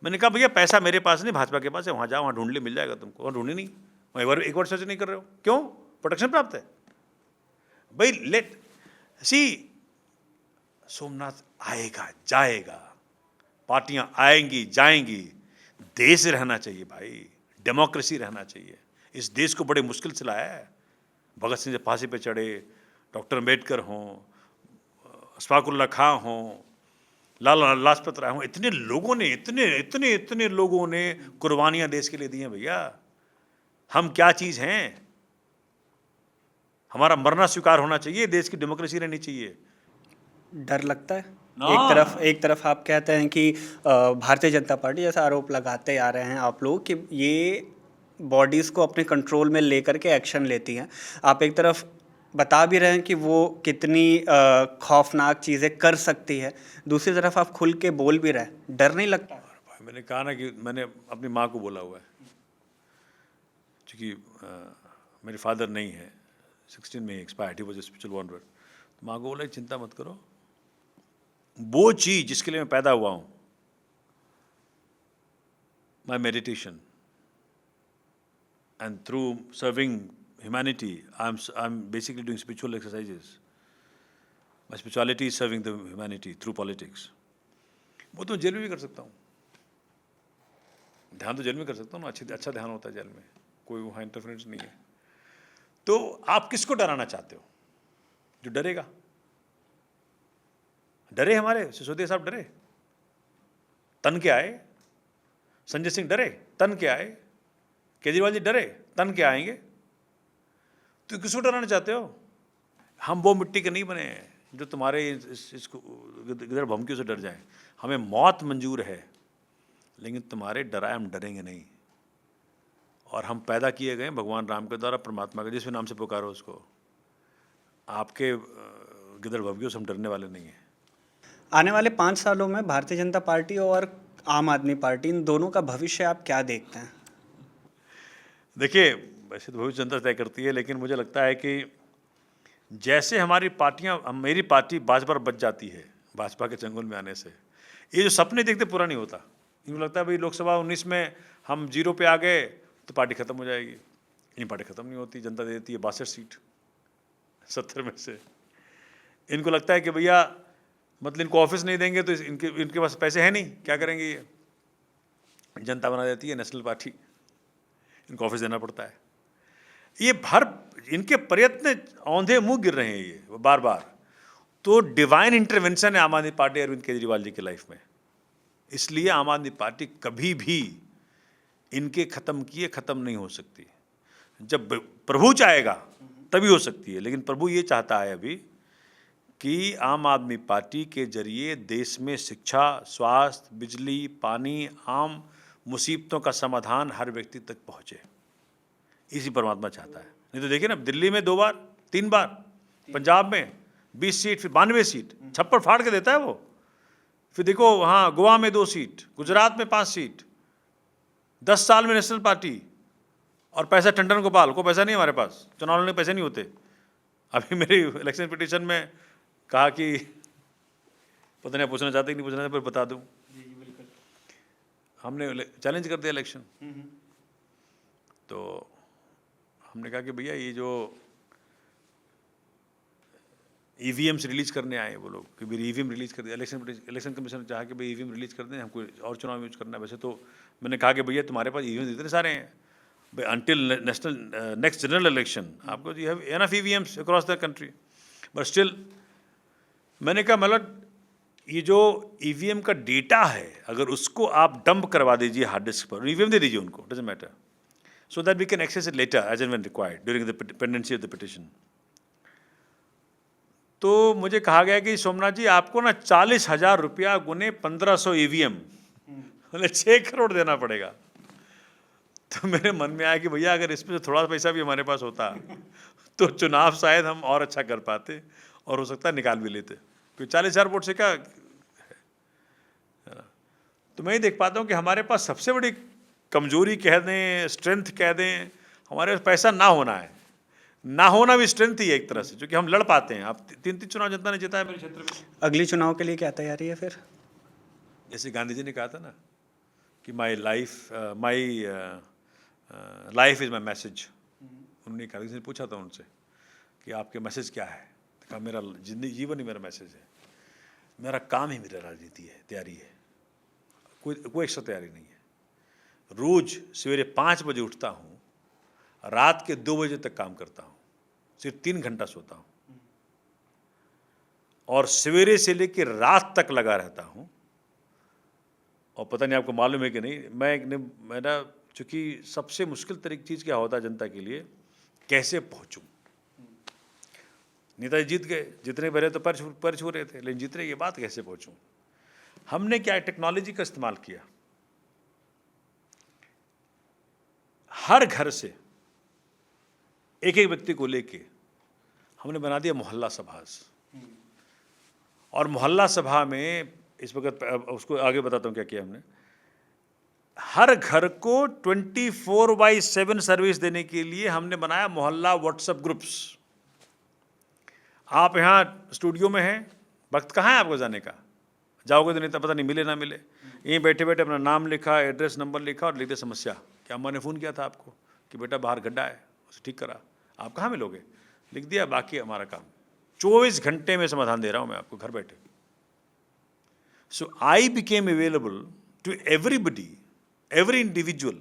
मैंने कहा भैया पैसा मेरे पास नहीं, भाजपा के पास है, वहाँ जाओ, वहाँ ढूंढ ले, मिल जाएगा तुमको। वहाँ ढूंढी नहीं, वहाँ एक बार सर्च नहीं कर रहे हो, क्यों? प्रोटेक्शन प्राप्त है भाई। लेट सी, सोमनाथ आएगा जाएगा, पार्टियां आएंगी जाएंगी, देश रहना चाहिए भाई, डेमोक्रेसी रहना चाहिए। इस देश को बड़े मुश्किल से लाया है। भगत सिंह से फांसी पे चढ़े, डॉक्टर अम्बेडकर हों, अशफाकुल्ला खां हों, लाला लाजपत राय हों, इतने लोगों ने, इतने लोगों ने कुर्बानियां देश के लिए दी हैं भैया। हम क्या चीज़ हैं? हमारा मरना स्वीकार होना चाहिए, देश की डेमोक्रेसी रहनी चाहिए। डर लगता है? ना। एक तरफ आप कहते हैं कि भारतीय जनता पार्टी जैसा आरोप लगाते आ रहे हैं आप लोग कि ये बॉडीज़ को अपने कंट्रोल में लेकर के एक्शन लेती हैं। आप एक तरफ बता भी रहे हैं कि वो कितनी खौफनाक चीज़ें कर सकती है, दूसरी तरफ आप खुल के बोल भी रहे हैं। डर नहीं लगता? भाई मैंने कहा ना कि मैंने अपनी माँ को बोला हुआ है, क्योंकि मेरे फादर नहीं है, 16 में expired, he was spiritual wonder. तो माँ को बोला चिंता मत करो, वो चीज़ जिसके लिए मैं पैदा हुआ हूँ, my meditation and through serving humanity, I am basically doing spiritual exercises. My spirituality is serving the humanity through politics. वो तो जेल में भी कर सकता हूँ, ध्यान तो जेल में कर सकता हूँ ना, अच्छा ध्यान होता है जेल में, कोई वहाँ इंटरफेरेंस नहीं है। तो आप किसको डराना चाहते हो? जो डरेगा। डरे हमारे सिसोदिया साहब, डरे, तन के आए। संजय सिंह डरे, तन के आए। केजरीवाल जी डरे, तन के आएंगे। तो किसको डराना चाहते हो? हम वो मिट्टी के नहीं बने हैं जो तुम्हारे इसको गिदड़ भमकियों से डर जाए। हमें मौत मंजूर है, लेकिन तुम्हारे डराए हम डरेंगे नहीं। और हम पैदा किए गए भगवान राम के द्वारा, परमात्मा के, जिस भी नाम से पुकारो उसको। आपके गिदड़ भमकियों से हम डरने वाले नहीं हैं। आने वाले 5 सालों में भारतीय जनता पार्टी और आम आदमी पार्टी, इन दोनों का भविष्य आप क्या देखते हैं? देखिए, वैसे तो भविष्य जनता तय करती है, लेकिन मुझे लगता है कि जैसे हमारी पार्टियां, मेरी पार्टी भाजपा बच जाती है भाजपा के चंगुल में आने से, ये जो सपने देखते पूरा नहीं होता। यूँ लगता है भाई लोकसभा 19 में हम 0 पे आ गए तो पार्टी खत्म हो जाएगी। ये पार्टी खत्म नहीं होती, जनता दे देती है 62 सीट 70 में से। इनको लगता है कि भैया मतलब इनको ऑफिस नहीं देंगे तो इनके पास पैसे हैं नहीं, क्या करेंगे ये? जनता बना देती है नेशनल पार्टी, इनको ऑफिस देना पड़ता है। ये भर इनके प्रयत्न औंधे मुंह गिर रहे हैं ये बार बार। तो डिवाइन इंटरवेंशन है आम आदमी पार्टी अरविंद केजरीवाल जी की लाइफ में। इसलिए आम आदमी पार्टी कभी भी इनके खत्म किए खत्म नहीं हो सकती। जब प्रभु चाहेगा तभी हो सकती है, लेकिन प्रभु ये चाहता है अभी कि आम आदमी पार्टी के जरिए देश में शिक्षा, स्वास्थ्य, बिजली, पानी, आम मुसीबतों का समाधान हर व्यक्ति तक पहुँचे। इसी परमात्मा चाहता है। नहीं तो देखिए ना, दिल्ली में 2 बार 3 बार, पंजाब में 20 सीट, फिर 92 सीट, छप्पर फाड़ के देता है वो। फिर देखो वहाँ गोवा में 2 सीट, गुजरात में 5 सीट, 10 साल में नेशनल पार्टी। और पैसा टंडन गोपाल को पैसा नहीं, हमारे पास चुनाव लड़ने पैसे नहीं होते। अभी मेरी इलेक्शन पिटीशन में कहा कि पता नहीं पूछना चाहते कि नहीं पूछना चाहते, पर बता दूं, हमने चैलेंज कर दिया इलेक्शन। तो हमने कहा कि भैया ये जो ईवीएम्स रिलीज करने आए वो लोग, कि भाई ईवीएम रिलीज कर दिया, इलेक्शन कमीशन ने चाहा कि भाई ईवीएम रिलीज कर दें, हमको और चुनाव यूज करना है। वैसे तो मैंने कहा कि भैया तुम्हारे पास ईवीएम इतने सारे हैं, भाई अंटिल नेक्स्ट जनरल इलेक्शन आपको you have enough EVMs across the country, but still मैंने कहा मतलब ये जो ईवीएम का डेटा है अगर उसको आप डंप करवा दीजिए हार्ड डिस्क पर, ईवीएम दे दीजिए उनको, doesn't matter, so that we can access it later as and when required during the pendency of the petition. तो मुझे कहा गया कि सोमनाथ जी आपको ना 40,000 रुपया गुने 1500 ईवीएम, मतलब 6 करोड़ देना पड़ेगा। तो मेरे मन में आया कि भैया अगर इसमें से थोड़ा पैसा भी हमारे पास होता तो चुनाव शायद हम और अच्छा कर पाते और हो सकता है निकाल भी लेते, क्योंकि 40,000 वोट से क्या है। तो मैं ये देख पाता हूँ कि हमारे पास सबसे बड़ी कमजोरी कह दें, स्ट्रेंथ कह दें, हमारे पास पैसा ना होना है। ना होना भी स्ट्रेंथ ही है एक तरह से, क्योंकि हम लड़ पाते हैं। आप 3 चुनाव जनता ने जीता है मेरे क्षेत्र में। अगली चुनाव के लिए क्या तैयारी है फिर? जैसे गांधी जी ने कहा था ना कि my life is my message. उन्होंने कहा, किसी ने पूछा था उनसे कि आपके मैसेज क्या है, तो कहा मेरा जीवन ही मेरा मैसेज है, मेरा काम ही मेरा राजनीति है, तैयारी है, कोई एक्स्ट्रा तैयारी नहीं है। रोज़ सवेरे 5 बजे उठता हूँ, रात के 2 बजे तक काम करता हूँ, सिर्फ 3 घंटा सोता हूँ और सवेरे से लेकर रात तक लगा रहता हूँ। और पता नहीं आपको मालूम है कि नहीं, मेरा चूँकि सबसे मुश्किल चीज़ क्या होता है जनता के लिए, कैसे पहुँचूँ। नेताजी जीत गए, जितने बड़े तो पर छू रहे थे, लेकिन जीतने के बाद कैसे पहुँचूँ। हमने क्या टेक्नोलॉजी का इस्तेमाल किया, हर घर से एक एक व्यक्ति को लेके हमने बना दिया मोहल्ला सभा। और मोहल्ला सभा में इस वक्त उसको आगे बताता हूँ क्या किया हमने। हर घर को 24/7 सर्विस देने के लिए हमने बनाया मोहल्ला व्हाट्सएप ग्रुप्स। आप यहाँ स्टूडियो में हैं, वक्त कहाँ है आपको जाने का, जाओगे तो नहीं तो पता नहीं मिले ना मिले। यहीं बैठे बैठे अपना नाम लिखा, एड्रेस नंबर लिखा और लिख दे समस्या, कि अम्मा ने फ़ोन किया था आपको कि बेटा बाहर गड्ढा है, उसे ठीक करा, आप कहाँ मिलोगे, लिख दिया, बाकी हमारा काम। 24 घंटे में समाधान दे रहा हूँ मैं आपको घर बैठे। So I became available to everybody, every individual,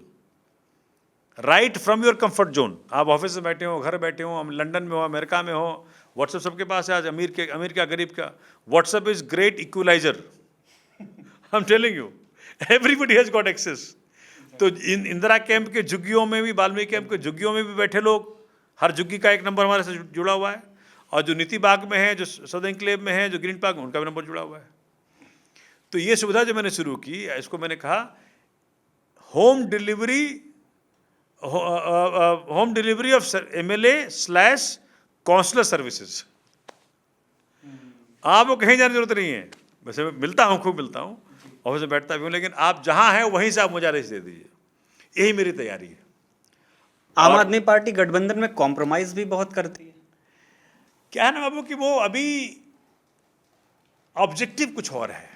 right from your comfort zone. आप ऑफिस में बैठे हो, घर बैठे हो, हम लंदन में हो, अमेरिका में हो, व्हाट्सएप सबके पास है आज, अमीर का गरीब का। WhatsApp is great equaliser, I am telling you, everybody has got access. तो इंदिरा कैंप के झुग्गियों में भी, वाल्मीकि कैंप के झुग्गियों में भी बैठे लोग, हर झुग्गी का एक नंबर हमारे से जुड़ा हुआ है। और जो नीति बाग में है, जो सदर एन्क्लेव में है, जो ग्रीन पार्क में, उनका भी नंबर जुड़ा हुआ है। तो ये सुविधा जो मैंने शुरू की, इसको मैंने कहा होम डिलीवरी ऑफ MLA/काउंसलर सर्विसेज। आपको कहीं जाने की जरूरत नहीं है। वैसे मैं मिलता हूँ, खूब मिलता हूँ, ऑफिस में बैठता भी हूँ, लेकिन आप जहाँ हैं वहीं से आप मुझे आदेश दे दीजिए, यही मेरी तैयारी है। आम आदमी पार्टी गठबंधन में कॉम्प्रोमाइज भी बहुत करती है। क्या है ना बाबू कि वो अभी ऑब्जेक्टिव कुछ और है।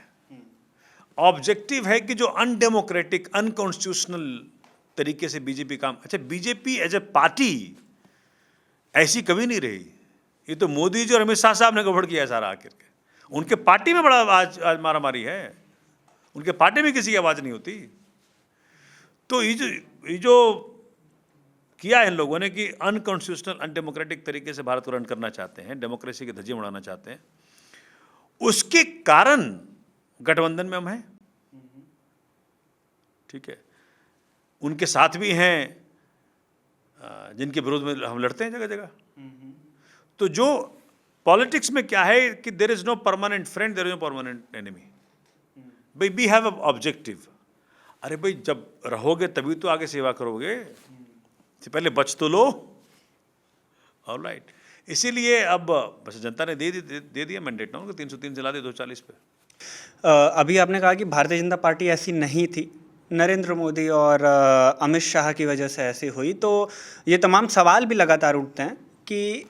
ऑब्जेक्टिव है कि जो अनडेमोक्रेटिक, अनकॉन्स्टिट्यूशनल तरीके से बीजेपी काम, अच्छा बीजेपी एज ए पार्टी ऐसी कभी नहीं रही। ये तो मोदी जी और अमित शाह साहब ने गड़बड़ किया है सारा आखिर के। उनके पार्टी में बड़ा आज मारामारी है, उनके पार्टी में किसी की आवाज़ नहीं होती। तो ये जो किया है इन लोगों ने कि अनकॉन्स्टिट्यूशनल, अनडेमोक्रेटिक तरीके से भारत को रन करना चाहते हैं, डेमोक्रेसी की धज्जियां उड़ाना चाहते हैं, उसके कारण गठबंधन में हम हैं। ठीक है, उनके साथ भी हैं जिनके विरोध में हम लड़ते हैं जगह जगह। तो जो पॉलिटिक्स में क्या है कि there is no permanent friend, there is no permanent enemy. भाई वी हैव अ ऑब्जेक्टिव। अरे भाई जब रहोगे तभी तो आगे सेवा करोगे, पहले बच तो लो। ऑलराइट, इसीलिए अब बस जनता ने दे दिया मैंडेट ना उनको, 303 से ला दे 240 पे। अभी आपने कहा कि भारतीय जनता पार्टी ऐसी नहीं थी, नरेंद्र मोदी और अमित शाह की वजह से ऐसी हुई। तो ये तमाम सवाल भी लगातार उठते हैं कि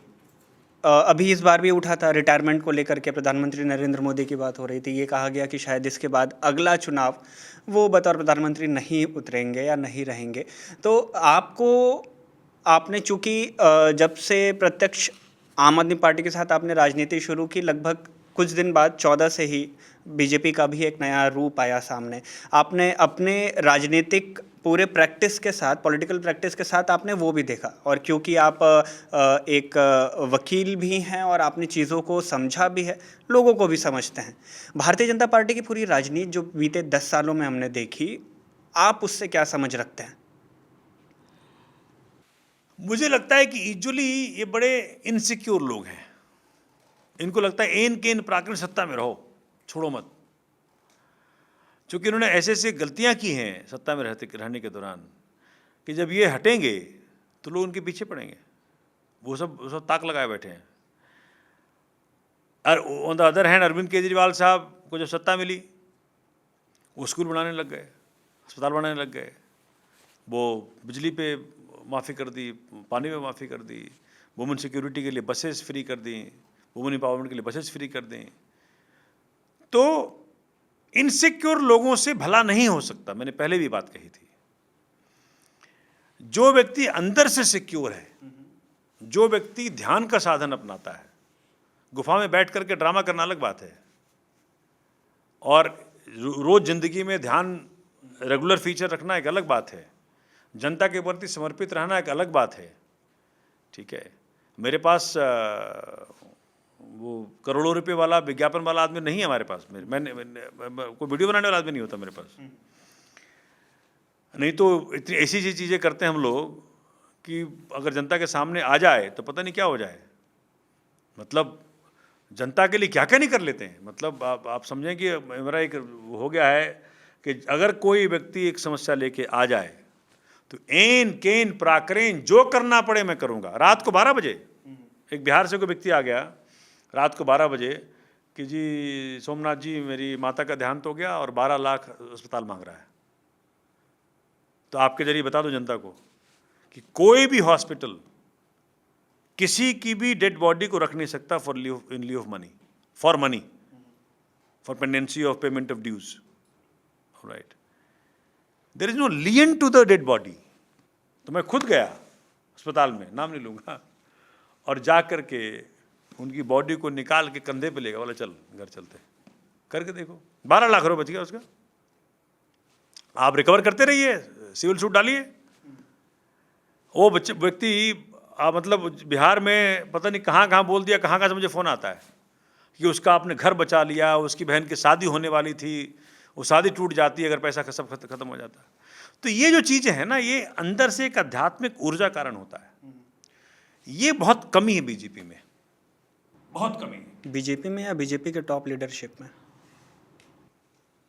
अभी इस बार भी उठा था रिटायरमेंट को लेकर के, प्रधानमंत्री नरेंद्र मोदी की बात हो रही थी। ये कहा गया कि शायद इसके बाद अगला चुनाव वो बतौर प्रधानमंत्री नहीं उतरेंगे या नहीं रहेंगे। तो आपने चूँकि जब से प्रत्यक्ष आम आदमी पार्टी के साथ आपने राजनीति शुरू की, लगभग कुछ दिन बाद 14 से ही बीजेपी का भी एक नया रूप आया सामने। आपने अपने राजनीतिक पूरे प्रैक्टिस के साथ, पॉलिटिकल प्रैक्टिस के साथ आपने वो भी देखा, और क्योंकि आप एक वकील भी हैं और आपने चीज़ों को समझा भी है, लोगों को भी समझते हैं। भारतीय जनता पार्टी की पूरी राजनीति जो बीते 10 सालों में हमने देखी, आप उससे क्या समझ रखते हैं? मुझे लगता है कि यूजुअली ये बड़े इनसिक्योर लोग हैं। इनको लगता है एन के इन प्राकृतिक सत्ता में रहो, छोड़ो मत। चूँकि इन्होंने ऐसे ऐसे गलतियां की हैं सत्ता में रहने के दौरान कि जब ये हटेंगे तो लोग उनके पीछे पड़ेंगे। वो सब ताक लगाए बैठे हैं। और on the other hand Arvind Kejriwal साहब को जब सत्ता मिली, वो स्कूल बनाने लग गए, अस्पताल बनाने लग गए, वो बिजली पे माफ़ी कर दी, पानी पे माफ़ी कर दी, वुमेन सिक्योरिटी के लिए बसेस फ्री कर दी, वुमेन एम्पावरमेंट के लिए बसेस फ्री कर दें। तो इनसिक्योर लोगों से भला नहीं हो सकता। मैंने पहले भी बात कही थी। जो व्यक्ति अंदर से सिक्योर है, जो व्यक्ति ध्यान का साधन अपनाता है, गुफा में बैठ करके ड्रामा करना अलग बात है, और रोज जिंदगी में ध्यान रेगुलर फीचर रखना एक अलग बात है, जनता के प्रति समर्पित रहना एक अलग बात है। ठीक है, मेरे पास वो करोड़ों रुपए वाला विज्ञापन वाला आदमी नहीं है हमारे पास। मैंने कोई वीडियो बनाने वाला आदमी नहीं होता मेरे पास। नहीं तो इतनी ऐसी चीज़ें करते हैं हम लोग कि अगर जनता के सामने आ जाए तो पता नहीं क्या हो जाए। मतलब जनता के लिए क्या क्या नहीं कर लेते हैं। मतलब आप समझें कि मेरा एक हो गया है कि अगर कोई व्यक्ति एक समस्या लेके आ जाए तो एन केन प्राकरेन जो करना पड़े मैं करूँगा। रात को 12 बजे एक बिहार से कोई व्यक्ति आ गया रात को 12 बजे कि जी सोमनाथ जी मेरी माता का देहांत हो गया और 12 लाख अस्पताल मांग रहा है। तो आपके जरिए बता दो जनता को कि कोई भी हॉस्पिटल किसी की भी डेड बॉडी को रख नहीं सकता in lieu of money, for money, for pendency of payment of dues. Right, there is no lien to the dead body. तो मैं खुद गया अस्पताल में, नाम नहीं लूंगा, और जा करके उनकी बॉडी को निकाल के कंधे पे लेगा, बोला चल घर चलते, करके देखो 12 लाख रुपए बच गया उसका। आप रिकवर करते रहिए, सिविल सूट डालिए। वो व्यक्ति मतलब बिहार में पता नहीं कहाँ कहाँ बोल दिया, कहाँ कहाँ से मुझे फ़ोन आता है कि उसका आपने घर बचा लिया, उसकी बहन की शादी होने वाली थी, वो शादी टूट जाती है अगर पैसा सब खत्म हो जाता है। तो ये जो चीज़ें हैं ना, ये अंदर से एक आध्यात्मिक ऊर्जा कारण होता है। ये बहुत कमी है बीजेपी में, बहुत कमी है। बीजेपी में या बीजेपी के टॉप लीडरशिप में?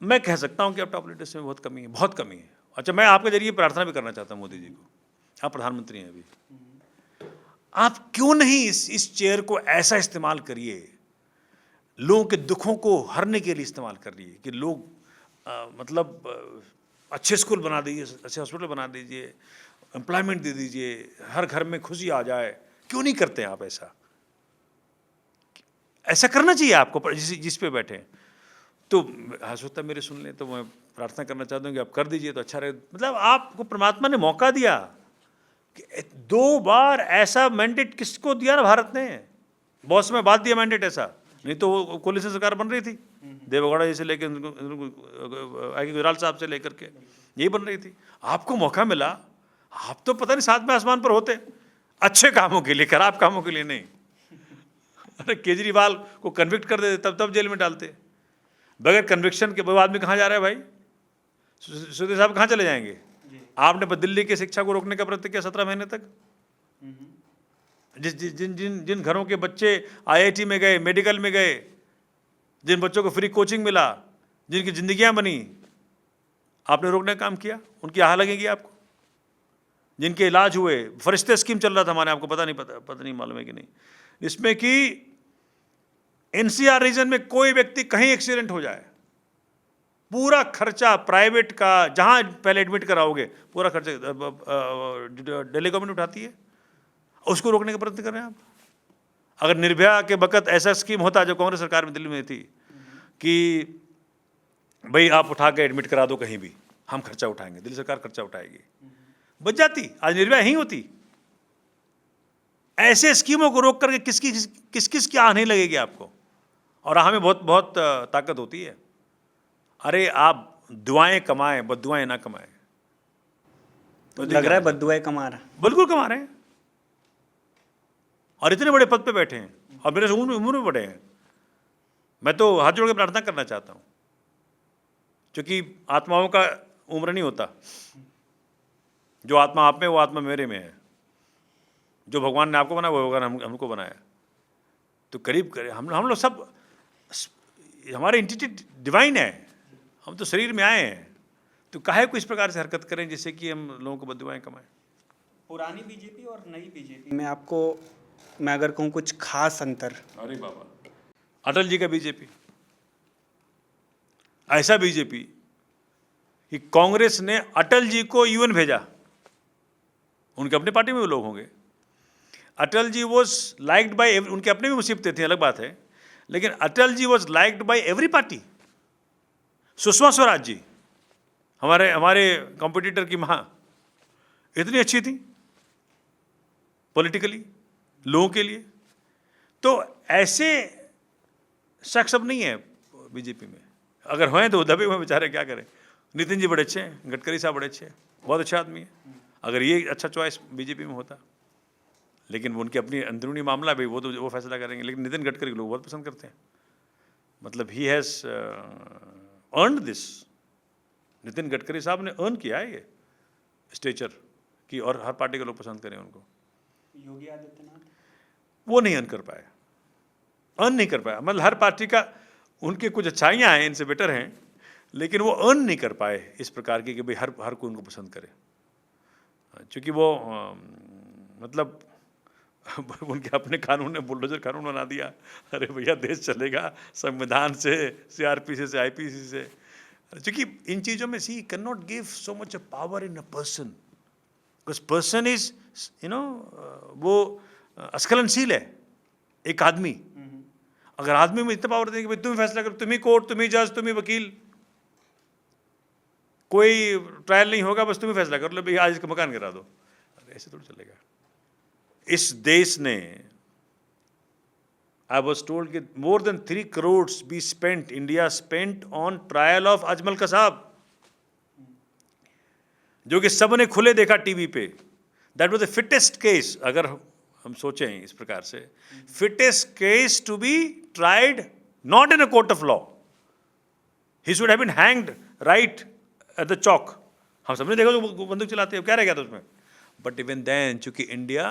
मैं कह सकता हूँ कि अब टॉप लीडरशिप में बहुत कमी है, बहुत कमी है। अच्छा, मैं आपके जरिए प्रार्थना भी करना चाहता हूँ मोदी जी को। आप प्रधानमंत्री हैं अभी, आप क्यों नहीं इस चेयर को ऐसा इस्तेमाल करिए, लोगों के दुखों को हरने के लिए इस्तेमाल करिए कि लोग मतलब अच्छे स्कूल बना दीजिए, अच्छे हॉस्पिटल बना दीजिए, एम्प्लॉयमेंट दे दीजिए, हर घर में खुशी आ जाए। क्यों नहीं करते हैं आप ऐसा? ऐसा करना चाहिए आपको जिस पे बैठे। तो हो सकता है मेरे सुन लें, तो मैं प्रार्थना करना चाहता हूँ कि आप कर दीजिए तो अच्छा रहे। मतलब आपको परमात्मा ने मौका दिया कि 2 बार ऐसा मैंडेट किसको दिया ना भारत ने, बहुत समय बाद दिया मैंडेट ऐसा। नहीं तो वो कोलिशन सरकार बन रही थी, देवेगौड़ा जी से लेकर गुजराल साहब से लेकर के यही बन रही थी। आपको मौका मिला, आप तो पता नहीं 7वें आसमान पर होते, अच्छे कामों के लिए, खराब कामों के लिए नहीं। अरे केजरीवाल को कन्विक्ट कर देते तब जेल में डालते, बगैर कन्विक्शन के। वो आदमी कहाँ जा रहा है भाई? सुधीर साहब कहाँ चले जाएंगे? आपने दिल्ली की शिक्षा को रोकने का प्रयत्न किया 17 महीने तक। जिन घरों के बच्चे IIT में गए, मेडिकल में गए, जिन बच्चों को फ्री कोचिंग मिला, जिनकी जिंदगियां बनी, आपने रोकने का काम किया। उनकी आह लगेगी आपको। जिनके इलाज हुए, फरिश्ते स्कीम चल रहा था हमारे, आपको पता नहीं मालूम है कि नहीं, इसमें कि NCR रीजन में कोई व्यक्ति कहीं एक्सीडेंट हो जाए, पूरा खर्चा प्राइवेट का, जहां पहले एडमिट कराओगे पूरा खर्चा दिल्ली गवर्नमेंट उठाती है। उसको रोकने का प्रयत्न कर रहे हैं आप। अगर निर्भया के वक्त ऐसा स्कीम होता जो कांग्रेस सरकार में दिल्ली में थी कि भाई आप उठा के एडमिट करा दो कहीं भी, हम खर्चा उठाएंगे, दिल्ली सरकार खर्चा उठाएगी, बच जाती, आज निर्भया ही होती। ऐसे स्कीमों को रोक करके किस की आह नहीं लगेगी आपको। और आह में बहुत ताकत होती है। अरे आप दुआएं कमाएं, बद्दुआएं ना कमाएं। तो लग रहा है बद्दुआएं कमा रहे हैं। बिल्कुल कमा रहे हैं, और इतने बड़े पद पे बैठे हैं, और मेरे से उम्र में बड़े हैं। मैं तो हाथ जोड़ के प्रार्थना करना चाहता हूँ, क्योंकि आत्माओं का उम्र नहीं होता। जो आत्मा आप में, वो आत्मा मेरे में है। जो भगवान ने आपको बनाया, वो भगवान हमको बनाया। तो करीब हम लोग सब, हमारे एंटिटी डिवाइन है, हम तो शरीर में आए हैं। तो काहे को इस प्रकार से हरकत करें जिससे कि हम लोगों को बद्दुआएं कमाएं। पुरानी बीजेपी और नई बीजेपी में आपको मैं अगर कहूँ कुछ खास अंतर? अरे बाबा, अटल जी का बीजेपी ऐसा बीजेपी कि कांग्रेस ने अटल जी को UN भेजा। उनके अपने पार्टी में भी लोग होंगे। Atal ji was liked by, उनके अपने भी मुसीबतें थी, अलग बात है, लेकिन Atal ji was liked by every party. Sushma Swaraj ji, हमारे हमारे कॉम्पिटिटर की माँ, इतनी अच्छी थी पॉलिटिकली लोगों के लिए। तो ऐसे शख्स अब नहीं है बीजेपी में, अगर हैं तो दबे हुए बेचारे, क्या करें। नितिन जी बड़े अच्छे हैं, गडकरी साहब बड़े अच्छे हैं, बहुत अच्छा आदमी है, अगर ये अच्छा चॉइस बीजेपी में होता, लेकिन वो उनकी अपनी अंदरूनी मामला है भाई, वो तो वो फैसला करेंगे। लेकिन नितिन गडकरी लोग बहुत पसंद करते हैं, मतलब he has earned this. Nitin Gadkari साहब ने अर्न किया है ये स्टेचर कि और हर पार्टी के लोग पसंद करें उनको। योगी आदित्यनाथ वो नहीं अर्न कर पाए, अर्न नहीं कर पाया, मतलब हर पार्टी का उनके कुछ अच्छाइयाँ हैं, इनसे बेटर हैं, लेकिन वो अर्न नहीं कर पाए इस प्रकार की कि भाई हर कोई उनको पसंद करे, क्योंकि वो मतलब उनके अपने कानून ने बुलडोजर कानून बना दिया। अरे भैया देश चलेगा संविधान से, सीआरपीसी से, आईपीसी से, क्योंकि इन चीज़ों में she can not give so much a power in a person, because person is वो अस्खलनशील है एक आदमी। अगर आदमी में इतना पावर देंगे कि भाई तुम ही फैसला करो, तुम ही कोर्ट, तुम ही जज, तुम ही वकील, कोई ट्रायल नहीं होगा, बस तुम ही फैसला कर लो भाई आज इसका मकान गिरा दो, अरे ऐसे थोड़ी चलेगा। इस देश ने, आई वॉज टोल्ड कि more than 3 crores be spent, India spent on trial of Ajmal Kasab, जो कि सबने खुले देखा टीवी पे। That was the fittest case, अगर हम सोचें इस प्रकार से, fittest case to be tried not in a court of law, he should have been hanged right at the chowk. हम सबने देखा जो बंदूक चलाते हैं, क्या रह गया था उसमें। बट इवन देन, चूंकि इंडिया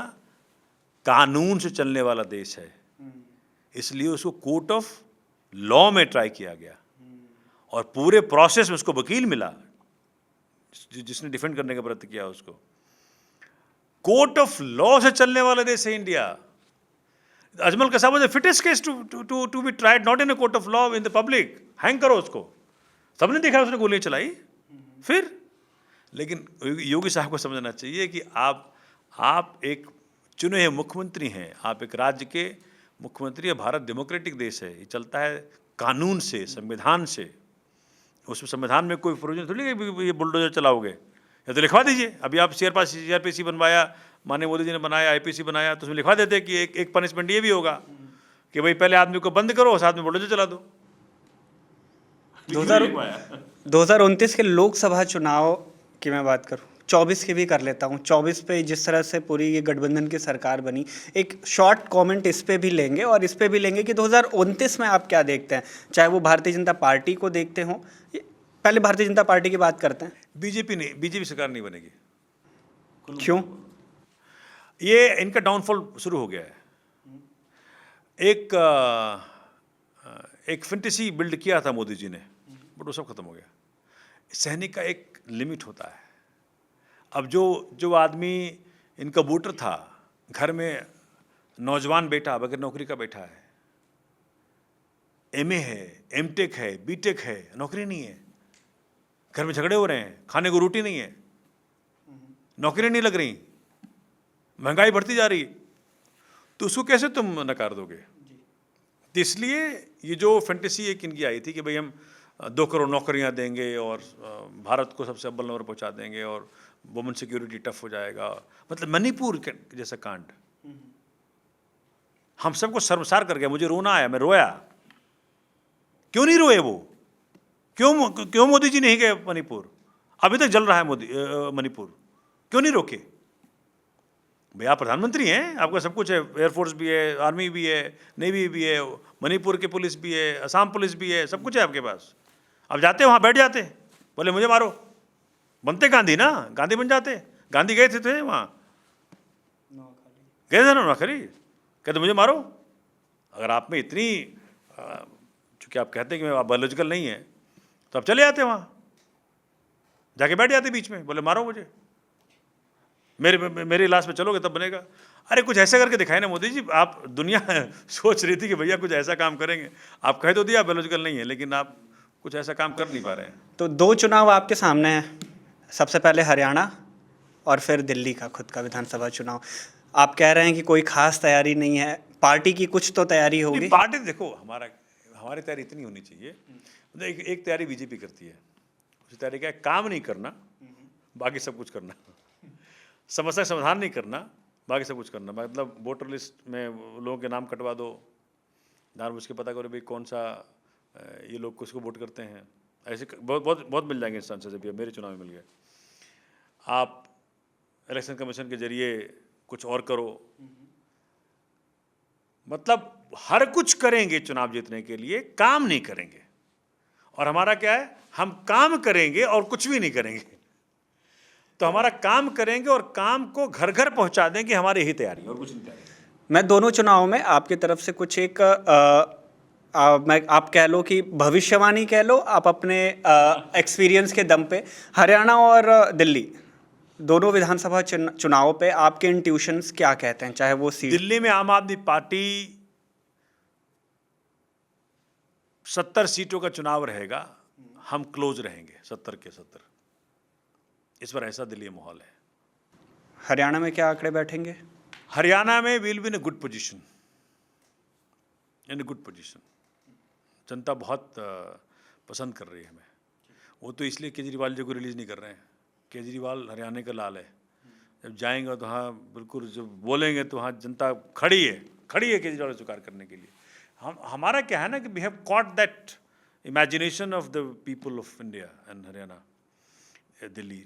कानून से चलने वाला देश है, इसलिए उसको कोर्ट ऑफ लॉ में ट्राई किया गया, और पूरे प्रोसेस में उसको वकील मिला जिसने डिफेंड करने का प्रयत्न किया उसको। कोर्ट ऑफ लॉ से चलने वाला देश है India. Ajmal Kasab was the fittest case to be tried not in a court of law, in the public. Hang करो उसको, सबने देखा उसने गोलियां चलाई फिर। लेकिन योगी साहब को समझना चाहिए कि आप एक चुने हुए मुख्यमंत्री हैं, आप एक राज्य के मुख्यमंत्री है। भारत डेमोक्रेटिक देश है, ये चलता है कानून से, संविधान से। उसमें संविधान में कोई प्रोविजन थोड़ी है कि ये बुलडोजर चलाओगे, या तो लिखवा दीजिए। अभी आप सीआरपीसी बनवाया, माननीय मोदी जी ने बनाया, आईपीसी बनाया, तो उसमें लिखवा देते कि एक पनिशमेंट ये भी होगा कि भाई पहले आदमी को बंद करो, साथ में बुलडोजर चला दो। 2029 के लोकसभा चुनाव की मैं बात करूं, 24 की भी कर लेता हूं। 24 पे जिस तरह से पूरी ये गठबंधन की सरकार बनी, एक शॉर्ट कमेंट इस पे भी लेंगे और इस पे भी लेंगे कि 2029 में आप क्या देखते हैं, चाहे वो भारतीय जनता पार्टी को देखते हों। पहले भारतीय जनता पार्टी की बात करते हैं। बीजेपी सरकार नहीं बनेगी। क्यों? ये इनका डाउनफॉल शुरू हो गया है। एक फैंटेसी बिल्ड किया था मोदी जी ने, बट वो सब खत्म हो गया। सहने का एक लिमिट होता है। अब जो आदमी इनका वोटर था, घर में नौजवान बेटा बगैर नौकरी का बैठा है, एमए है, एमटेक है, बीटेक है, नौकरी नहीं है, घर में झगड़े हो रहे हैं, खाने को रोटी नहीं है, नौकरी नहीं लग रही, महंगाई बढ़ती जा रही, तो उसको कैसे तुम नकार दोगे? तो इसलिए ये जो फैंटेसी एक इनकी आई थी कि भाई हम 2 करोड़ नौकरियां देंगे और भारत को सबसे अव्वल नंबर पहुंचा देंगे और वुमेन सिक्योरिटी टफ हो जाएगा, मतलब मणिपुर जैसा कांड हम सबको शर्मसार कर गया। मुझे रोना आया, मैं रोया। क्यों नहीं रोए वो? क्यों मोदी जी नहीं गए मणिपुर? अभी तक जल रहा है मणिपुर, क्यों नहीं रोके? भाई आप प्रधानमंत्री हैं, आपका सब कुछ है, एयरफोर्स भी है, आर्मी भी है, नेवी भी है, मणिपुर की पुलिस भी है, असम पुलिस भी है, सब कुछ है आपके पास। अब जाते वहाँ बैठ जाते, बोले मुझे मारो, बनते गांधी ना, गांधी बन जाते। गांधी गए थे वहाँ, गए थे ना नौकरी, कहते मुझे मारो। अगर आप में इतनी चूँकि आप कहते हैं कि आप बायोलॉजिकल नहीं है, तो आप चले जाते वहाँ, जाके बैठ जाते बीच में, बोले मारो मुझे, मेरे इलाज पे चलोगे तब बनेगा। अरे कुछ ऐसा करके दिखाए ना मोदी जी। आप दुनिया सोच रही थी कि भैया कुछ ऐसा काम करेंगे, आप कह तो दिया बायोलॉजिकल नहीं है, लेकिन आप कुछ ऐसा काम कर नहीं पा रहे हैं। तो 2 चुनाव आपके सामने हैं, सबसे पहले हरियाणा और फिर दिल्ली का खुद का विधानसभा चुनाव। आप कह रहे हैं कि कोई खास तैयारी नहीं है, पार्टी की कुछ तो तैयारी होगी। पार्टी देखो, हमारी तैयारी इतनी होनी चाहिए, एक तैयारी बीजेपी करती है, उसकी तैयारी क्या है? काम नहीं करना, बाकी सब कुछ करना। समस्या का समाधान नहीं करना, बाकी सब कुछ करना। मतलब वोटर लिस्ट में लोगों के नाम कटवा दो, जानबूझ के पता करो भाई कौन सा ये लोग किसको वोट करते हैं। ऐसे बहुत बहुत बहुत मिल जाएंगे इंस्टांसेस, अभी मेरे चुनाव में मिल गए। आप इलेक्शन कमीशन के जरिए कुछ और करो, मतलब हर कुछ करेंगे चुनाव जीतने के लिए, काम नहीं करेंगे। और हमारा क्या है? हम काम करेंगे और कुछ भी नहीं करेंगे। तो हमारा काम करेंगे और काम को घर घर पहुंचा देंगे, हमारी ही तैयारी, और कुछ नहीं तैयारी। मैं दोनों चुनाव में आपकी तरफ से कुछ एक मैं आप कह लो कि भविष्यवाणी कह लो, आप अपने एक्सपीरियंस के दम पे हरियाणा और दिल्ली दोनों विधानसभा चुनाव पे आपके इंट्यूशंस क्या कहते हैं, चाहे वो सीट। दिल्ली में आम आदमी पार्टी 70 सीटों का चुनाव रहेगा, हम क्लोज रहेंगे 70 के 70। इस बार ऐसा दिल्ली माहौल है। हरियाणा में क्या आंकड़े बैठेंगे? हरियाणा में will be in a good position, in a good position. जनता बहुत पसंद कर रही है हमें। वो तो इसलिए केजरीवाल जी को रिलीज़ नहीं कर रहे हैं। केजरीवाल हरियाणा का लाल है। जब जाएंगे तो हाँ बिल्कुल, जब बोलेंगे तो हाँ जनता खड़ी है केजरीवाल को स्वीकार करने के लिए। हमारा क्या है ना कि we have caught that imagination of the people of India and Haryana, Delhi,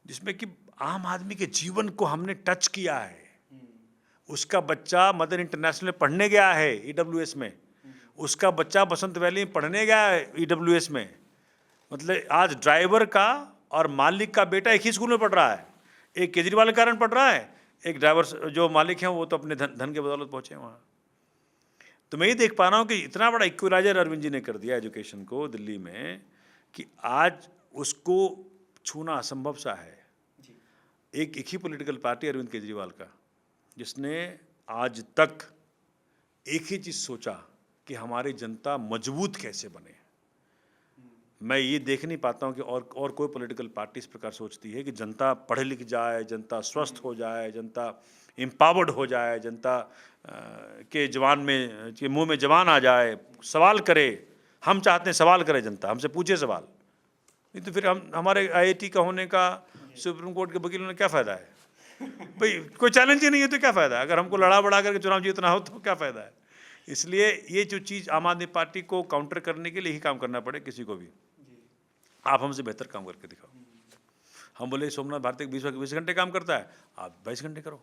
जिसमें कि आम आदमी के जीवन को हमने टच किया है। उसका बच्चा मदर इंटरनेशनल में पढ़ने गया है ईडब्ल्यूएस में, उसका बच्चा बसंत वैली में पढ़ने गया है ईडब्ल्यूएस में। मतलब आज ड्राइवर का और मालिक का बेटा एक ही स्कूल में पढ़ रहा है। एक केजरीवाल के कारण पढ़ रहा है, एक ड्राइवर जो मालिक हैं वो तो अपने धन के बदौलत पहुंचे वहाँ। तो मैं ये देख पा रहा हूँ कि इतना बड़ा इक्वलाइजर अरविंद जी ने कर दिया एजुकेशन को दिल्ली में, कि आज उसको छूना असंभव सा है। एक ही पॉलिटिकल पार्टी अरविंद केजरीवाल का, जिसने आज तक एक ही चीज़ सोचा कि हमारी जनता मजबूत कैसे बने। मैं ये देख नहीं पाता हूँ कि और कोई पॉलिटिकल पार्टी इस प्रकार सोचती है कि जनता पढ़ लिख जाए, जनता स्वस्थ हो जाए, जनता एम्पावर्ड हो जाए, जनता के जवान में के मुंह में जवान आ जाए, सवाल करे। हम चाहते हैं सवाल करे, जनता हमसे पूछे सवाल। नहीं तो फिर हमारे आईआईटी का होने का, सुप्रीम कोर्ट के वकील होने क्या फ़ायदा है भाई? कोई चैलेंज ही नहीं है तो क्या फ़ायदा है? अगर हमको लड़ा बड़ा करके चुनाव जीतना हो तो क्या फ़ायदा है? इसलिए ये जो चीज़ आम आदमी पार्टी को काउंटर करने के लिए ही काम करना पड़े किसी को भी। आप हमसे बेहतर काम करके दिखाओ। हम बोले सोमनाथ भारती 20 घंटे काम करता है, आप 22 घंटे करो।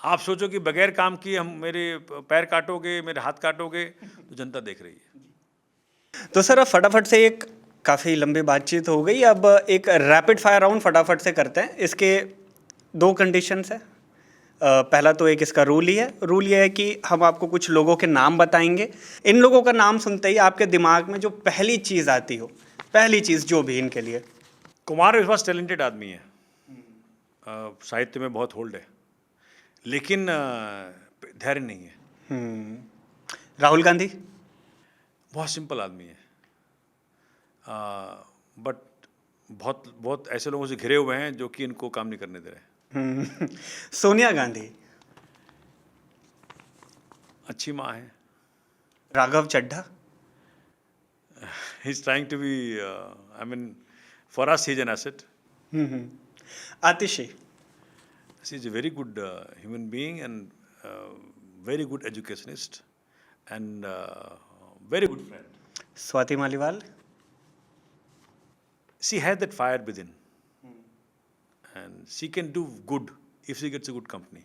आप सोचो कि बगैर काम किए हम मेरे पैर काटोगे, मेरे हाथ काटोगे, तो जनता देख रही है। तो सर अब फटाफट से एक काफ़ी लंबी बातचीत हो गई, अब एक रैपिड फायर राउंड फटाफट से करते हैं। इसके 2 कंडीशंस है। पहला तो एक इसका रूल ही है। रूल ये है कि हम आपको कुछ लोगों के नाम बताएंगे। इन लोगों का नाम सुनते ही आपके दिमाग में जो पहली चीज़ आती हो, पहली चीज़ जो भी इनके लिए। कुमार विश्वास टैलेंटेड आदमी है, साहित्य में बहुत होल्ड है, लेकिन धैर्य नहीं है। राहुल गांधी बहुत सिंपल आदमी है, बट बहुत ऐसे लोगों से घिरे हुए हैं जो कि इनको काम नहीं करने दे रहे। सोनिया गांधी अच्छी माँ है। Raghav Chadha He's trying to be, I mean, for us he's an asset. Atishi She's a very good human being and very good educationist and very good friend. Swati Maliwal She had that fire within, and she can do good if she gets a good company.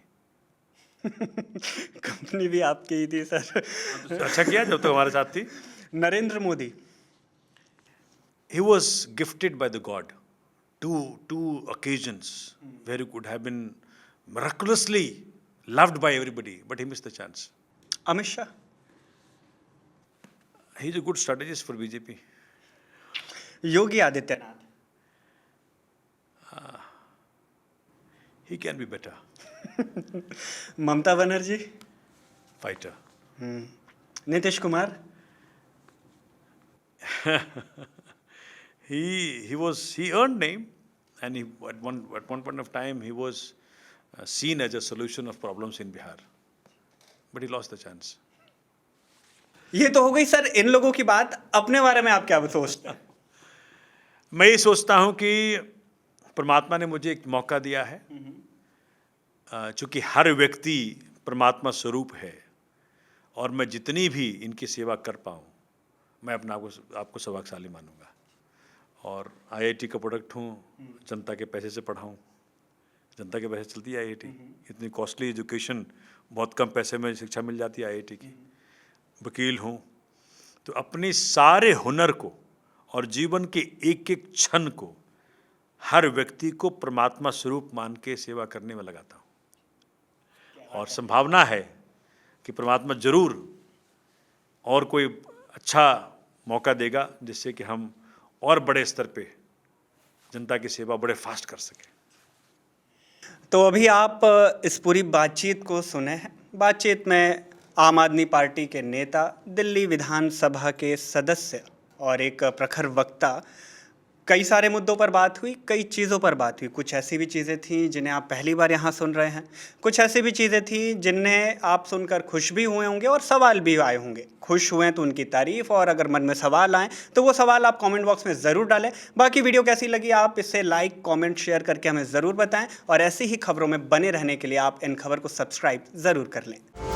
Company भी आपकी ही थी sir. अच्छा किया जब तक हमारे साथ थी। Narendra Modi He was gifted by the God. Two occasions where he could have been miraculously loved by everybody, but he missed the chance. Amit Shah He's a good strategist for BJP. Yogi Adityanath He can be better. Mamata Banerjee Fighter. Nitish Kumar He earned name, and at one point of time he was seen as a solution of problems in Bihar, but he lost the chance. ये तो हो गई sir इन लोगों की बात। अपने बारे में आप क्या सोचते हैं? मैं ये सोचता हूँ कि परमात्मा ने मुझे एक मौका दिया है। चूँकि हर व्यक्ति परमात्मा स्वरूप है और मैं जितनी भी इनकी सेवा कर पाऊँ, मैं अपना आपको सौभाग्यशाली मानूंगा। और आईआईटी का प्रोडक्ट हूँ, जनता के पैसे से पढ़ा हूँ, जनता के पैसे चलती है आईआईटी। इतनी कॉस्टली एजुकेशन, बहुत कम पैसे में शिक्षा मिल जाती है आईआईटी की। वकील हूँ, तो अपने सारे हुनर को और जीवन के एक एक क्षण को हर व्यक्ति को परमात्मा स्वरूप मान के सेवा करने में लगाता हूँ। और संभावना है कि परमात्मा जरूर और कोई अच्छा मौका देगा जिससे कि हम और बड़े स्तर पे जनता की सेवा बड़े फास्ट कर सकें। तो अभी आप इस पूरी बातचीत को सुने हैं। बातचीत में आम आदमी पार्टी के नेता, दिल्ली विधानसभा के सदस्य और एक प्रखर वक्ता, कई सारे मुद्दों पर बात हुई, कई चीज़ों पर बात हुई। कुछ ऐसी भी चीज़ें थीं जिन्हें आप पहली बार यहाँ सुन रहे हैं, कुछ ऐसी भी चीज़ें थीं जिन्हें आप सुनकर खुश भी हुए होंगे और सवाल भी आए होंगे। खुश हुए तो उनकी तारीफ़, और अगर मन में सवाल आए तो वो सवाल आप कमेंट बॉक्स में ज़रूर डालें। बाकी वीडियो कैसी लगी आप इसे लाइक, कमेंट, शेयर करके हमें ज़रूर बताएं, और ऐसी ही खबरों में बने रहने के लिए आप इन खबर को सब्सक्राइब ज़रूर कर लें।